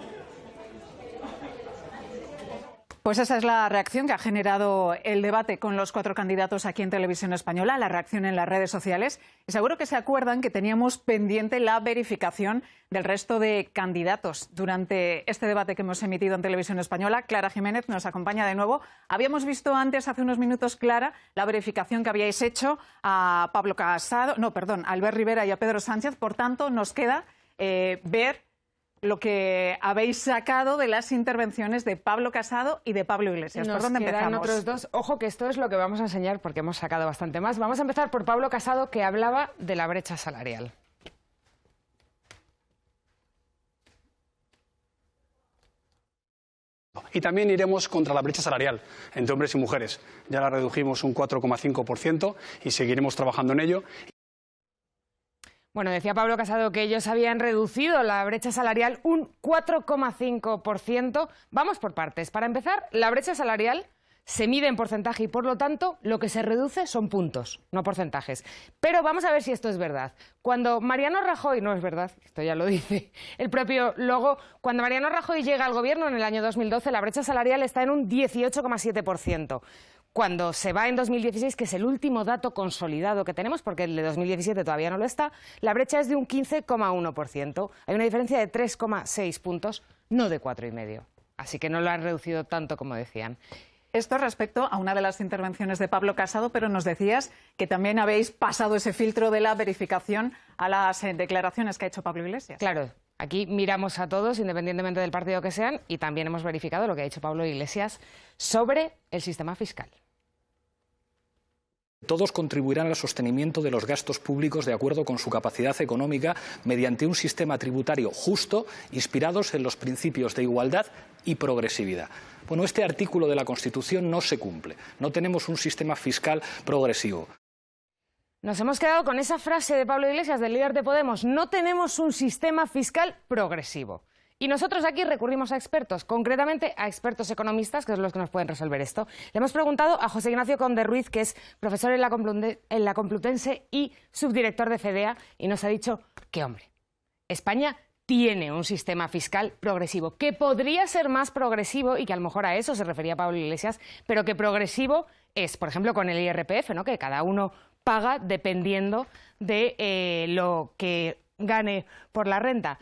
Pues esa es la reacción que ha generado el debate con los 4 candidatos aquí en Televisión Española, la reacción en las redes sociales. Y seguro que se acuerdan que teníamos pendiente la verificación del resto de candidatos. Durante este debate que hemos emitido en Televisión Española, Clara Jiménez nos acompaña de nuevo. Habíamos visto antes, hace unos minutos, Clara, la verificación que habíais hecho a Albert Rivera y a Pedro Sánchez. Por tanto, nos queda ver lo que habéis sacado de las intervenciones de Pablo Casado y de Pablo Iglesias. ¿Por dónde empezamos? Otros dos. Ojo que esto es lo que vamos a enseñar porque hemos sacado bastante más. Vamos a empezar por Pablo Casado, que hablaba de la brecha salarial. Y también iremos contra la brecha salarial entre hombres y mujeres. Ya la redujimos un 4,5% y seguiremos trabajando en ello. Bueno, decía Pablo Casado que ellos habían reducido la brecha salarial un 4,5%. Vamos por partes. Para empezar, la brecha salarial se mide en porcentaje y, por lo tanto, lo que se reduce son puntos, no porcentajes. Pero vamos a ver si esto es verdad. Cuando Mariano Rajoy, no es verdad, esto ya lo dice el propio logo, cuando Mariano Rajoy llega al gobierno en el año 2012, la brecha salarial está en un 18,7%. Cuando se va en 2016, que es el último dato consolidado que tenemos, porque el de 2017 todavía no lo está, la brecha es de un 15,1%. Hay una diferencia de 3,6 puntos, no de 4,5. Así que no lo han reducido tanto como decían. Esto respecto a una de las intervenciones de Pablo Casado, pero nos decías que también habéis pasado ese filtro de la verificación a las declaraciones que ha hecho Pablo Iglesias. Claro, aquí miramos a todos, independientemente del partido que sean, y también hemos verificado lo que ha dicho Pablo Iglesias sobre el sistema fiscal. Todos contribuirán al sostenimiento de los gastos públicos de acuerdo con su capacidad económica mediante un sistema tributario justo, inspirados en los principios de igualdad y progresividad. Bueno, este artículo de la Constitución no se cumple. No tenemos un sistema fiscal progresivo. Nos hemos quedado con esa frase de Pablo Iglesias, del líder de Podemos. No tenemos un sistema fiscal progresivo. Y nosotros aquí recurrimos a expertos, concretamente a expertos economistas, que son los que nos pueden resolver esto. Le hemos preguntado a José Ignacio Conde Ruiz, que es profesor en la Complutense y subdirector de FEDEA, y nos ha dicho que, hombre, España tiene un sistema fiscal progresivo, que podría ser más progresivo, y que a lo mejor a eso se refería Pablo Iglesias, pero que progresivo es, por ejemplo, con el IRPF, ¿no? Que cada uno paga dependiendo de lo que gane por la renta.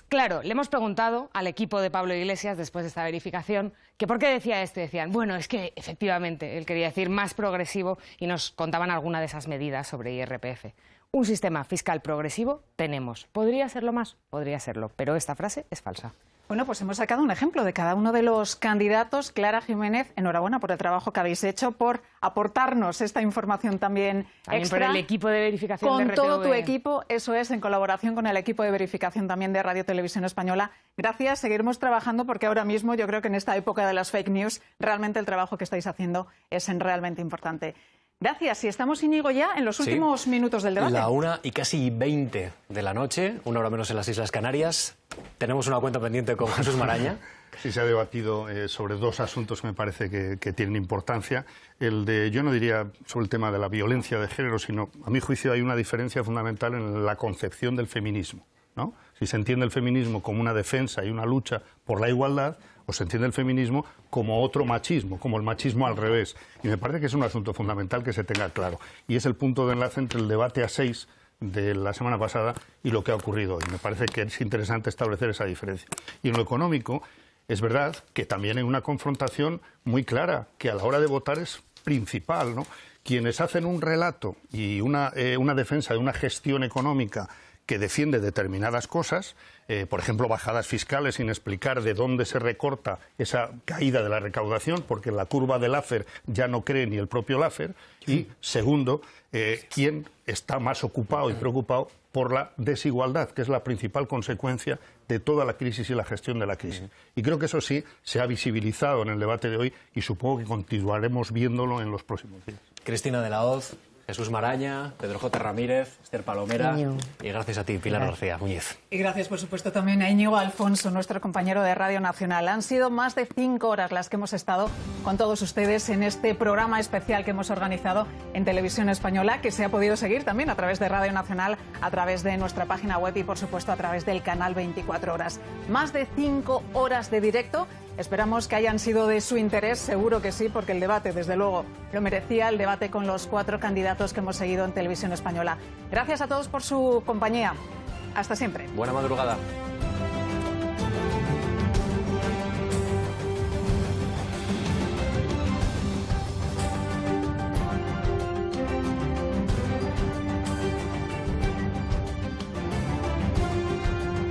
Claro, le hemos preguntado al equipo de Pablo Iglesias, después de esta verificación, que por qué decía esto. Y decían, bueno, es que efectivamente él quería decir más progresivo, y nos contaban alguna de esas medidas sobre IRPF. Un sistema fiscal progresivo tenemos. ¿Podría serlo más? Podría serlo, pero esta frase es falsa. Bueno, pues hemos sacado un ejemplo de cada uno de los candidatos. Clara Jiménez, enhorabuena por el trabajo que habéis hecho, por aportarnos esta información también extra. Por el equipo de verificación de RTV. Con todo tu equipo, eso es, en colaboración con el equipo de verificación también de Radio Televisión Española. Gracias, seguiremos trabajando, porque ahora mismo yo creo que en esta época de las fake news, realmente el trabajo que estáis haciendo es realmente importante. Gracias. Y estamos, Íñigo, ya en los últimos minutos del debate. La 1:20 de la noche, una hora menos en las Islas Canarias. Tenemos una cuenta pendiente con Jesús Maraña. Sí, se ha debatido sobre dos asuntos que me parece que tienen importancia. El de, yo no diría sobre el tema de la violencia de género, sino, a mi juicio, hay una diferencia fundamental en la concepción del feminismo, ¿no? Si se entiende el feminismo como una defensa y una lucha por la igualdad, o se entiende el feminismo como otro machismo, como el machismo al revés. Y me parece que es un asunto fundamental que se tenga claro. Y es el punto de enlace entre el debate A6 de la semana pasada y lo que ha ocurrido hoy. Me parece que es interesante establecer esa diferencia. Y en lo económico, es verdad que también hay una confrontación muy clara, que a la hora de votar es principal, ¿no? Quienes hacen un relato y una defensa de una gestión económica que defiende determinadas cosas, por ejemplo, bajadas fiscales sin explicar de dónde se recorta esa caída de la recaudación, porque la curva del Laffer ya no cree ni el propio Laffer. Y, segundo, quién está más ocupado y preocupado por la desigualdad, que es la principal consecuencia de toda la crisis y la gestión de la crisis. Y creo que eso sí se ha visibilizado en el debate de hoy, y supongo que continuaremos viéndolo en los próximos días. Cristina de la Hoz, Jesús Maraña, Pedro J. Ramírez, Esther Palomera, y gracias a ti, Pilar García Muñiz. Y gracias, por supuesto, también a Íñigo Alfonso, nuestro compañero de Radio Nacional. Han sido más de 5 horas las que hemos estado con todos ustedes en este programa especial que hemos organizado en Televisión Española, que se ha podido seguir también a través de Radio Nacional, a través de nuestra página web y, por supuesto, a través del canal 24 horas. Más de 5 horas de directo. Esperamos que hayan sido de su interés, seguro que sí, porque el debate, desde luego, lo merecía, el debate con los 4 candidatos que hemos seguido en Televisión Española. Gracias a todos por su compañía. Hasta siempre. Buena madrugada.